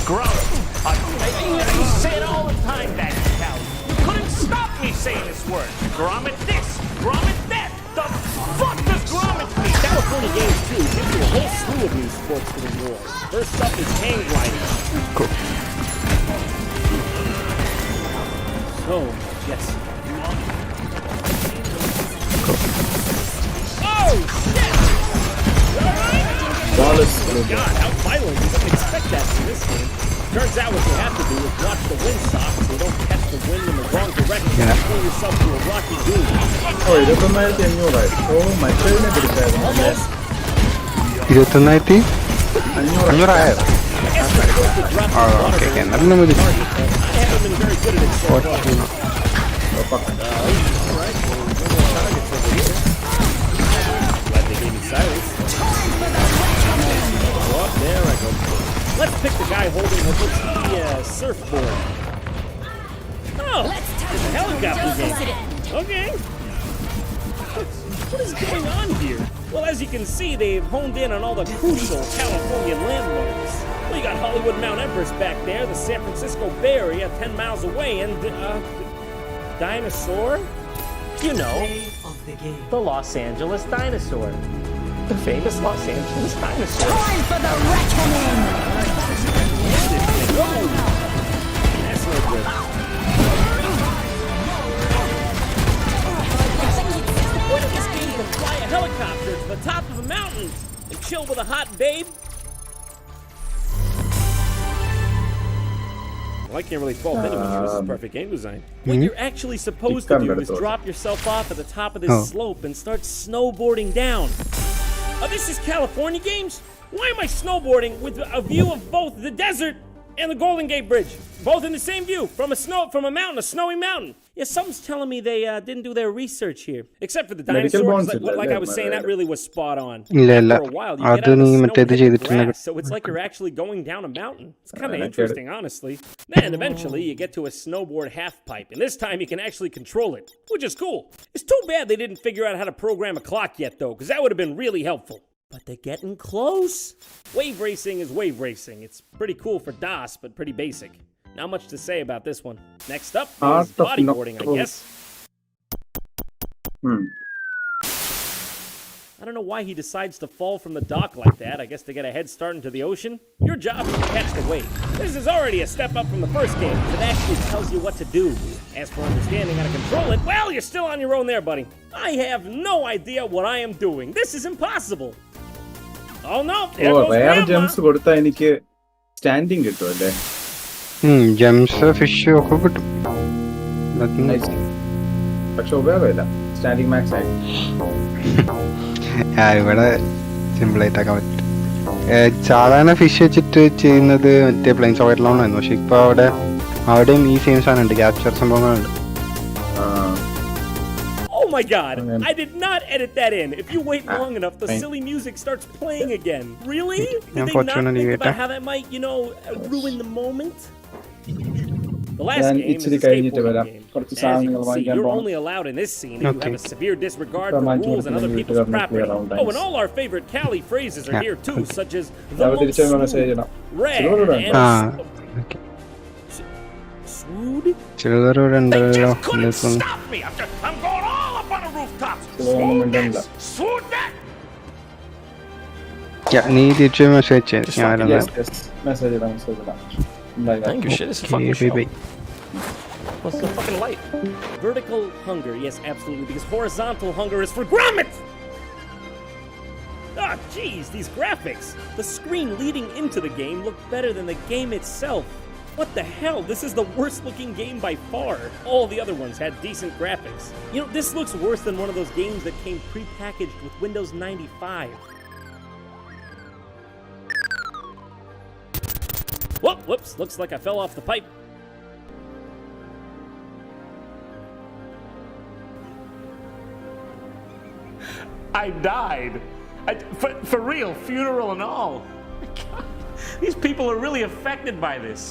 grommet. You say it all the time, that cow. You couldn't stop me saying this word. Grommet this, grommet that. The fuck does grommet mean? California Games 2 gives you a whole slew of new sports to enjoy. First up is hang gliding. Cool. So, yes. Oh, God, how violent. You didn't expect that from this game. Turns out what you have to do is watch the windsock so you don't catch the wind in the wrong direction and pull yourself to a rocky dune. Oh, 29,500. Oh, my favorite is 29,500. Okay എന്നാലും മതി. Silence. Oh, there I go. Let's pick the guy holding what looks to be a surfboard. Oh, it's a helicopter game. Okay. What is going on here? Well, as you can see, they've honed in on all the crucial California landmarks. Well, you got Hollywood Mount Everest back there, the San Francisco Bay Area 10 miles away, and, dinosaur? You know, the Los Angeles dinosaur. The famous Los Angeles dinosaur. Time for the reckoning! That's no good. What if this game can fly a helicopter to the top of the mountains and chill with a hot babe? Well, I can't really fault anyone who uses perfect game design. What you're actually supposed to do is drop yourself off at the top of this slope and start snowboarding down. Oh, this is California games? Why am I snowboarding with a view of both the desert and the Golden Gate Bridge? Both in the same view, from a mountain, a snowy mountain. Yeah, something's telling me they didn't do their research here. Except for the dinosaurs, like I was saying, that really was spot on. After a while, you get out of the snow and hit the grass, so it's like you're actually going down a mountain. It's kind of interesting, honestly. Then eventually you get to a snowboard half pipe, and this time you can actually control it, which is cool. It's too bad they didn't figure out how to program a clock yet, though, because that would have been really helpful. But they're getting close. Wave racing is wave racing. It's pretty cool for DOS, but pretty basic. Not much to say about this one. Next up is bodyboarding, I guess. I don't know why he decides to fall from the dock like that. I guess to get a head start into the ocean. Your job is to catch the wave. This is already a step up from the first game, because it actually tells you what to do. As for understanding how to control it, well, you're still on your own there, buddy. I have no idea what I am doing. This is impossible. Oh no, there goes rare Grandma. gems കൊടുത്താ എനിക്ക് standing കിട്ടുമല്ലേ? Gems fish ഒക്കെ കിട്ടും. പക്ഷെ ഉപയോഗമില്ല. Standing max ആയി. ഇവിടെ സിമ്പിളായിട്ടാക്കാൻ പറ്റും. സാധാരണ fish വെച്ചിട്ട് ചെയ്യുന്നത് മറ്റേ പ്ലെയിൻ സോക്കറ്റിലാണായിരുന്നു. പക്ഷെ ഇപ്പൊ അവിടെയും ഈ സെയിം സാധനം ഉണ്ട്, ക്യാപ്ചർ സംഭവങ്ങളുണ്ട്. Oh my god, I did not edit that in. If you wait long enough, the silly music starts playing again. Really? Did they not think about how that might, ruin the moment? The last game is a skateboarding game. As you can see, you're only allowed in this scene if you have a severe disregard for rules and other people's property. Oh, and all our favorite Cali phrases are here too, such as the most red and swood. They just couldn't stop me. I'm going all up on the rooftops. Swood this, swood that. നീ തിരിച്ചു message ഞാൻ message ഇടാം. Thank you, shit. This is fucking show. What's the fucking light? Vertical hunger, yes, absolutely, because horizontal hunger is for grommets! Ah, jeez, these graphics! The screen leading into the game looked better than the game itself. What the hell? This is the worst looking game by far. All the other ones had decent graphics. This looks worse than one of those games that came pre-packaged with Windows 95. Whoops, looks like I fell off the pipe. I died. For real, funeral and all. God, these people are really affected by this.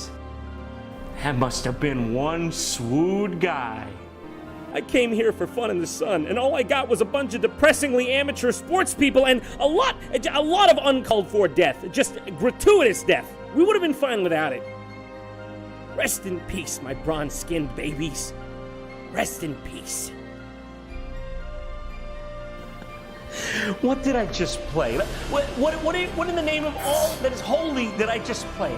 That must have been one swood guy. I came here for fun in the sun, and all I got was a bunch of depressingly amateur sports people and a lot of uncalled for death. Just gratuitous death. We would have been fine without it. Rest in peace, my bronze-skinned babies. Rest in peace. What did I just play? What in the name of all that is holy did I just play?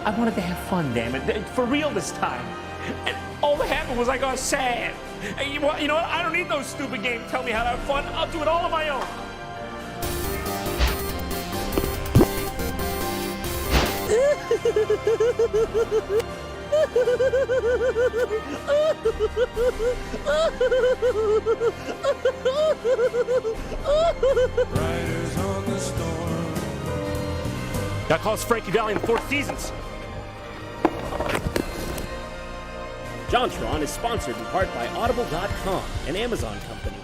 I wanted to have fun, damn it. For real this time. And all that happened was I got sad. You know what? I don't need no stupid game to tell me how to have fun. I'll do it all on my own. That calls Frankie Valli in the 4 seasons. JonTron is sponsored in part by Audible.com, an Amazon company.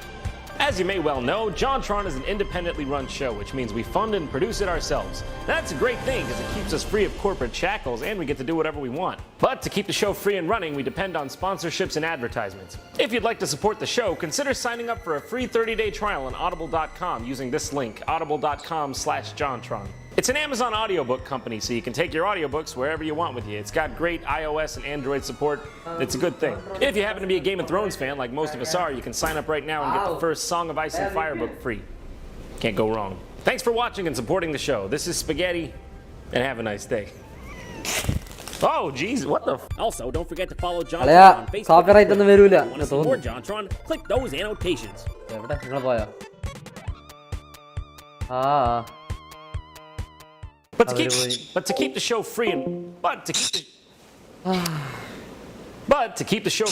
As you may well know, JonTron is an independently run show, which means we fund and produce it ourselves. That's a great thing because it keeps us free of corporate shackles and we get to do whatever we want. But to keep the show free and running, we depend on sponsorships and advertisements. If you'd like to support the show, consider signing up for a free 30-day trial on Audible.com using this link, audible.com/JonTron. It's an Amazon audiobook company, so you can take your audiobooks wherever you want with you. It's got great iOS and Android support. It's a good thing. If you happen to be a Game of Thrones fan, like most of us are, you can sign up right now and get the first Song of Ice and Fire book free. Can't go wrong. Thanks for watching and supporting the show. This is Spaghetti, and have a nice day. Oh, jeez, what the Also, don't forget to follow JonTron on Facebook. Copyright ഒന്നും വരൂല. Want to see more JonTron? Click those annotations. എവിടെ നിങ്ങൾ പോയോ? But to keep the show free and But to keep the show...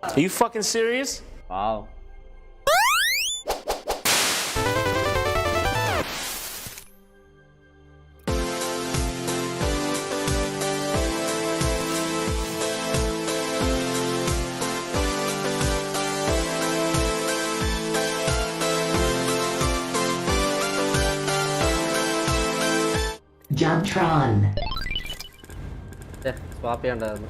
Are you fucking serious? Wow. Jontron. Swap ചെയ്യണ്ടായിരുന്നു.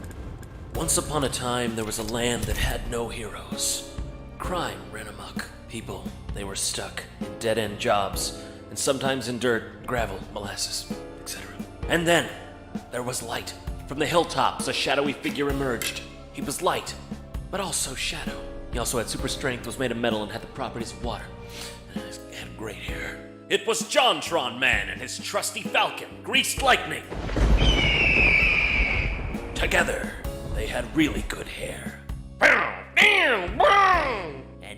Once upon a time, there was a land that had no heroes. Crime ran amok. People, they were stuck in dead-end jobs, and sometimes in dirt, gravel, molasses, etc. And then, there was light. From the hilltops, a shadowy figure emerged. He was light, but also shadow. He also had super strength, was made of metal, and had the properties of water. And he had great hair. It was Jontron Man and his trusty falcon, Greased Lightning. Together, they had really good hair. And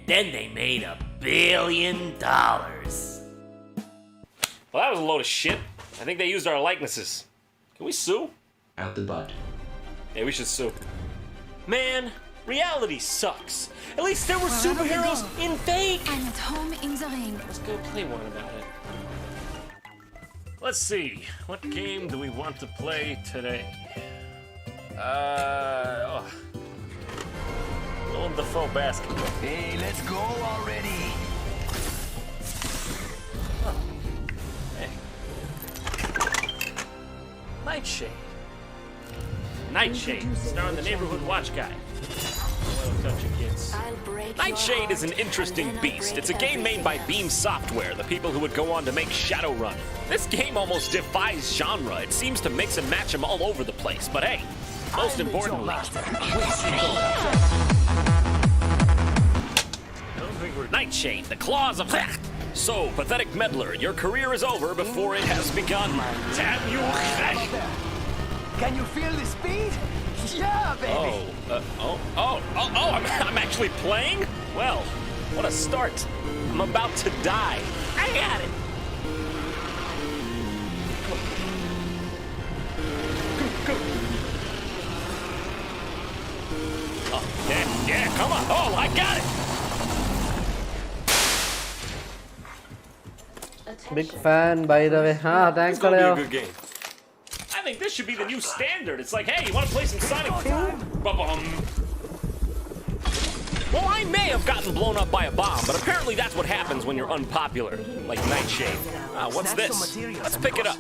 then they made $1 billion. Well, that was a load of shit. I think they used our likenesses. Can we sue? Out the butt. Yeah, we should sue. Man, reality sucks. At least there were superheroes in fake. I'm at home in the ring. Let's go play one about it. Let's see. What game do we want to play today? Willem Dafoe basketball. Hey, let's go already. Oh. Hey. Nightshade. Nightshade, starring the neighborhood watch guy. Nightshade is an interesting beast. It's a game made by Beam Software, the people who would go on to make Shadowrun. This game almost defies genre. It seems to mix and match them all over the place. But hey, most importantly... Nightshade, the claws of... So, pathetic meddler, your career is over before it has begun. Damn you... Can you feel the speed? Yeah, baby. I'm actually playing? Well, what a start. I'm about to die. I got it. Oh, yeah, come on. Oh, I got it. Big fan, by the way. Thanks for a good game. I think this should be the new standard. It's like, hey, you want to play some Sonic Boom? Ba-bum. Well, I may have gotten blown up by a bomb, but apparently that's what happens when you're unpopular, like Nightshade. What's this? Let's pick it up.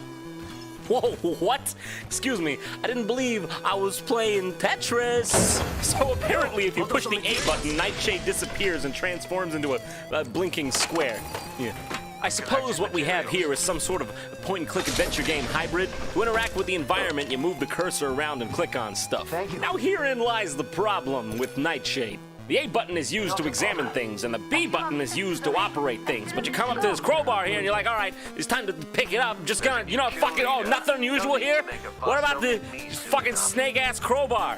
Whoa, what? Excuse me, I didn't believe I was playing Tetris. So apparently if you push the A button, Nightshade disappears and transforms into a blinking square. Yeah. I suppose what we have here is some sort of point-and-click adventure game hybrid. To interact with the environment, you move the cursor around and click on stuff. Now herein lies the problem with Nightshade. The A button is used to examine things, and the B button is used to operate things. But you come up to this crowbar here, and you're like, all right, it's time to pick it up. I'm just gonna, you know, fucking, oh, nothing unusual here? What about the fucking snake-ass crowbar?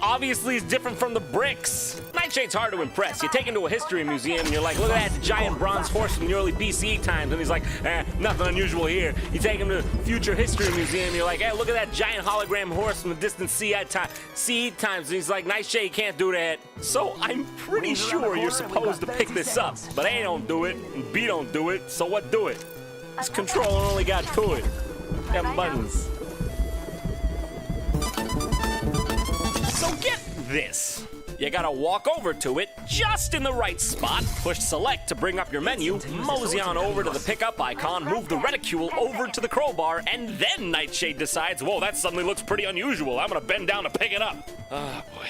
Obviously, it's different from the bricks. Nightshade's hard to impress. You take him to a history museum, and you're like, look at that giant bronze horse from the early BCE times. And he's like, nothing unusual here. You take him to Future History Museum, and you're like, hey, look at that giant hologram horse from the distant CE times. And he's like, Nightshade can't do that. So I'm pretty sure you're supposed to pick this up. But A don't do it, and B don't do it, so what do it? This controller only got to it. Them buttons. So get this. You gotta walk over to it just in the right spot, push select to bring up your menu, mosey on over to the pickup icon, move the reticule over to the crowbar, and then Nightshade decides, whoa, that suddenly looks pretty unusual. I'm gonna bend down to pick it up. Oh, boy.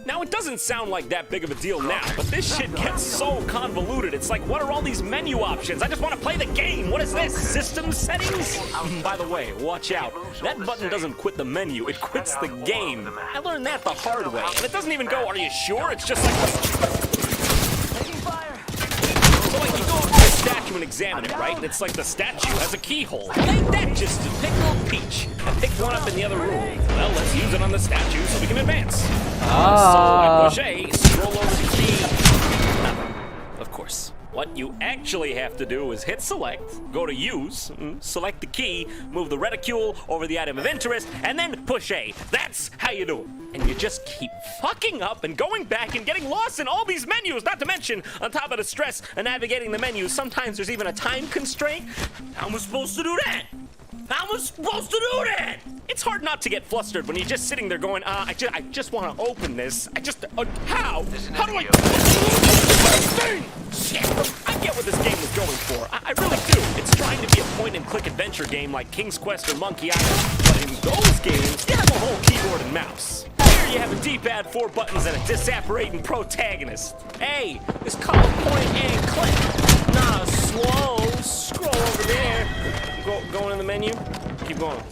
Now, it doesn't sound like that big of a deal now, but this shit gets so convoluted. It's like, what are all these menu options? I just want to play the game. What is this? System settings? By the way, watch out. That button doesn't quit the menu. It quits the game. I learned that the hard way. And it doesn't even go, are you sure? It's just like... So, like, you go up to the statue and examine it, right? And it's like the statue has a keyhole. Ain't that just a pick little peach? I picked one up in the other room. Well, let's use it on the statue so we can advance. So I push A, scroll over the key. Nothing. Of course. What you actually have to do is hit select, go to use, select the key, move the reticule over the item of interest, and then push A. That's how you do it. And you just keep fucking up and going back and getting lost in all these menus, not to mention, on top of the stress of navigating the menus, sometimes there's even a time constraint. How am I supposed to do that? How am I supposed to do that? It's hard not to get flustered when you're just sitting there going, I just want to open this. How? How do I thing? Shit. I get what this game was going for. I really do. It's trying to be a point-and-click adventure game like King's Quest or Monkey Island. But in those games, you have a whole keyboard and mouse. Here you have a D-pad, 4 buttons, and a disapparating protagonist. Hey, it's called point and click. Nah, slow. Scroll over there. Going in the menu. Keep going.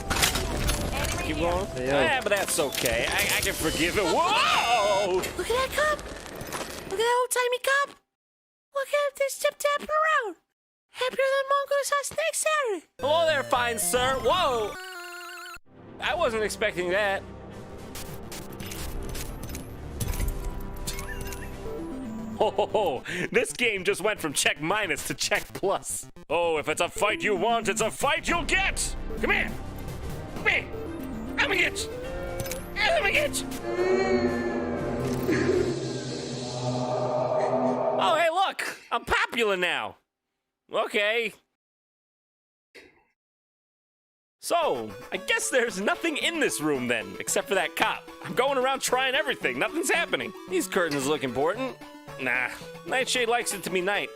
Keep going. Yeah, but that's okay. I can forgive it. Whoa! Look at that cup. Look at that old-timey cup. Look at this tip-tapping around. Happier than mongoose on Snake Saturday. Hello there, fine sir. Whoa! I wasn't expecting that. Oh, this game just went from check minus to check plus. Oh, if it's a fight you want, it's a fight you'll get. Come here. Come here. Let me get you. Let me get you. Oh, hey, look. I'm popular now. Okay. So, I guess there's nothing in this room then, except for that cop. I'm going around trying everything. Nothing's happening. These curtains look important. Nah, Nightshade likes it to be night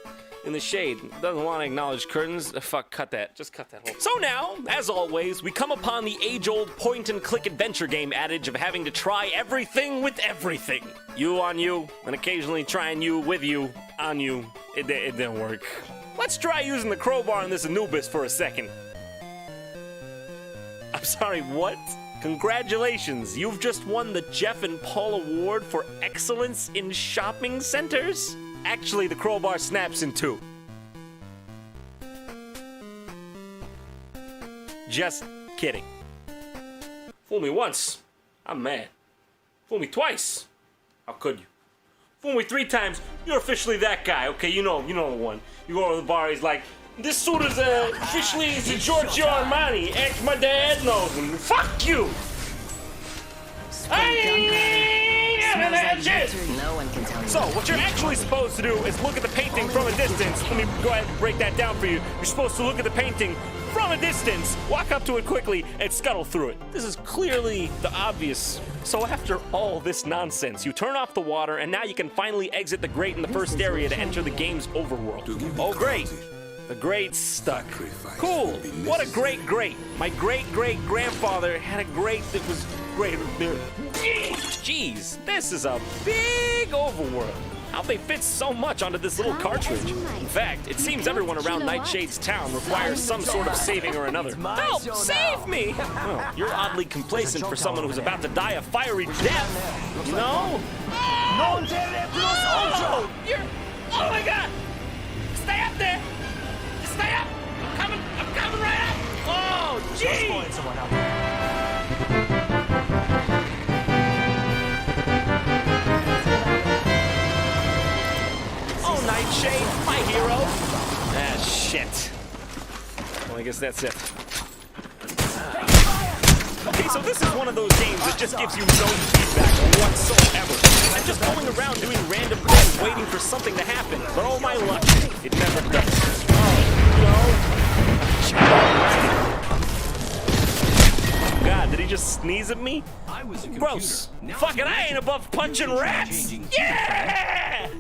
in the shade. Doesn't want to acknowledge curtains. Fuck, cut that. Just cut that whole. So now, as always, we come upon the age-old point-and-click adventure game adage of having to try everything with everything. You on you, and occasionally trying you with you on you. It didn't work. Let's try using the crowbar on this Anubis for a second. I'm sorry, what? Congratulations, you've just won the Jeff and Paul Award for Excellence in Shopping Centers? Actually, the crowbar snaps in 2. Just kidding. Fool me once, I'm mad. Fool me twice, how could you? Fool me 3 times, you're officially that guy, okay? You know the one. You go to the bar, he's like, this suit is officially the Giorgio Armani. Ask my dad knows him. Fuck you! No one can tell you. So, what you're actually supposed to do is look at the painting from a distance. Let me go ahead and break that down for you. You're supposed to look at the painting from a distance, walk up to it quickly, and scuttle through it. This is clearly the obvious. So after all this nonsense, you turn off the water, and now you can finally exit the grate in the first area to enter the game's overworld. Oh, great. The grate's stuck. Cool. What a great grate. My great-great-grandfather had a grate that was greater than... Jeez, this is a big overworld. How'd they fit so much onto this little cartridge? In fact, it seems everyone around Nightshade's town requires some sort of saving or another. Help! Save me! Well, you're oddly complacent for someone who's about to die a fiery death. You know? Oh, oh my God! Stay up there! Stay up! I'm coming right up! Oh, jeez! Oh, Nightshade, my hero! Ah, shit. Well, I guess that's it. Okay, so this is one of those games that just gives you no feedback whatsoever. I'm just going around doing random things, waiting for something to happen. But oh my luck, it never does. God, did he just sneeze at me? Gross. Fuck it, I ain't above punching rats. Yeah!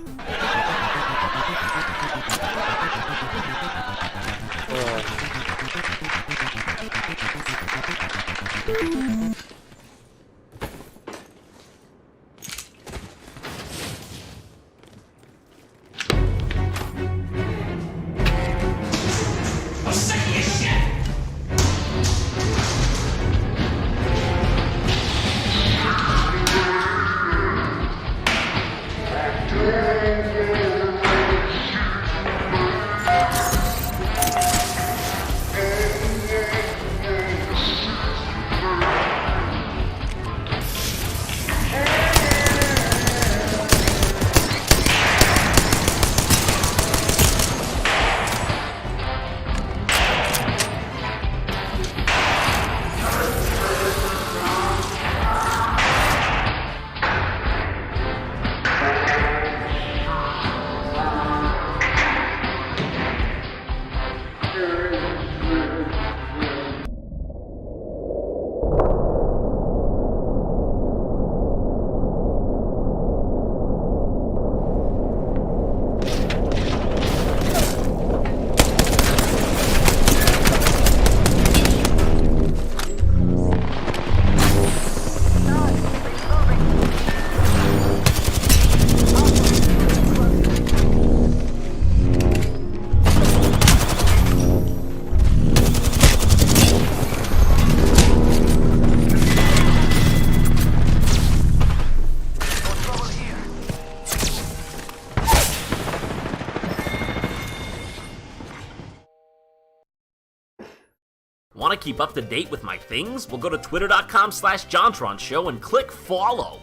keep up to date with my things? Well, go to twitter.com/JonTronShow and click follow.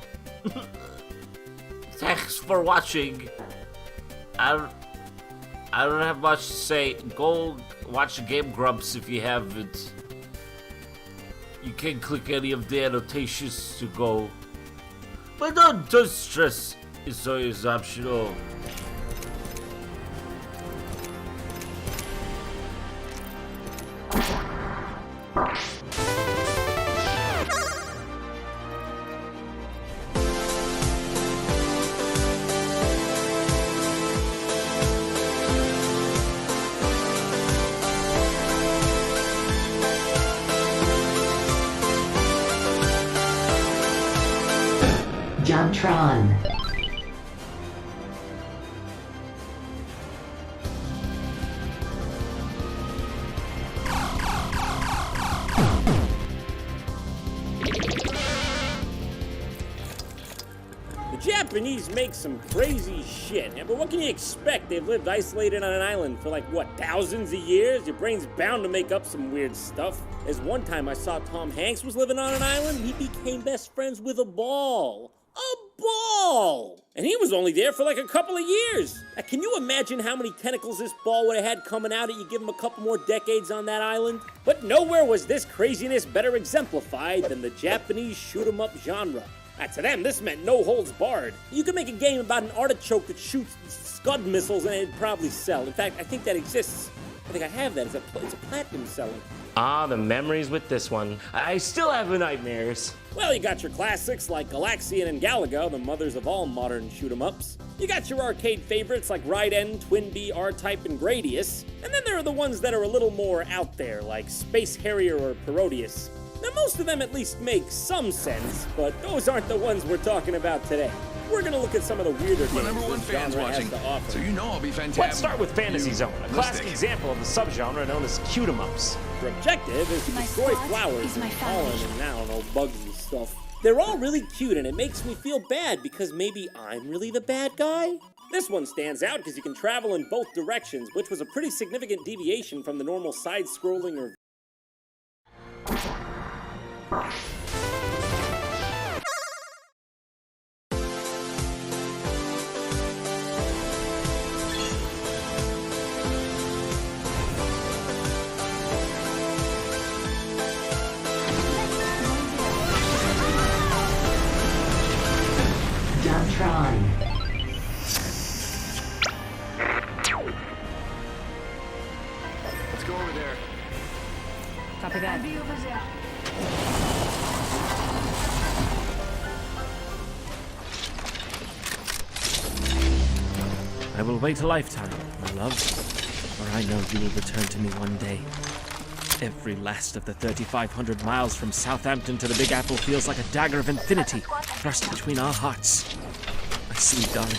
Thanks for watching. I don't have much to say. Go watch Game Grumps if you haven't. You can click any of the annotations to go. But don't stress. It's always optional. Jontron. The Japanese make some crazy shit, but what can you expect? They've lived isolated on an island for like, what, thousands of years? Your brain's bound to make up some weird stuff. There's one time I saw Tom Hanks was living on an island, he became best friends with a ball. A ball! And he was only there for like a couple of years. Now, can you imagine how many tentacles this ball would have had coming out at you, give him a couple more decades on that island? But nowhere was this craziness better exemplified than the Japanese shoot-'em-up genre. Now, to them, this meant no holds barred. You could make a game about an artichoke that shoots Scud missiles and it'd probably sell. In fact, I think that exists. I think I have that. It's a platinum seller. Ah, the memories with this one. I still have the nightmares. Well, you got your classics like Galaxian and Galaga, the mothers of all modern shoot-'em-ups. You got your arcade favorites like Raiden, Twin Bee, R-Type, and Gradius. And then there are the ones that are a little more out there, like Space Harrier or Parodius. Now, most of them at least make some sense, but those aren't the ones we're talking about today. We're gonna look at some of the weirder games this genre has to offer. So you know I'll be fantastic. Let's start with Fantasy Zone, a classic example of the subgenre known as cute-'em-ups. Your objective is to destroy flowers and pollen and, I don't know, bugs and stuff. They're all really cute, and it makes me feel bad because maybe I'm really the bad guy? This one stands out because you can travel in both directions, which was a pretty significant deviation from the normal side-scrolling or... Jontron. Let's go over there. Copy that. I will wait a lifetime, my love, for I know you will return to me one day. Every last of the 3,500 miles from Southampton to the Big Apple feels like a dagger of infinity thrust between our hearts. I see, darling,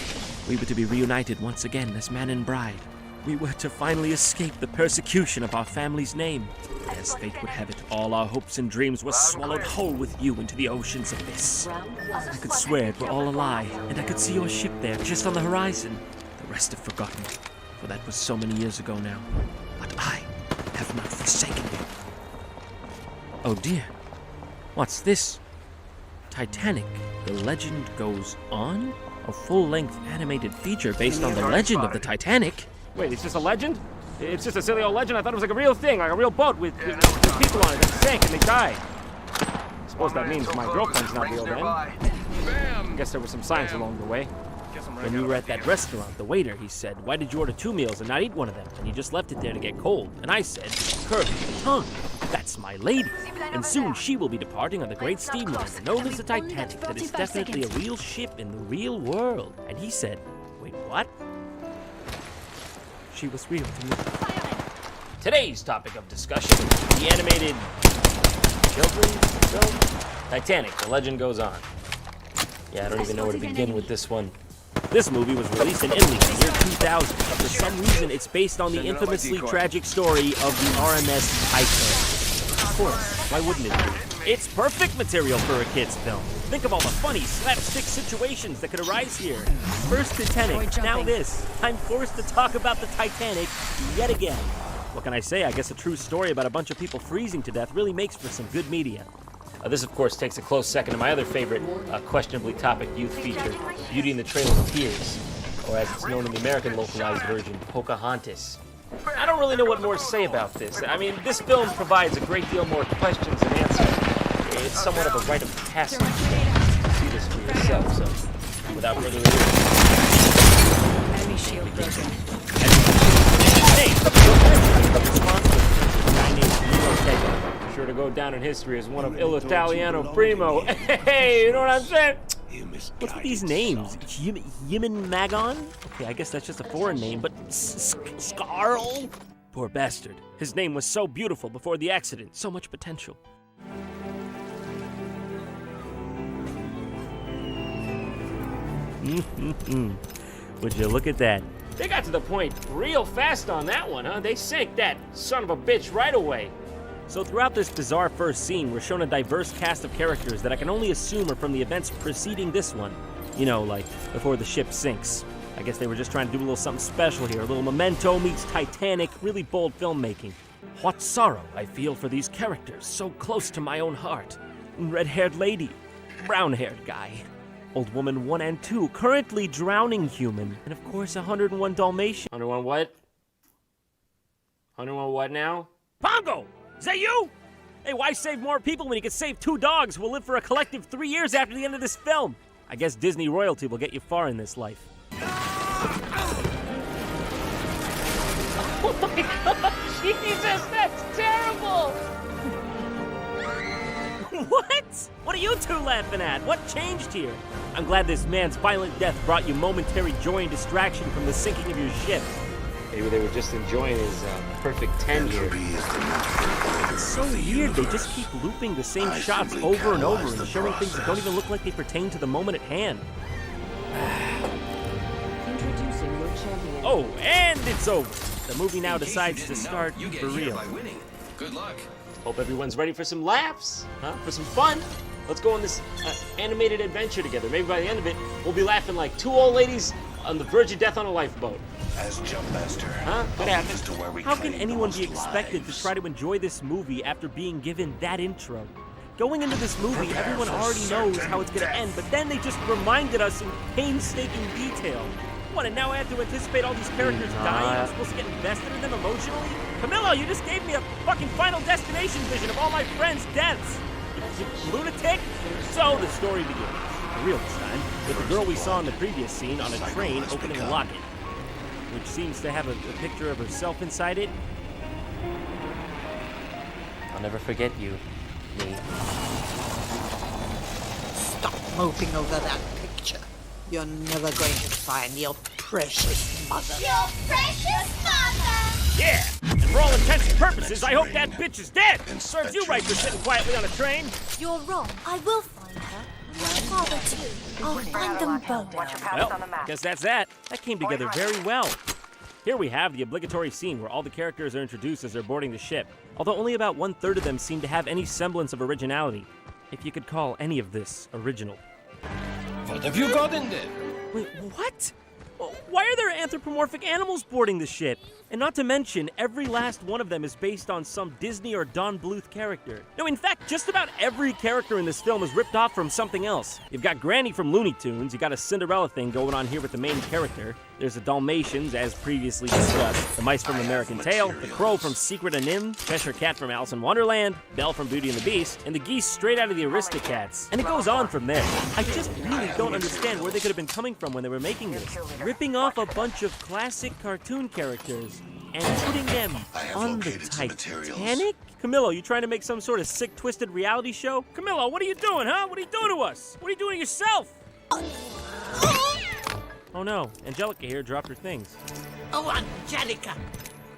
we were to be reunited once again as man and bride. We were to finally escape the persecution of our family's name. As fate would have it, all our hopes and dreams were swallowed whole with you into the ocean's abyss. I could swear it were all a lie, and I could see your ship there, just on the horizon. The rest have forgotten, for that was so many years ago now. But I have not forsaken you. Oh dear, what's this? Titanic, The Legend Goes On? A full-length animated feature based on the legend of the Titanic? Wait, it's just a legend? It's just a silly old legend? I thought it was like a real thing, like a real boat with people on it that sank and they died. I suppose that means my girlfriend's not real then. I guess there were some signs along the way. When we were at that restaurant, the waiter, he said, "Why did you order 2 meals and not eat one of them?" And you just left it there to get cold. And I said, "Curly the tongue. That's my lady. And soon she will be departing on the great steamliner known as the Titanic that is definitely a real ship in the real world." And he said, "Wait, what?" She was real to me. Today's topic of discussion, the animated children's film, Titanic, The Legend Goes On. Yeah, I don't even know where to begin with this one. This movie was released in Italy in the year 2000, but for some reason it's based on the infamously tragic story of the RMS Titanic. Of course, why wouldn't it be? It's perfect material for a kid's film. Think of all the funny slapstick situations that could arise here. First Titanic, now this. I'm forced to talk about the Titanic yet again. What can I say? I guess a true story about a bunch of people freezing to death really makes for some good media. This, of course, takes a close second to my other favorite, questionably topic youth feature, Beauty and the Trail of Tears, or as it's known in the American localized version, Pocahontas. I don't really know what more to say about this. I mean, this film provides a great deal more questions than answers. It's somewhat of a rite of passage to see this for yourself, so without further ado... Enemy shield broken. Hey! Guy named sure to go down in history as one of Il Italiano Primo. Hey, you know what I'm saying? What's with these names? Yimin Magon? Okay, I guess that's just a foreign name, but Scarl? Poor bastard. His name was so beautiful before the accident. So much potential. Would you look at that? They got to the point real fast on that one, huh? They sank that son of a bitch right away. So throughout this bizarre first scene, we're shown a diverse cast of characters that I can only assume are from the events preceding this one. You know, like before the ship sinks. I guess they were just trying to do a little something special here. A little Memento meets Titanic, really bold filmmaking. What sorrow I feel for these characters, so close to my own heart. Red-haired lady, brown-haired guy. Old woman 1 and 2, currently drowning human. And of course, 101 Dalmatian. 101 what? 101 what now? Pongo! Is that you? Hey, why save more people when you could save 2 dogs who will live for a collective 3 years after the end of this film? I guess Disney royalty will get you far in this life. Oh my god, Jesus, that's terrible! What? What are you two laughing at? What changed here? I'm glad this man's violent death brought you momentary joy and distraction from the sinking of your ship. Maybe they were just enjoying his perfect 10 here. It's so weird, they just keep looping the same shots over and over and showing things that don't even look like they pertain to the moment at hand. Introducing your champion. Oh, and it's over. The movie now decides to start for real. Good luck. Hope everyone's ready for some laughs, huh? For some fun. Let's go on this animated adventure together. Maybe by the end of it, we'll be laughing like 2 old ladies on the verge of death on a lifeboat. As Jumpmaster, huh? What happened? How can anyone be expected to try to enjoy this movie after being given that intro? Going into this movie, everyone already knows how it's going to end, but then they just reminded us in painstaking detail. What, and now I have to anticipate all these characters dying? I'm supposed to get invested in them emotionally? Camillo, you just gave me a fucking Final Destination vision of all my friends' deaths! You lunatic? So the story begins, for real this time, with the girl we saw in the previous scene on a train opening a locket, which seems to have a picture of herself inside it. I'll never forget you, me. Stop moping over that picture. You're never going to find your precious mother. Your precious mother! Yeah! And for all intents and purposes, I hope that bitch is dead! Serves you right for sitting quietly on a train! You're wrong. I will find her. And my father, too. I'll find them both. Well, I guess that's that. That came together very well. Here we have the obligatory scene where all the characters are introduced as they're boarding the ship, although only about 1/3 of them seem to have any semblance of originality, if you could call any of this original. What have you got in there? Wait, what? Why are there anthropomorphic animals boarding the ship? And not to mention, every last one of them is based on some Disney or Don Bluth character. No, in fact, just about every character in this film is ripped off from something else. You've got Granny from Looney Tunes, you got a Cinderella thing going on here with the main character. There's the Dalmatians, as previously discussed, the mice from American Tail, the crow from Secret of Nim, Cheshire Cat from Alice in Wonderland, Belle from Beauty and the Beast, and the geese straight out of the Aristocats. And it goes on from there. I just really don't understand where they could have been coming from when they were making this. Ripping off a bunch of classic cartoon characters and putting them on the Titanic? Camillo, you trying to make some sort of sick, twisted reality show? Camillo, what are you doing, huh? What are you doing to us? What are you doing to yourself? Oh no, Angelica here dropped her things. Oh, Angelica!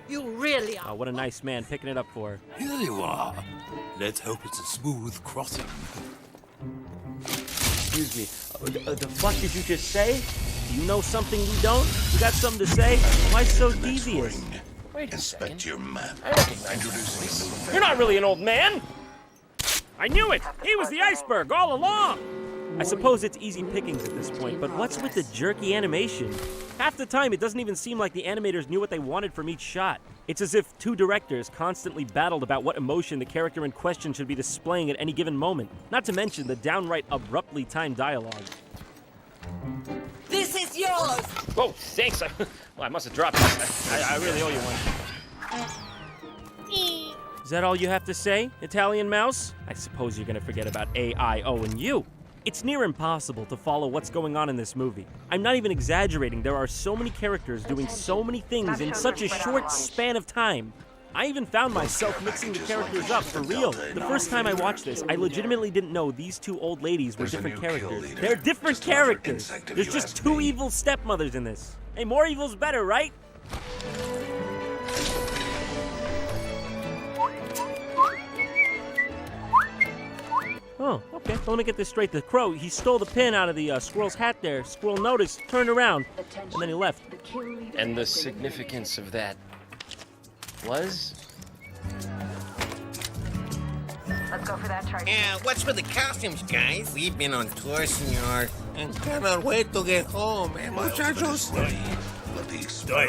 You really are. Oh, what a nice man picking it up for her. Here you are. Let's hope it's a smooth crossing. Excuse me, the fuck did you just say? Do you know something we don't? You got something to say? Why so devious? Wait a second. Inspect your map. Introducing a new You're not really an old man! I knew it! He was the iceberg all along! I suppose it's easy pickings at this point, but what's with the jerky animation? Half the time, it doesn't even seem like the animators knew what they wanted from each shot. It's as if two directors constantly battled about what emotion the character in question should be displaying at any given moment, not to mention the downright abruptly timed dialogue. This is yours! Oh, thanks. Well, I must have dropped this. I really owe you one. Is that all you have to say, Italian mouse? I suppose you're gonna forget about A, I, O, and U. It's near impossible to follow what's going on in this movie. I'm not even exaggerating. There are so many characters doing so many things in such a short span of time. I even found myself mixing the characters up for real. The first time I watched this, I legitimately didn't know these two old ladies were different characters. They're different characters. There's just two evil stepmothers in this. Hey, more evil's better, right? Oh, okay. Well, let me get this straight. The crow, he stole the pin out of the squirrel's hat there. Squirrel noticed, turned around, and then he left. And the significance of that was? Let's go for that charge. Yeah, what's with the costumes, guys? We've been on tour, senor, and cannot wait to get home, eh, muchachos?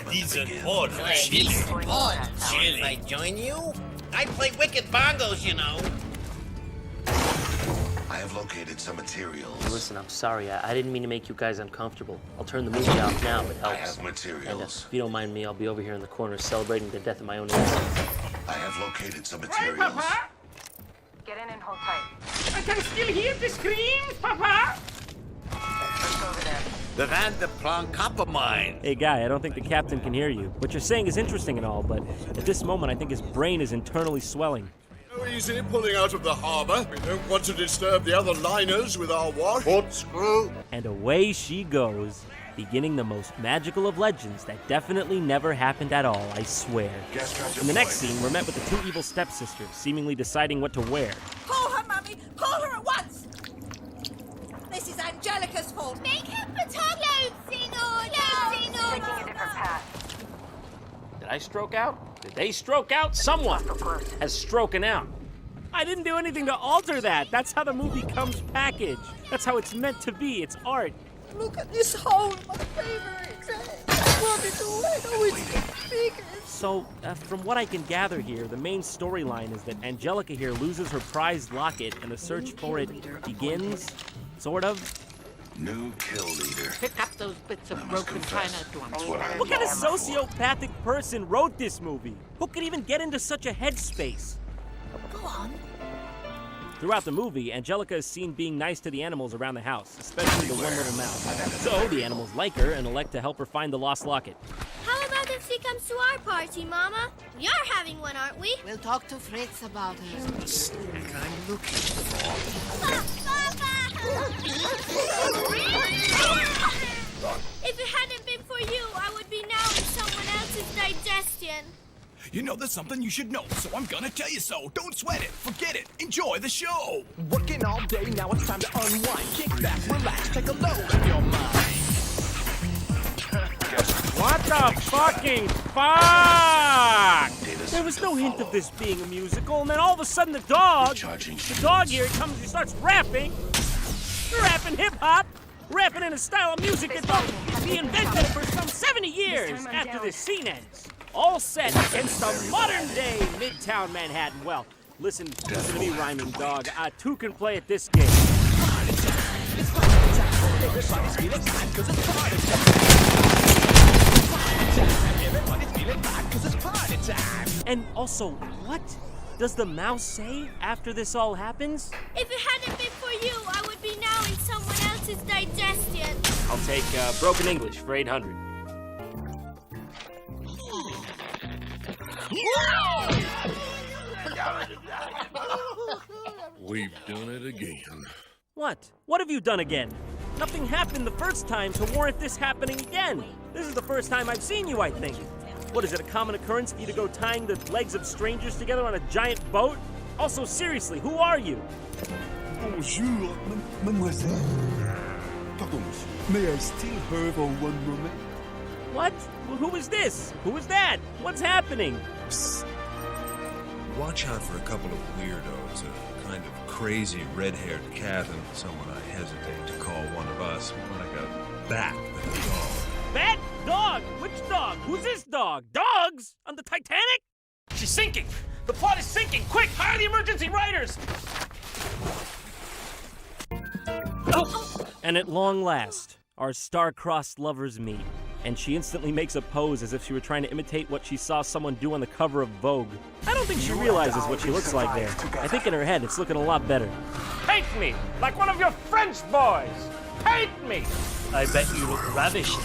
Decent order. Should I join you? I play wicked bongos, you know. I have located some materials. Listen, I'm sorry. I didn't mean to make you guys uncomfortable. I'll turn the movie off now if it helps. I have materials. And if you don't mind me, I'll be over here in the corner celebrating the death of my own innocence. I have located some materials. Get in and hold tight. I can still hear the screams, Papa! Let's go over there. The Van de Plan copper mine. Hey, guy, I don't think the captain can hear you. What you're saying is interesting and all, but at this moment, I think his brain is internally swelling. Easy pulling out of the harbor. We don't want to disturb the other liners with our wash. Port screw. And away she goes, beginning the most magical of legends that definitely never happened at all, I swear. In the next scene, we're met with the two evil stepsisters, seemingly deciding what to wear. Call her, Mummy! Call her at once! This is Angelica's fault. Make her potato, senor! Taking a different path. Did I stroke out? Did they stroke out? Someone has stroken out. I didn't do anything to alter that. That's how the movie comes packaged. That's how it's meant to be. It's art. Look at this hole, my favorite. I wanted to wait. Oh, it's bigger. So, from what I can gather here, the main storyline is that Angelica here loses her prized locket and the search for it begins, sort of. New kill leader. Pick up those bits of broken china to him. What kind of sociopathic person wrote this movie? Who could even get into such a headspace? Go on. Throughout the movie, Angelica is seen being nice to the animals around the house, especially the one little mouse. So the animals like her and elect to help her find the lost locket. How about if she comes to our party, Mama? You're having one, aren't we? We'll talk to Fritz about her. The snack I'm looking for. If it hadn't been for you, I would be now in someone else's digestion. You know there's something you should know, so I'm gonna tell you so. Don't sweat it. Forget it. Enjoy the show. Working all day, now it's time to unwind. Kick back, relax, take a load of your mind. What the fucking fuck? There was no hint of this being a musical, and then all of a sudden the dog here comes, he starts rapping hip-hop, rapping in a style of music that he invented for some 70 years after this scene ends. All set against the modern-day Midtown Manhattan. Well, listen to me rhyming, dog. Two can play at this game. And also, what does the mouse say after this all happens? If it hadn't been for you, I would be now in someone else's digestion. I'll take broken English for 800. We've done it again. What? What have you done again? Nothing happened the first time to warrant this happening again. This is the first time I've seen you, I think. What, is it a common occurrence for you to go tying the legs of strangers together on a giant boat? Also, seriously, who are you? Bonjour, mademoiselle. Pardon, may I steal her for one moment? What? Who is this? Who is that? What's happening? Psst. Watch out for a couple of weirdos kind of crazy red-haired cat and someone I hesitate to call one of us, more like a bat than a dog. Bat? Dog? Which dog? Who's this dog? Dogs? On the Titanic? She's sinking! The plot is sinking! Quick, hire the emergency writers! Oh. And at long last, our star-crossed lovers meet. And she instantly makes a pose as if she were trying to imitate what she saw someone do on the cover of Vogue. I don't think she realizes what she looks like there. I think in her head it's looking a lot better. Paint me! Like one of your French boys! Paint me! I bet you look ravishing.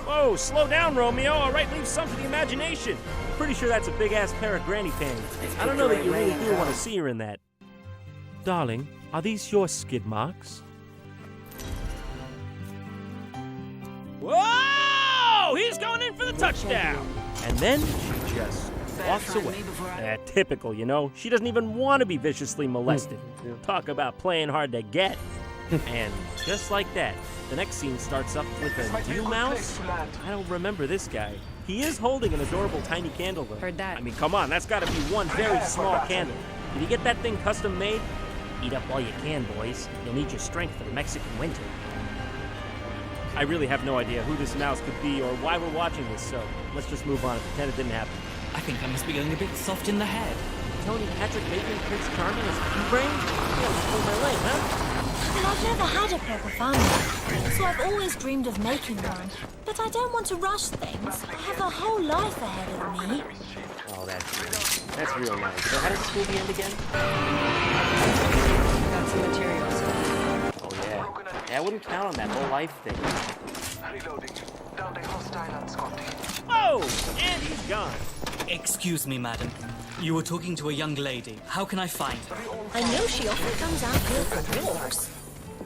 Whoa, slow down, Romeo. All right, leave some to the imagination. Pretty sure that's a big-ass pair of granny panties. I don't know that you really do want to see her in that. Darling, are these your skid marks? Whoa! He's going in for the touchdown! And then she just walks away. Typical, you know? She doesn't even want to be viciously molested. Talk about playing hard to get. And just like that, the next scene starts up with a new mouse? I don't remember this guy. He is holding an adorable tiny candle, though. Heard that. I mean, come on, that's got to be one very small candle. Did you get that thing custom made? Eat up all you can, boys. You'll need your strength for the Mexican winter. I really have no idea who this mouse could be or why we're watching this, so let's just move on and pretend it didn't happen. I think I must be going a bit soft in the head. Tony Patrick making Prince Charming as Q-Brain? Yeah, pull my leg, huh? Well, I've never had a proper family, so I've always dreamed of making one. But I don't want to rush things. I have a whole life ahead of me. Oh, that's real nice. So how does the school end again? Got some materials. Oh, yeah. Yeah, I wouldn't count on that whole life thing. Oh, and he's gone. Excuse me, madam. You were talking to a young lady. How can I find her? I know she often comes out here for walks.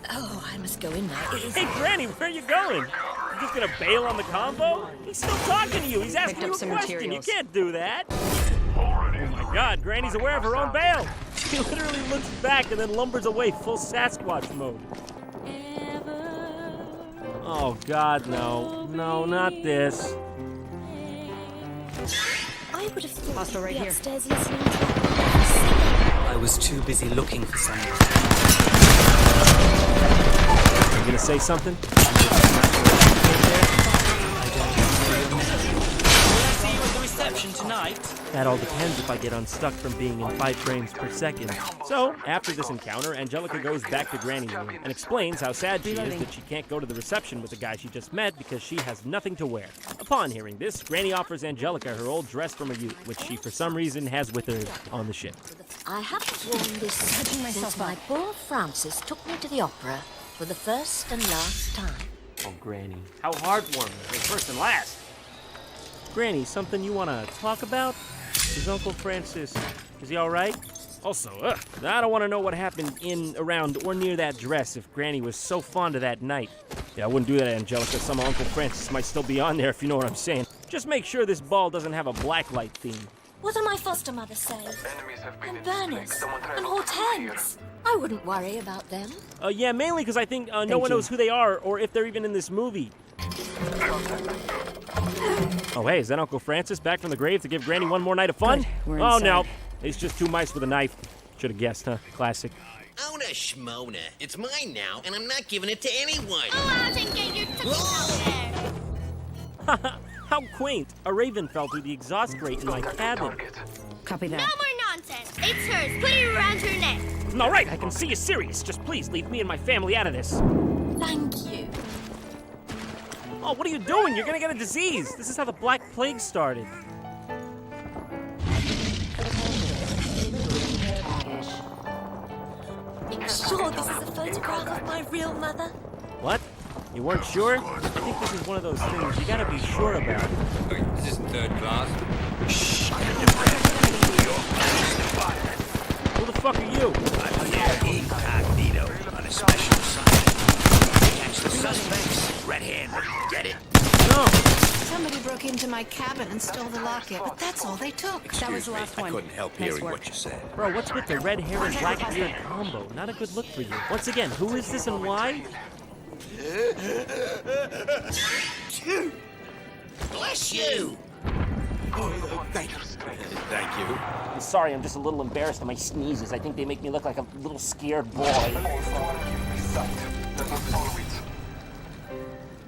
Oh, I must go in now. Hey, Granny, where are you going? You just gonna bail on the combo? He's still talking to you. He's asking you a question. You can't do that. Oh my God, Granny's aware of her own bail. She literally looks back and then lumbers away full Sasquatch mode. Oh God, no. No, not this. I would have thought you'd right be here. upstairs listening to I was too busy looking for someone. You gonna say something? See you at the reception tonight. That all depends if I get unstuck from being in 5 frames per second. So, after this encounter, Angelica goes back to Granny's room and explains how sad she is that she can't go to the reception with the guy she just met because she has nothing to wear. Upon hearing this, Granny offers Angelica her old dress from her youth, which she for some reason has with her on the ship. I haven't worn this since my poor Francis took me to the opera for the first and last time. Oh, Granny. How heartwarming. Well, first and last. Granny, something you want to talk about? Is Uncle Francis, is he all right? Also, I don't want to know what happened in, around, or near that dress if Granny was so fond of that night. Yeah, I wouldn't do that, Angelica. Some Uncle Francis might still be on there, if you know what I'm saying. Just make sure this ball doesn't have a blacklight theme. What did my foster mother say? And Bernice? And Hortense? I wouldn't worry about them. Yeah, mainly because I think no one knows who they are or if they're even in this movie. Oh, hey, is that Uncle Francis back from the grave to give Granny one more night of fun? We're Oh, inside. no. It's just 2 mice with a knife. Should have guessed, huh? Classic. Ona Shmona. It's mine now, and I'm not giving it to anyone. Go out and get your cookies out there. How quaint. A raven fell through the exhaust grate in my cabin. Copy that. No more nonsense. It's hers. Put it around her neck. All right, I can see you're serious. Just please leave me and my family out of this. Thank you. Oh, what are you doing? You're gonna get a disease. This is how the Black Plague started. Are you sure this is a photograph of my real mother? What? You weren't sure? I think this is one of those things you gotta be sure about. Is this third class? Who the fuck are you? I'm incognito on a special assignment. Catch the suspects, red-handed. Get it? No. Somebody broke into my cabin and stole the locket, but that's all they took. That was the last one. I couldn't help Nice hearing work. what you said. Bro, what's with the red hair and black beard combo? Not a good look for you. Once again, who is this and why? Bless you. Thank you. I'm sorry, I'm just a little embarrassed at my sneezes. I think they make me look like a little scared boy.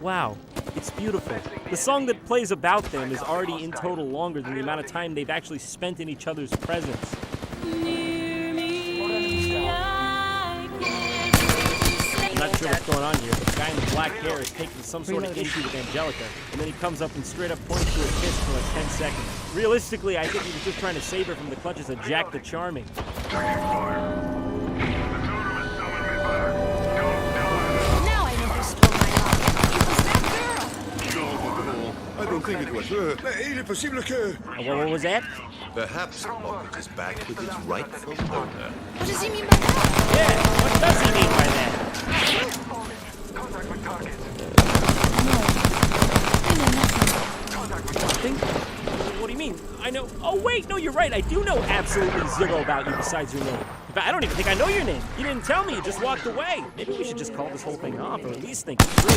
Wow, it's beautiful. The song that plays about them is already in total longer than the amount of time they've actually spent in each other's presence. I'm not sure what's going on here, but the guy in the black hair is taking some sort of issue with Angelica, and then he comes up and straight up points to a kiss for like 10 seconds. Realistically, I think he was just trying to save her from the clutches of Jack the Charming. Now I know who stole my love. It was that girl. I don't think it was her. Il est possible que... What was that? Perhaps the pocket is back with its rightful owner. What does he mean by that? Yeah, what does he mean by that? Nothing? What do you mean? I know. Oh, wait, no, you're right. I do know absolutely zero about you besides your name. In fact, I don't even think I know your name. You didn't tell me. You just walked away. Maybe we should just call this whole thing off, or at least think it through.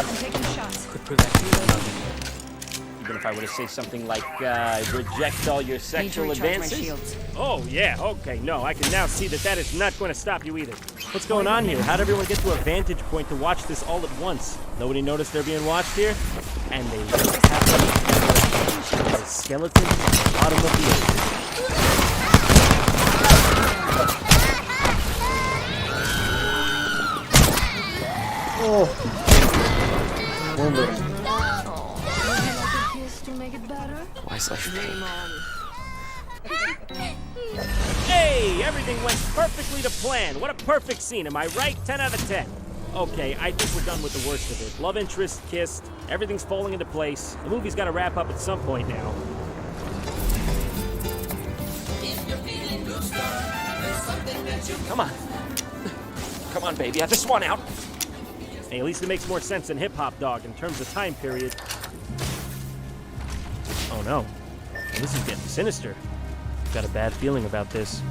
I'm taking shots. Even if I were to say something like, reject all your sexual advances? Oh, yeah, okay, no, I can now see that is not going to stop you either. What's going on here? How'd everyone get to a vantage point to watch this all at once? Nobody noticed they're being watched here? And they happen a skeleton at the bottom of the ocean. Oh. Wonder. Why such pain? Hey, everything went perfectly to plan. What a perfect scene, am I right? 10 out of 10. Okay, I think we're done with the worst of it. Love interest, kissed, everything's falling into place. The movie's got to wrap up at some point now. Come on. Come on, baby. I just want out. Hey, at least it makes more sense than Hip Hop Dog in terms of time period. Oh no. This is getting sinister. Got a bad feeling about this.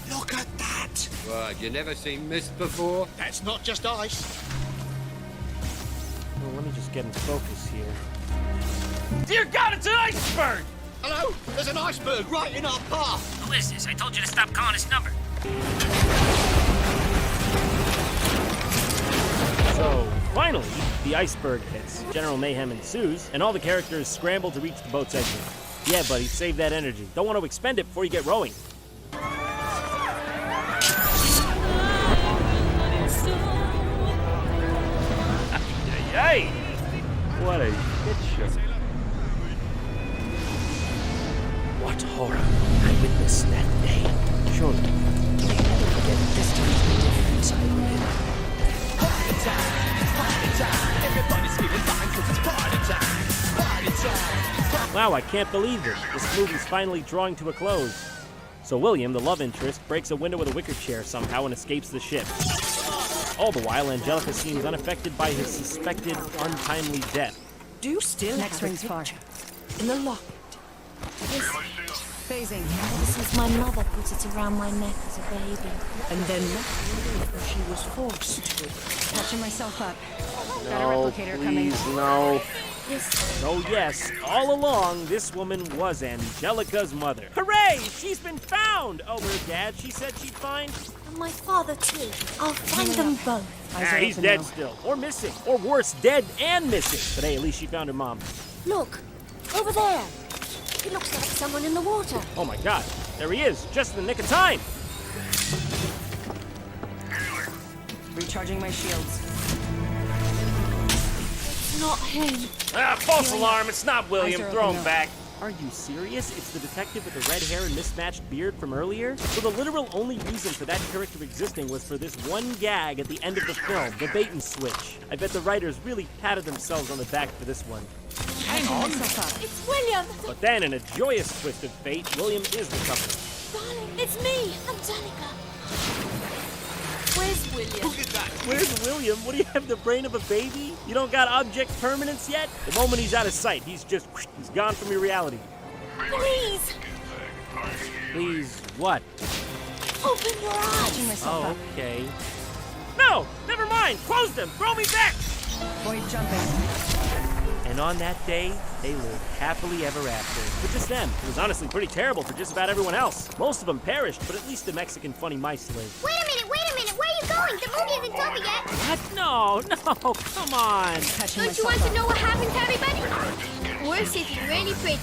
Look at that! What, you never seen mist before? That's not just ice. Well, let me just get in focus here. Dear God, it's an iceberg! Hello? There's an iceberg right in our path. Who is this? I told you to stop calling this number. So, finally, the iceberg hits. General mayhem ensues, and all the characters scramble to reach the boat's exit. Yeah, buddy, save that energy. Don't want to expend it before you get rowing. Yay! What a shit show. What horror I witnessed that day. Surely, May I never forget this time's the difference I live. Wow, I can't believe this. This movie's finally drawing to a close. So William, the love interest, breaks a window with a wicker chair somehow and escapes the ship. All the while, Angelica seems unaffected by his suspected untimely death. Do you still Next have ring's a far. picture in the locket? This, Phasing. this is my mother put it around my neck as a baby. And then she was forced to. Catching myself up. Got a No, replicator coming. please, no. Yes. Oh yes, all along, this woman was Angelica's mother. Hooray! She's been found! Oh, her dad, she said she'd find? And my father too. I'll find them both. He's dead still. Or missing. Or worse, dead and missing. But hey, at least she found her mom. Look, over there. It looks like someone in the water. Oh my god, there he is, just in the nick of time! Recharging my shields. It's not him. Ah, false alarm, it's not William, Eyes are throw open him now. back. Are you serious? It's the detective with the red hair and mismatched beard from earlier? So the literal only reason for that character existing was for this one gag at the end of the film, the bait and switch. I bet the writers really patted themselves on the back for this one. Hang on. It's William. But then, in a joyous twist of fate, William is recovered. Darling, it's me, Angelica. Where's William? Where's William? What do you have, the brain of a baby? You don't got object permanence yet? The moment he's out of sight, he's gone from your reality. Please, Please, what? open your eyes. Oh, okay. No! Never mind! Close them! Throw me back! Void jumping. And on that day, they lived happily ever after. For just them, it was honestly pretty terrible for just about everyone else. Most of them perished, but at least the Mexican funny mice lived. Wait a minute, where are you going? The movie isn't over yet. What? No, come on. Don't you want to know what happened to everybody? We're sitting really pretty.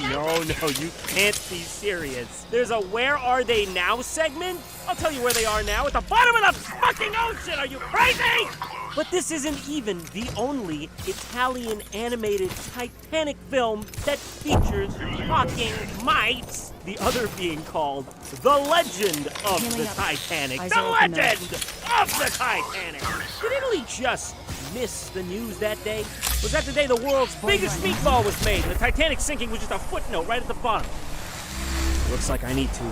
No, you can't be serious. There's a Where Are They Now segment? I'll tell you where they are now, at the bottom of the fucking ocean! Are you crazy? But this isn't even the only Italian animated Titanic film that features talking mice. The other being called The Legend of the Titanic. The Legend of the Titanic! Did Italy just miss the news that day? Was that the day the world's biggest meatball was made and the Titanic sinking was just a footnote right at the bottom? Looks like I need to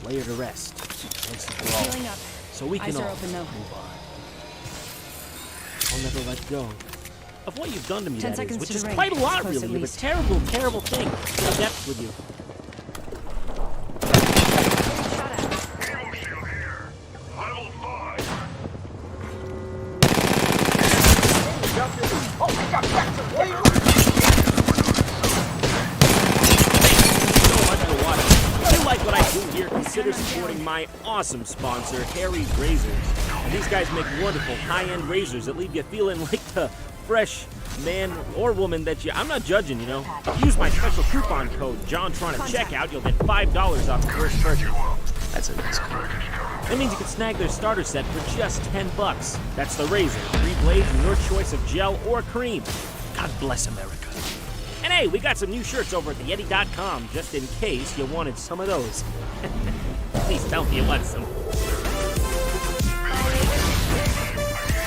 lay her to rest. Once and for all. So we can all move on. I'll never let go of what you've done to me, that is, which is quite a lot, really. You have a terrible, terrible thing in depth with you. If you like what I do here, consider supporting my awesome sponsor, Harry's Razors. And these guys make wonderful high-end razors that leave you feeling like the fresh man or woman that you... I'm not judging, you know. If you use my special coupon code, JOHNTRON, at checkout, you'll get $5 off the first purchase. That's a nice code. That means you can snag their starter set for just $10. That's the razor, 3 blades, and your choice of gel or cream. God bless America. And hey, we got some new shirts over at theyeti.com, just in case you wanted some of those. Please tell me you want some.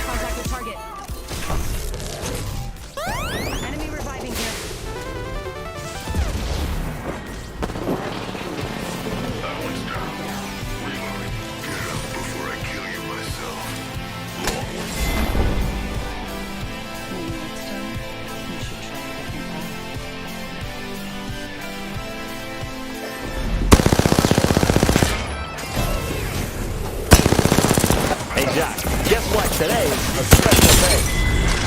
Contact the target. Enemy reviving here. That one's down. Reloading. Get up before I kill you myself. Maybe next time you should try a different path. Hey, Jack, guess what? Today is a special day.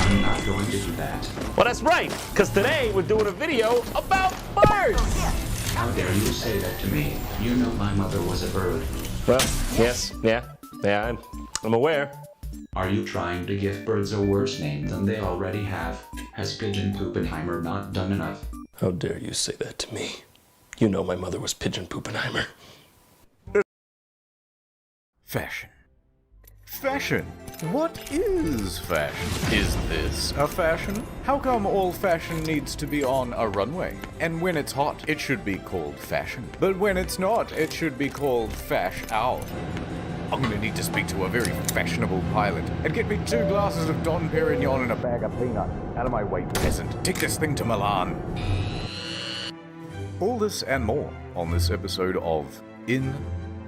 I'm not going to do that. Well, that's right, because today we're doing a video about birds. How dare you say that to me? You know my mother was a bird. Well, yes, yeah, I'm aware. Are you trying to give birds a worse name than they already have? Has Pigeon Poopenheimer not done enough? How dare you say that to me? You know my mother was Pigeon Poopenheimer. Fashion. Fashion? What is fashion? Is this a fashion? How come all fashion needs to be on a runway? And when it's hot, it should be called fashion. But when it's not, it should be called fash out. I'm gonna need to speak to a very fashionable pilot and get me 2 glasses of Don Perignon and a bag of peanuts. Out of my way, peasant. Take this thing to Milan. All this and more on this episode of In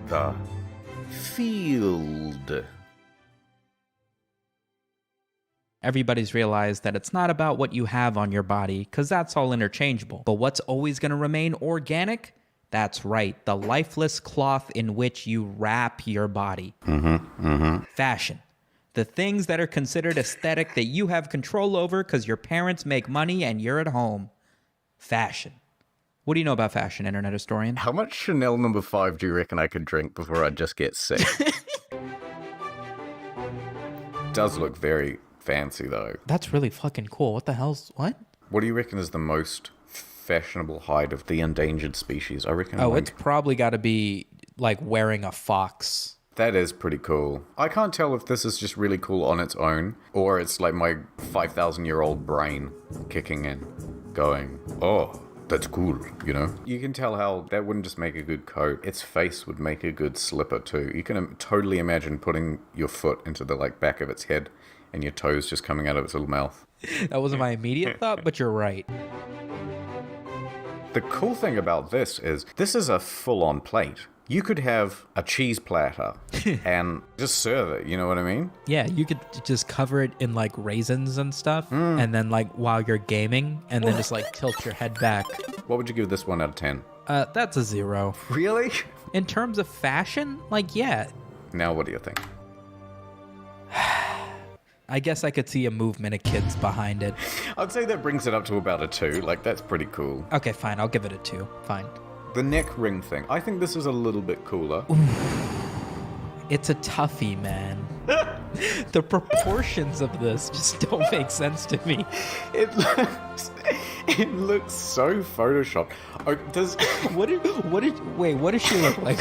the Field. Everybody's realized that it's not about what you have on your body, because that's all interchangeable. But what's always going to remain organic? That's right, the lifeless cloth in which you wrap your body. Fashion. The things that are considered aesthetic that you have control over because your parents make money and you're at home. Fashion. What do you know about fashion, Internet Historian? How much Chanel No. 5 do you reckon I could drink before I just get sick? Does look very fancy, though. That's really fucking cool. What the hell's... What? What do you reckon is the most fashionable hide of the endangered species? I reckon... It's probably got to be, like, wearing a fox. That is pretty cool. I can't tell if this is just really cool on its own, or it's like my 5,000-year-old brain kicking in, going, oh... that's cool, you know? You can tell how that wouldn't just make a good coat. Its face would make a good slipper, too. You can totally imagine putting your foot into the, like, back of its head and your toes just coming out of its little mouth. That wasn't my immediate thought, but you're right. The cool thing about this is a full-on plate. You could have a cheese platter and just serve it, you know what I mean? Yeah, you could just cover it in, like, raisins and stuff, and then, like, while you're gaming, and then just, like, tilt your head back. What would you give this 1 out of 10? That's a 0. Really? In terms of fashion, like, yeah. Now what do you think? I guess I could see a movement of kids behind it. I'd say that brings it up to about a 2. Like, that's pretty cool. Okay, fine. I'll give it a 2. Fine. The neck ring thing. I think this is a little bit cooler. It's a toughie, man. The proportions of this just don't make sense to me. It looks so photoshopped. Oh, What does she look like?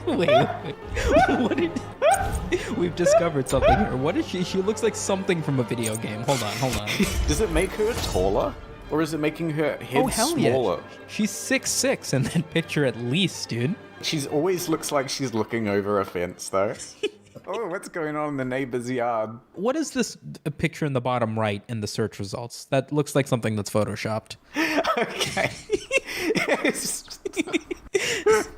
wait. We've discovered something here. What is she? She looks like something from a video game. Hold on. Does it make her taller? Or is it making her head smaller? Yeah. She's 6'6" in that picture at least, dude. She's always looks like she's looking over a fence, though. Oh, what's going on in the neighbor's yard? What is this picture in the bottom right in the search results? That looks like something that's photoshopped. Okay.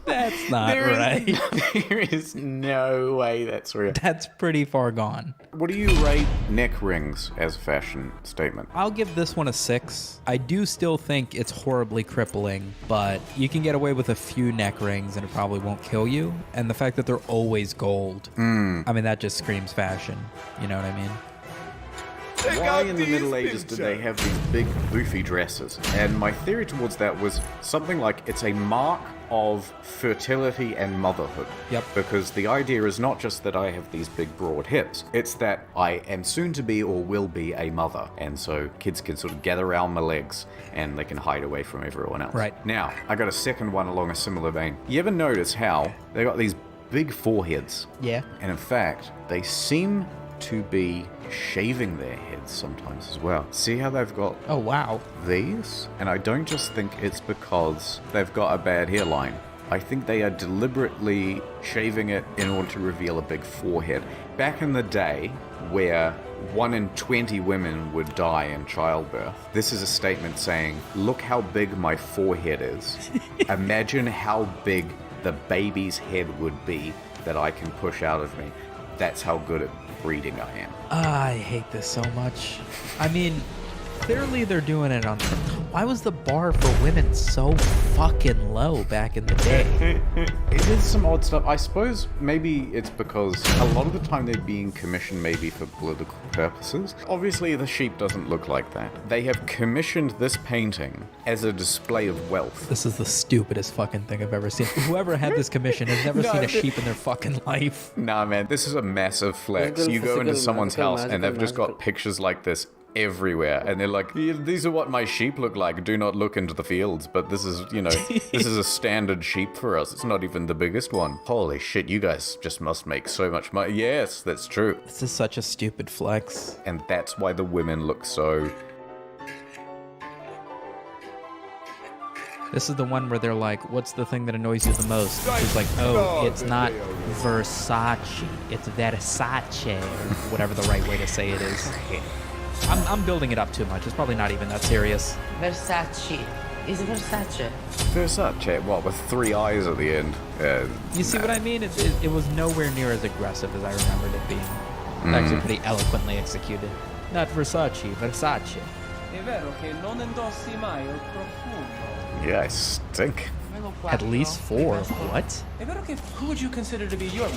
That's not right. There is no way that's real. That's pretty far gone. What do you rate neck rings as a fashion statement? I'll give this one a 6. I do still think it's horribly crippling, but you can get away with a few neck rings and it probably won't kill you. And the fact that they're always gold, I mean, that just screams fashion. You know what I mean? Why in the Middle Ages did they have these big boofy dresses? And my theory towards that was something like it's a mark of fertility and motherhood. Yep. Because the idea is not just that I have these big broad hips, it's that I am soon to be or will be a mother. And so kids can sort of gather around my legs and they can hide away from everyone else. Right. Now, I got a second one along a similar vein. You ever notice how they got these big foreheads? Yeah. And in fact, they seem to be shaving their heads sometimes as well. See how they've got these? And I don't just think it's because they've got a bad hairline. I think they are deliberately shaving it in order to reveal a big forehead. Back in the day, where 1 in 20 women would die in childbirth, this is a statement saying, look how big my forehead is. Imagine how big the baby's head would be that I can push out of me. That's how good at breeding I am. I hate this so much. I mean, clearly they're doing it on... Why was the bar for women so fucking low back in the day? It is some odd stuff. I suppose maybe it's because a lot of the time they're being commissioned maybe for political purposes. Obviously the sheep doesn't look like that. They have commissioned this painting as a display of wealth. This is the stupidest fucking thing I've ever seen. Whoever had this commission has never seen a sheep in their fucking life. Nah, man, this is a massive flex. You go into someone's house and they've just got pictures like this everywhere, and they're like, these are what my sheep look like. Do not look into the fields. But this is, you know, this is a standard sheep for us. It's not even the biggest one. Holy shit, you guys just must make so much money. Yes, that's true. This is such a stupid flex. And that's why the women look so... This is the one where they're like, what's the thing that annoys you the most? She's like, oh, it's not Versace, it's Versace, or whatever the right way to say it is. I'm building it up too much. It's probably not even that serious. Versace. Is it Versace? Versace, what, with 3 eyes at the end? You see what I mean? It was nowhere near as aggressive as I remembered it being. It's actually pretty eloquently executed. Not Versace, Versace. È vero che non indossi mai il profumo. Yeah, I stink. At least 4. What? È vero che who would you consider to be your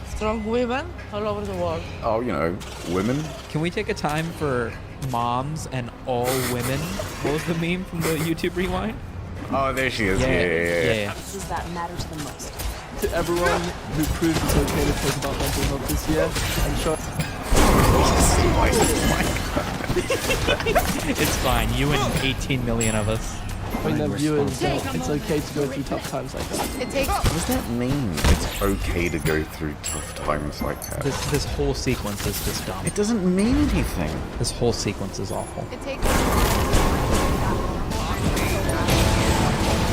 strong women all over the world? Oh, you know, women. Can we take a time for moms and all women? What was the meme from the YouTube Rewind? Oh, there she is. Yeah. Does that matters the most? To everyone who proved it's okay to talk about mental health this year, I'm sure. It's fine. You and 18 million of us. When the viewers, it's okay to go through tough times like that. It takes. What does that mean? It's okay to go through tough times like that. This whole sequence is just dumb. It doesn't mean anything. This whole sequence is awful. It takes.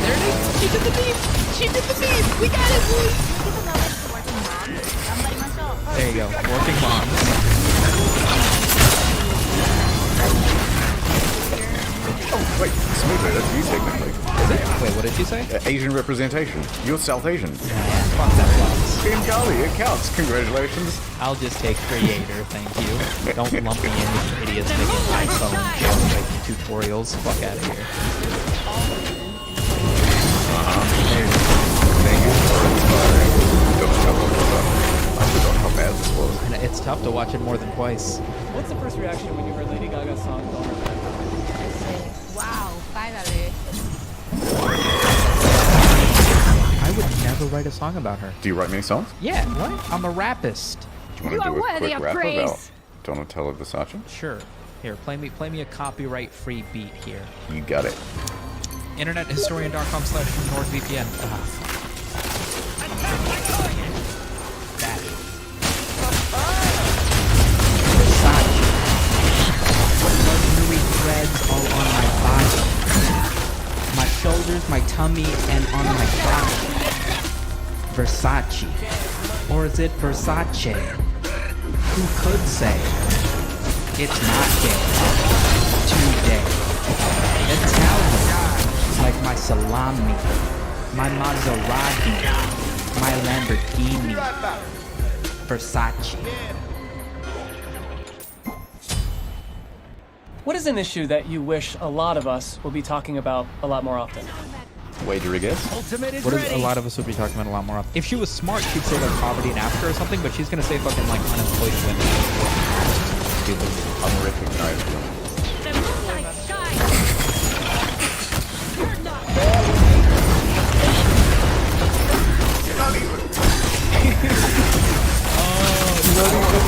There it is! She did the beat! She did the beat! We got it, boys! There you go. Working moms. Oh, wait, Smoother, that's you technically. Is it? Wait, what did you say? Asian representation. You're South Asian. Fuck that flops. Bengali, it counts. Congratulations. I'll just take creator, thank you. Don't lump me in with idiots making iPhone like tutorials. Fuck out of here. Thank you for inspiring. I forgot how bad this was. And it's It's tough to watch it more than twice. What's the first reaction when you heard Lady Gaga's song on her platform? I say, wow, finally. I would never write a song about her. Do you write many songs? Yeah, what? I'm a rapist. Do you want to do a quick rap about Donatella Versace? Sure. Here, play me a copyright-free beat here. You got it. internethistorian.com/NordVPN. Luxury threads all on my body. My shoulders, my tummy, and on my body. Versace. Or is it Versace? Who could say? It's not gay. Today. Italian. Like my salami. My Maserati. My Lamborghini. Versace. What is an issue that you wish a lot of us will be talking about a lot more often? Wager a guess? What is a lot of us would be talking about a lot more often? If she was smart, she'd say like poverty in Africa or something, but she's gonna say fucking like unemployed women. Stupid. Unrecognized women.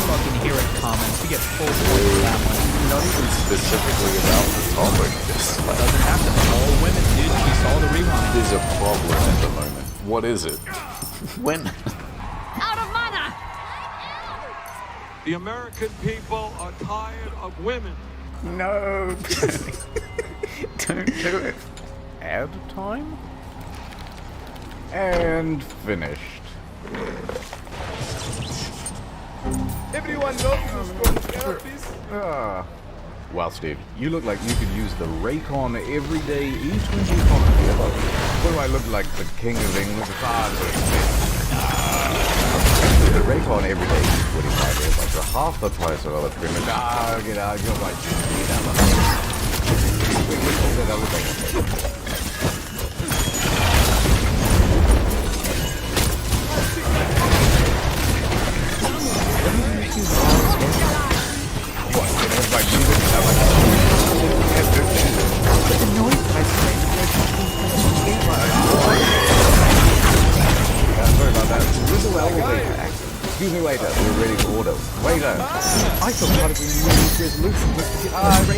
Fucking hear it comments. You get full point for that one. Not even specifically about the topic. Just It doesn't happen. All women, dude. You saw the rewind. There's a problem at the moment. What is it? When? Out of mana! The American people are tired of women. No. Don't do it. Add time? And finished. Everyone knows this one. Wow, Steve, you look like you could use the rake-on every day, E25. What do I look like, the king of England? The rake-on every day, E25 earbuds are half the price of other premium. Get out, you're right. Get out of sorry about that. Whistle elevator. Excuse me, waiter. We're ready for order. Waiter. I thought part of the New Year's resolution was to get...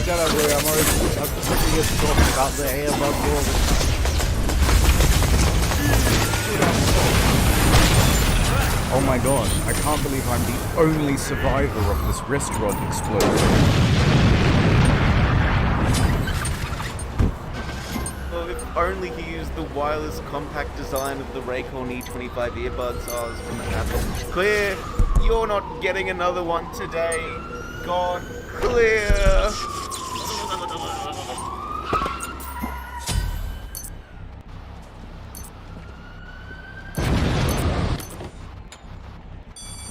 shut up, Ray. I'm sick of you talking about the airbug war. Oh my god, I can't believe I'm the only survivor of this restaurant explosion. Well, if only he used the wireless compact design of the Raycon E25 earbuds, I was gonna happen. Clear, you're not getting another one today. God, clear.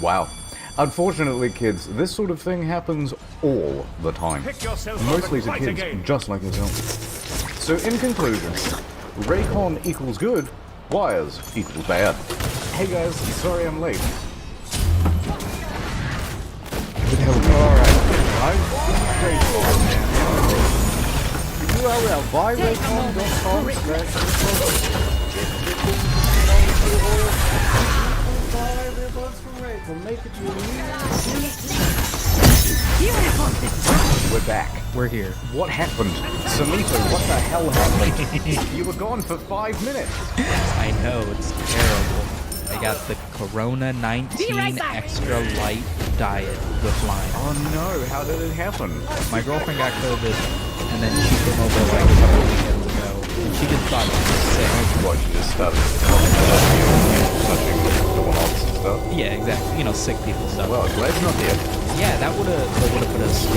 Wow. Unfortunately, kids, this sort of thing happens all the time. Mostly to kids just like yourself. So in conclusion, Raycon equals good, wires equals bad. Hey guys, sorry I'm late. Alright, I'm Raycon, man. URL buyraycon.com/. We're back. We're here. What happened? Samito, what the hell happened? You were gone for 5 minutes. I know, it's terrible. I got the Corona 19 extra light diet with lime. Oh no, how did it happen? My girlfriend got COVID, and then she came over like a couple weekends ago, and she just thought she was sick. What, she just started touching doorknobs and stuff? Yeah, exactly. You know, sick people stuff. Well, glad you're not here. Yeah, that would have put us in.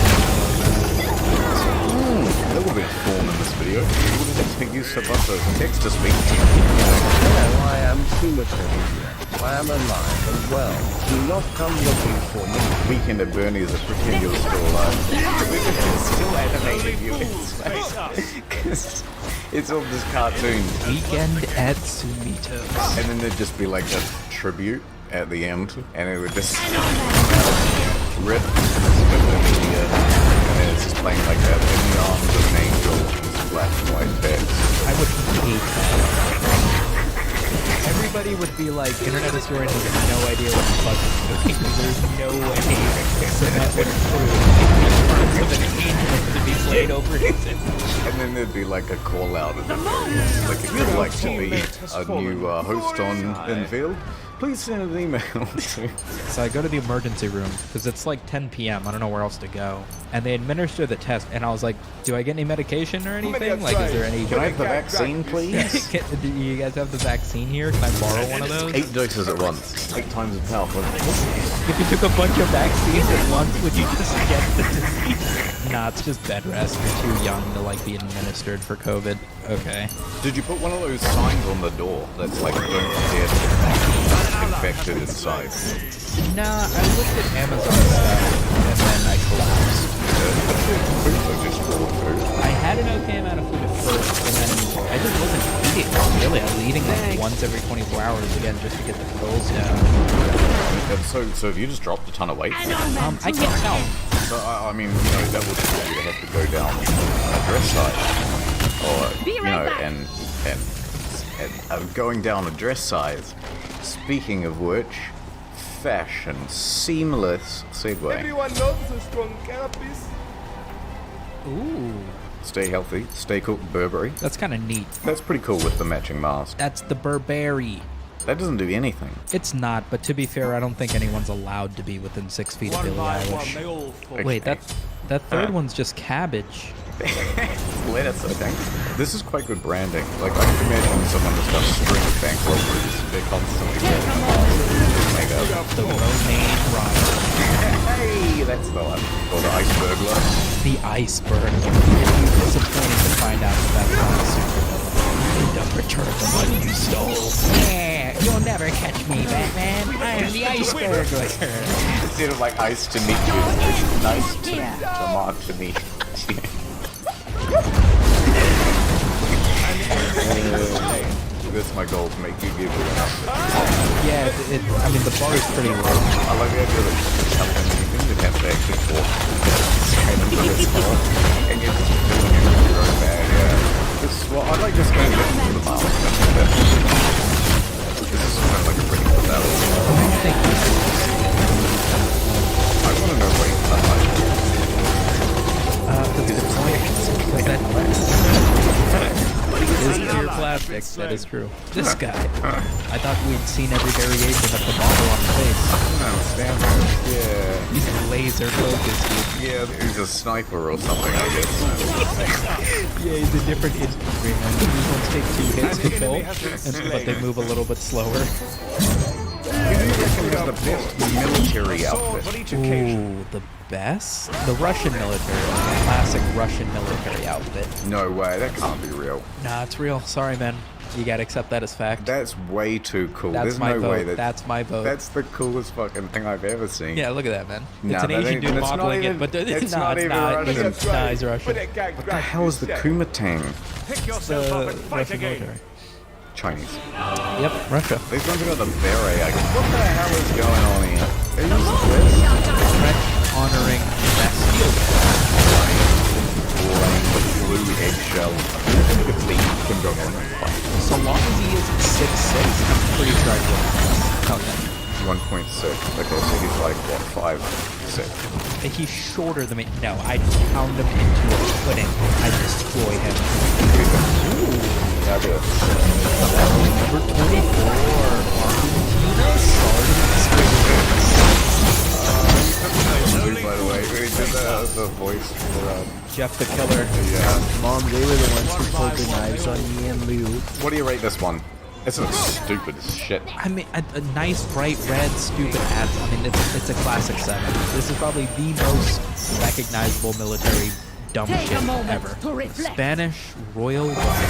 There will be a form in this video. You would have used Sabato text to speak. Hello, I am Silverdrag-N. I am alive and well. Do not come looking for me. Weekend at Bernie's is pretend you're still alive. Still animating you. It's all this cartoon. Weekend at Sumito's. And then there'd just be like a tribute at the end, and it would just... Rip. And it's just playing like that. In the arms of an angel. It's black and white text. I would hate that. Everybody would be like, internet historian has no idea what the fuck is doing. There's no way so that would prove an angel to be played over his image. And then there'd be like a call out at the very end. Like, if you'd like to be a new host on Infield, please send an email to... So I go to the emergency room, because it's like 10 p.m. I don't know where else to go. And they administer the test, and I was like, do I get any medication or anything? Like, is there any... Can I have the vaccine, please? Do you guys have the vaccine here? Can I borrow one of those? 8 doses at once. 8 times as powerful. If you took a bunch of vaccines at once, would you just get the disease? Nah, it's just bed rest. You're too young to, like, be administered for COVID. Okay. Did you put one of those signs on the door that's like, don't dare to get infected inside? Nah, I looked at Amazon stuff, and then I collapsed. I had an okay amount of food at first, and then I just wasn't eating really. I was eating like once every 24 hours again just to get the pills down. So have you just dropped a ton of weight? I can't tell. So, I mean, you know, that would cause you to have to go down a dress size. Or, you know, and going down a dress size. Speaking of which, fashion, seamless segue. Everyone loves a strong carapace. Ooh. Stay healthy, stay cool, Burberry. That's kind of neat. That's pretty cool with the matching mask. That's the Burberry. That doesn't do anything. It's not, but to be fair, I don't think anyone's allowed to be within 6 feet of Billie Eilish. Wait, that third one's just cabbage. Lettuce, I think. This is quite good branding. Like, I can imagine someone that's got a string of bank robberies. They're constantly made up. The romaine robber. Hey, that's the one. Or the ice burglar. The ice burglar. It'd be disappointing to find out that that's not a supervillain. Don't return the money you stole. Yeah, you'll never catch me, Batman. I am the ice burglar. Instead of like ice to meet you, it's nice to mark to meet you. That's my goal, to make you give me an outfit. Yeah, I mean, the bar is pretty low. I like the idea that it's something you didn't have to actually talk and you're just doing it with your own bag, yeah. Well, I like this game better than the mouse. This is kind of like a pretty cool battle. I want to know what you cut like. That's a good point. Because that is pure plastic. That is true. This guy. I thought we'd seen every variation of the model on the face. I don't understand that. Yeah. He's laser focused, dude. Yeah, he's a sniper or something, I guess. Yeah, he's a different infantry, man. These ones take 2 hits to kill, but they move a little bit slower. Who do you reckon is the best military outfit? Ooh, the best? The Russian military. The classic Russian military outfit. No way, that can't be real. Nah, it's real. Sorry, man. You gotta accept that as fact. That's way too cool. That's There's my no vote. way that... That's my vote. That's the coolest fucking thing I've ever seen. Yeah, look at that, man. Nah, it's an Asian dude modeling it, but it's not even Russian. Nah, he's Russian. What the hell is the Kumatang? Pick yourself up and fight again. Military. Chinese. Yep, Russia. These ones got the beret. I guess. What the hell is going on here? Are you Swiss? French honoring Bastille. Lame blue eggshell. Kim Jong-un. So long as he isn't 6'6", I'm pretty sure I'd win. Okay. 1.6. Okay, so he's like, what, 5'6"? He's shorter than me. No, I'd pound him into a pudding. I'd destroy him. Ooh. Yeah, I do. Number 24. By the way, we did the voice for Jeff the Killer. Yeah. Mom, they were the ones who pulled the knives on me and Lou. What do you rate this one? This is stupid as shit. I mean, a nice bright red stupid hat. I mean, it's a classic 7. This is probably the most recognizable military dumb shit ever. Spanish Royal Guard.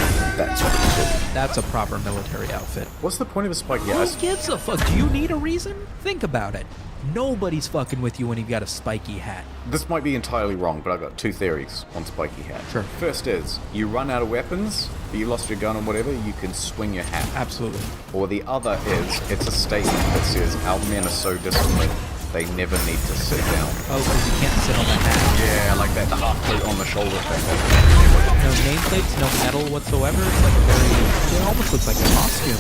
That's a proper military outfit. What's the point of a spiky Who hat? gives a fuck? Do you need a reason? Think about it. Nobody's fucking with you when you've got a spiky hat. This might be entirely wrong, but I've got 2 theories on spiky hat. Sure. First is, you run out of weapons, you lost your gun or whatever, you can swing your hat. Absolutely. Or the other is, it's a statement that says, our men are so disciplined, they never need to sit down. Oh, because you can't sit on the hat. Yeah, like that, the half plate on the shoulder thing. No nameplates, no metal whatsoever. It's like it almost looks like a costume.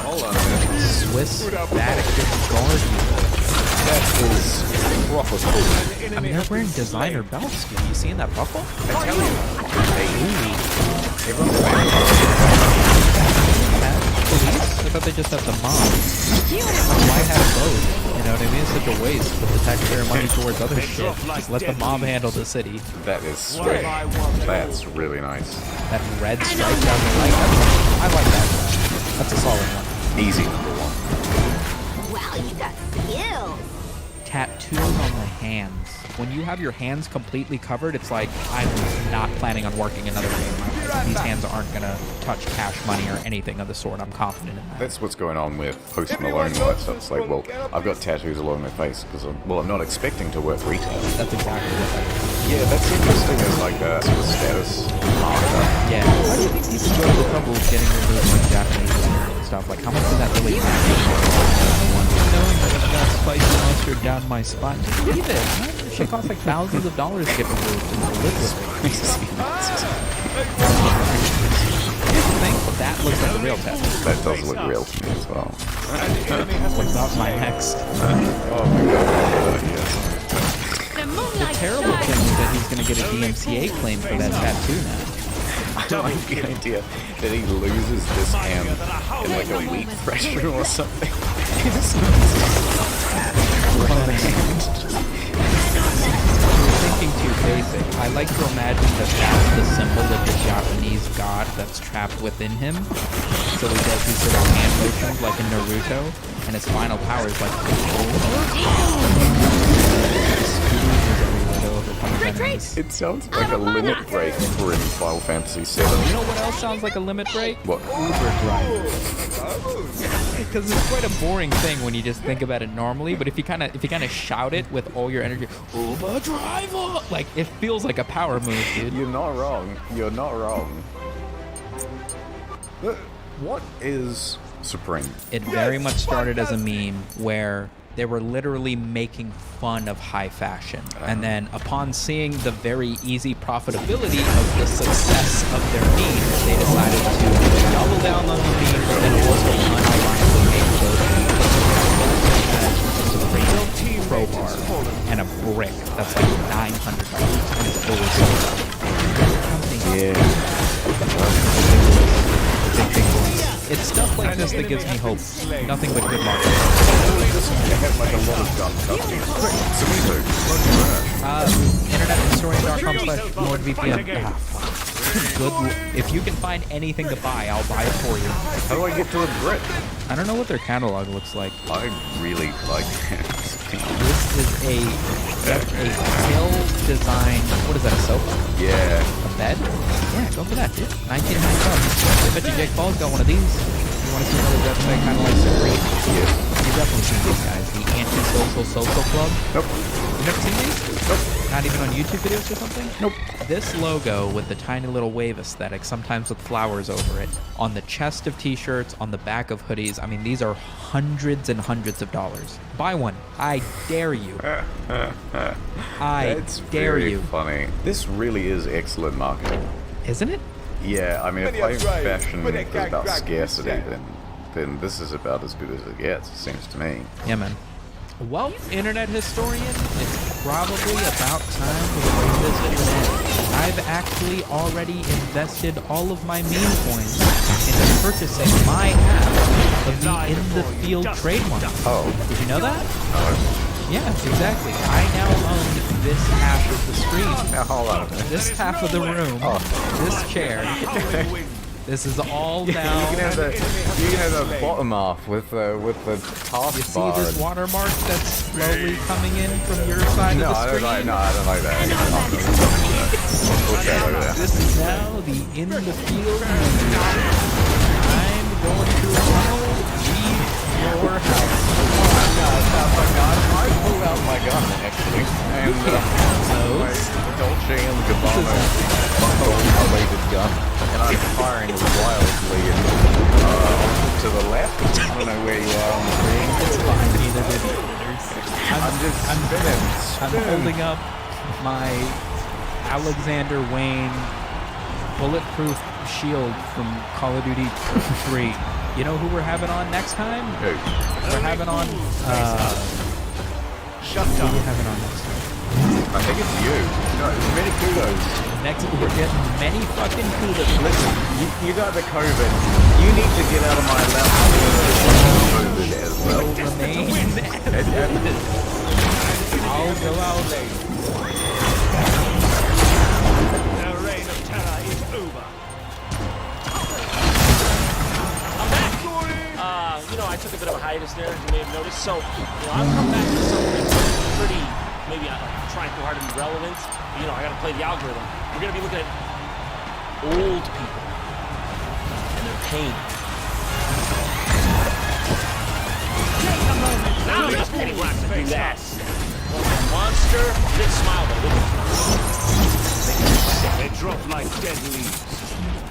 Hold on a minute. Swiss Vatican Guard. That is proper cool. I mean, they're wearing designer belts. Have you seen that buckle? I tell you. Police? I thought they just have the mob. Why have both? You know what I mean? It's such a waste. Put the taxpayer money towards other shit. Just let the mob handle the city. That is straight. That's really nice. That red stripe down the right. I like that. That's a solid one. Easy number one. Wow, you got skills. Tattoos on the hands. When you have your hands completely covered, it's like, I'm not planning on working another day in my life. These hands aren't going to touch cash money or anything of the sort. I'm confident in that. That's what's going on with Post Malone. Right? So it's like, well, I've got tattoos all over my face because I'm not expecting to work retail. That's exactly what that is. Yeah, that's interesting as like a sort of status marker. Yeah. Why do you think people go to the trouble of getting removed from Japanese and stuff? Like, how much does that really matter? Knowing that I've got spicy mustard down my spine. Just leave it. That shit costs like thousands of dollars to get removed and to live with it. Here's the thing, that looks like a real tattoo. That does look real to me as well. What about my next? Oh my god, yes. The terrible thing is that he's going to get a DMCA claim for that tattoo now. I like the idea that he loses this hand in like a wheat thresher or something. He just thinking too basic. I like to imagine that that's the symbol of the Japanese god that's trapped within him. So he does these sort of hand motions like in Naruto, and his final power is like it sounds like a limit break for in Final Fantasy VII. You know what else sounds like a limit break? What? Uber driver. Because it's quite a boring thing when you just think about it normally, but if you kind of shout it with all your energy, Uber driver, like it feels like a power move, dude. You're not wrong. You're not wrong. What is Supreme? It very much started as a meme where they were literally making fun of high fashion. And then upon seeing the very easy profitability of the success of their meme, they decided to double down on the meme, but then also unironically make those Supreme crowbar and a brick that's like $900 and it's always sold out. Yeah. It's stuff like this that gives me hope. Nothing but good marketing. Like a lot of dumb customers. internethistorian.com/NordVPN. Good. If you can find anything to buy, I'll buy it for you. How do I get to a Brit? I don't know what their catalog looks like. I really like This is a hill design. What is that? A sofa? Yeah. A bed? Yeah, go for that, dude. $19.99. I bet you Jake Paul's got one of these. You want to see another website kind of like Supreme? Yes. You've definitely seen these guys. The Anti-Social Social Club. Nope. You've never seen these? Nope. Not even on YouTube videos or something? Nope. This logo with the tiny little wave aesthetic, sometimes with flowers over it, on the chest of t-shirts, on the back of hoodies. I mean, these are hundreds and hundreds of dollars. Buy one. I dare you. That's dare very you. funny. This really is excellent marketing. Isn't it? Yeah, I mean, if fashion is about scarcity, then this is about as good as it gets, it seems to me. Yeah, man. Well, internet historian, it's probably about time to bring this to an end. I've actually already invested all of my meme coins into purchasing my half of the In the Field trademark. Oh. Did you know that? No. Yes, exactly. I now own this half of the screen. Now, hold on. This half of the room. This chair. This is all now. You can have the bottom half with the taskbar. You see this watermark that's slowly coming in from your side of the screen? I don't like that. This is now the In the Field. I'm going to leave your house. Oh my god, I pulled out my gun actually. And my Dolce & Gabbana related gun. And I'm firing wildly. to the left. I don't know where you are on the screen. It's fine. Neither did the others. I'm spinning. I'm holding up my Alexander Wayne bulletproof shield from Call of Duty 3. You know who we're having on next time? Who? We're having on. Shut up. Who we're having on next time? I think it's you. No, many kudos. Next, we're getting many fucking kudos. Listen, you got the COVID. You need to get out of my lap. COVID as well. I'll go out later. The reign of terror is over. I'm back. I took a bit of a hiatus there, as you may have noticed. So, I've come back to something pretty, maybe I'm trying too hard to be relevant. But, I got to play the algorithm. We're going to be looking at old people and their pain. Now I'm just getting whacked to do that. Monster, big smile though. They drop like dead leaves.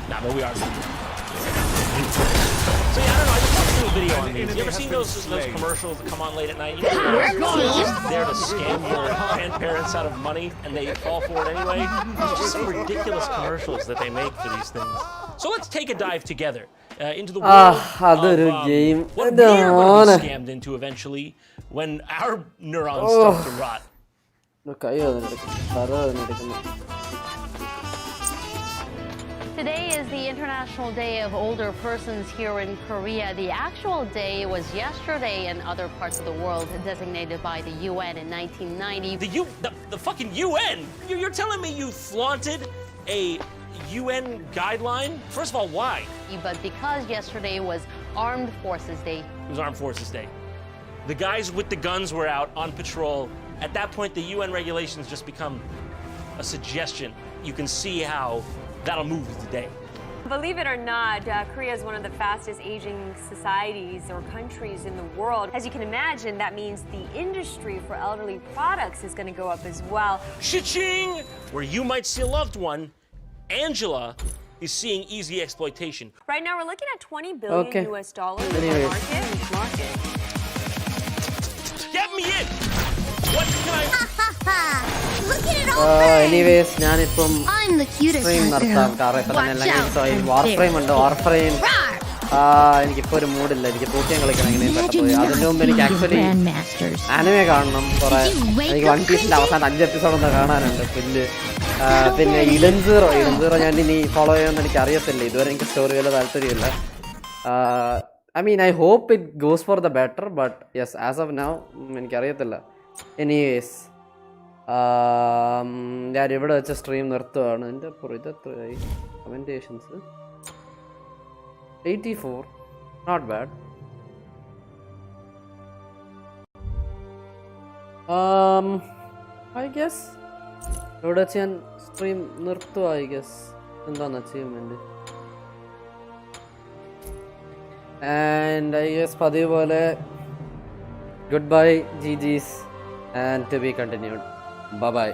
Nah, but we are. So yeah, I don't know. I just watched a little video on these. You ever seen those commercials that come on late at night? They're just there to scam your grandparents out of money, and they fall for it anyway. There's just some ridiculous commercials that they make for these things. So let's take a dive together into the world of what we're going to be scammed into eventually when our neurons start to rot. Today is the International Day of Older Persons here in Korea. The actual day was yesterday in other parts of the world, designated by the UN in 1990. The fucking UN? You're telling me you flaunted a UN guideline? First of all, why? But because yesterday was Armed Forces Day. It was Armed Forces Day. The guys with the guns were out on patrol. At that point, the UN regulations just become a suggestion. You can see how that'll move with the day. Believe it or not, Korea is one of the fastest aging societies or countries in the world. As you can imagine, that means the industry for elderly products is going to go up as well. Cha-ching! Where you might see a loved one, Angela is seeing easy exploitation. Right now, we're looking at $20 billion US dollars in the market. Get me in! What can I... Look at it all anyways, ഞാനിപ്പം I'm the cutest stream നിർത്താം കാരണം ഇപ്പം തന്നെ എല്ലാം വാർഫ്രെയിം ഉണ്ട് വാർഫ്രെയിം എനിക്കിപ്പോൾ ഒരു മൂഡില്ല എനിക്ക് പൂട്ടിയം കളിക്കണം എങ്ങനെയും പെട്ടെന്ന് അതിൻ്റെ മുമ്പ് എനിക്ക് ആക്ച്വലി ആനിമെ കാണണം കുറെ എനിക്ക് വൺ പീസിൻ്റെ അവസാനം 5 എപ്പിസോഡൊന്നും കാണാനുണ്ട് പിന്നെ ഇലൻസീറോ ഞാൻ ഇനി ഫോളോ ചെയ്യുമെന്ന് എനിക്ക് അറിയത്തില്ല ഇതുവരെ എനിക്ക് സ്റ്റോറി വല്ല താല്പര്യമില്ല I mean I hope it goes for the better but yes as of now എനിക്കറിയത്തില്ല anyways ഞാൻ ഇവിടെ വെച്ച സ്ട്രീം നിർത്തുകയാണ് എൻ്റെ ഇതെത്രയായി കമൻറ്റേഷൻസ് 84 നോട്ട് ബാഡ് ഐ ഗെസ് ഇവിടെ വെച്ച് ഞാൻ സ്ട്രീം നിർത്തുക ഐ ഗെസ് എന്താണ് അച്ചീവ്മെൻറ്റ് ആൻഡ് ഐ ഗെസ് പതിവ് പോലെ good bye GG's and to be continued. Bye bye.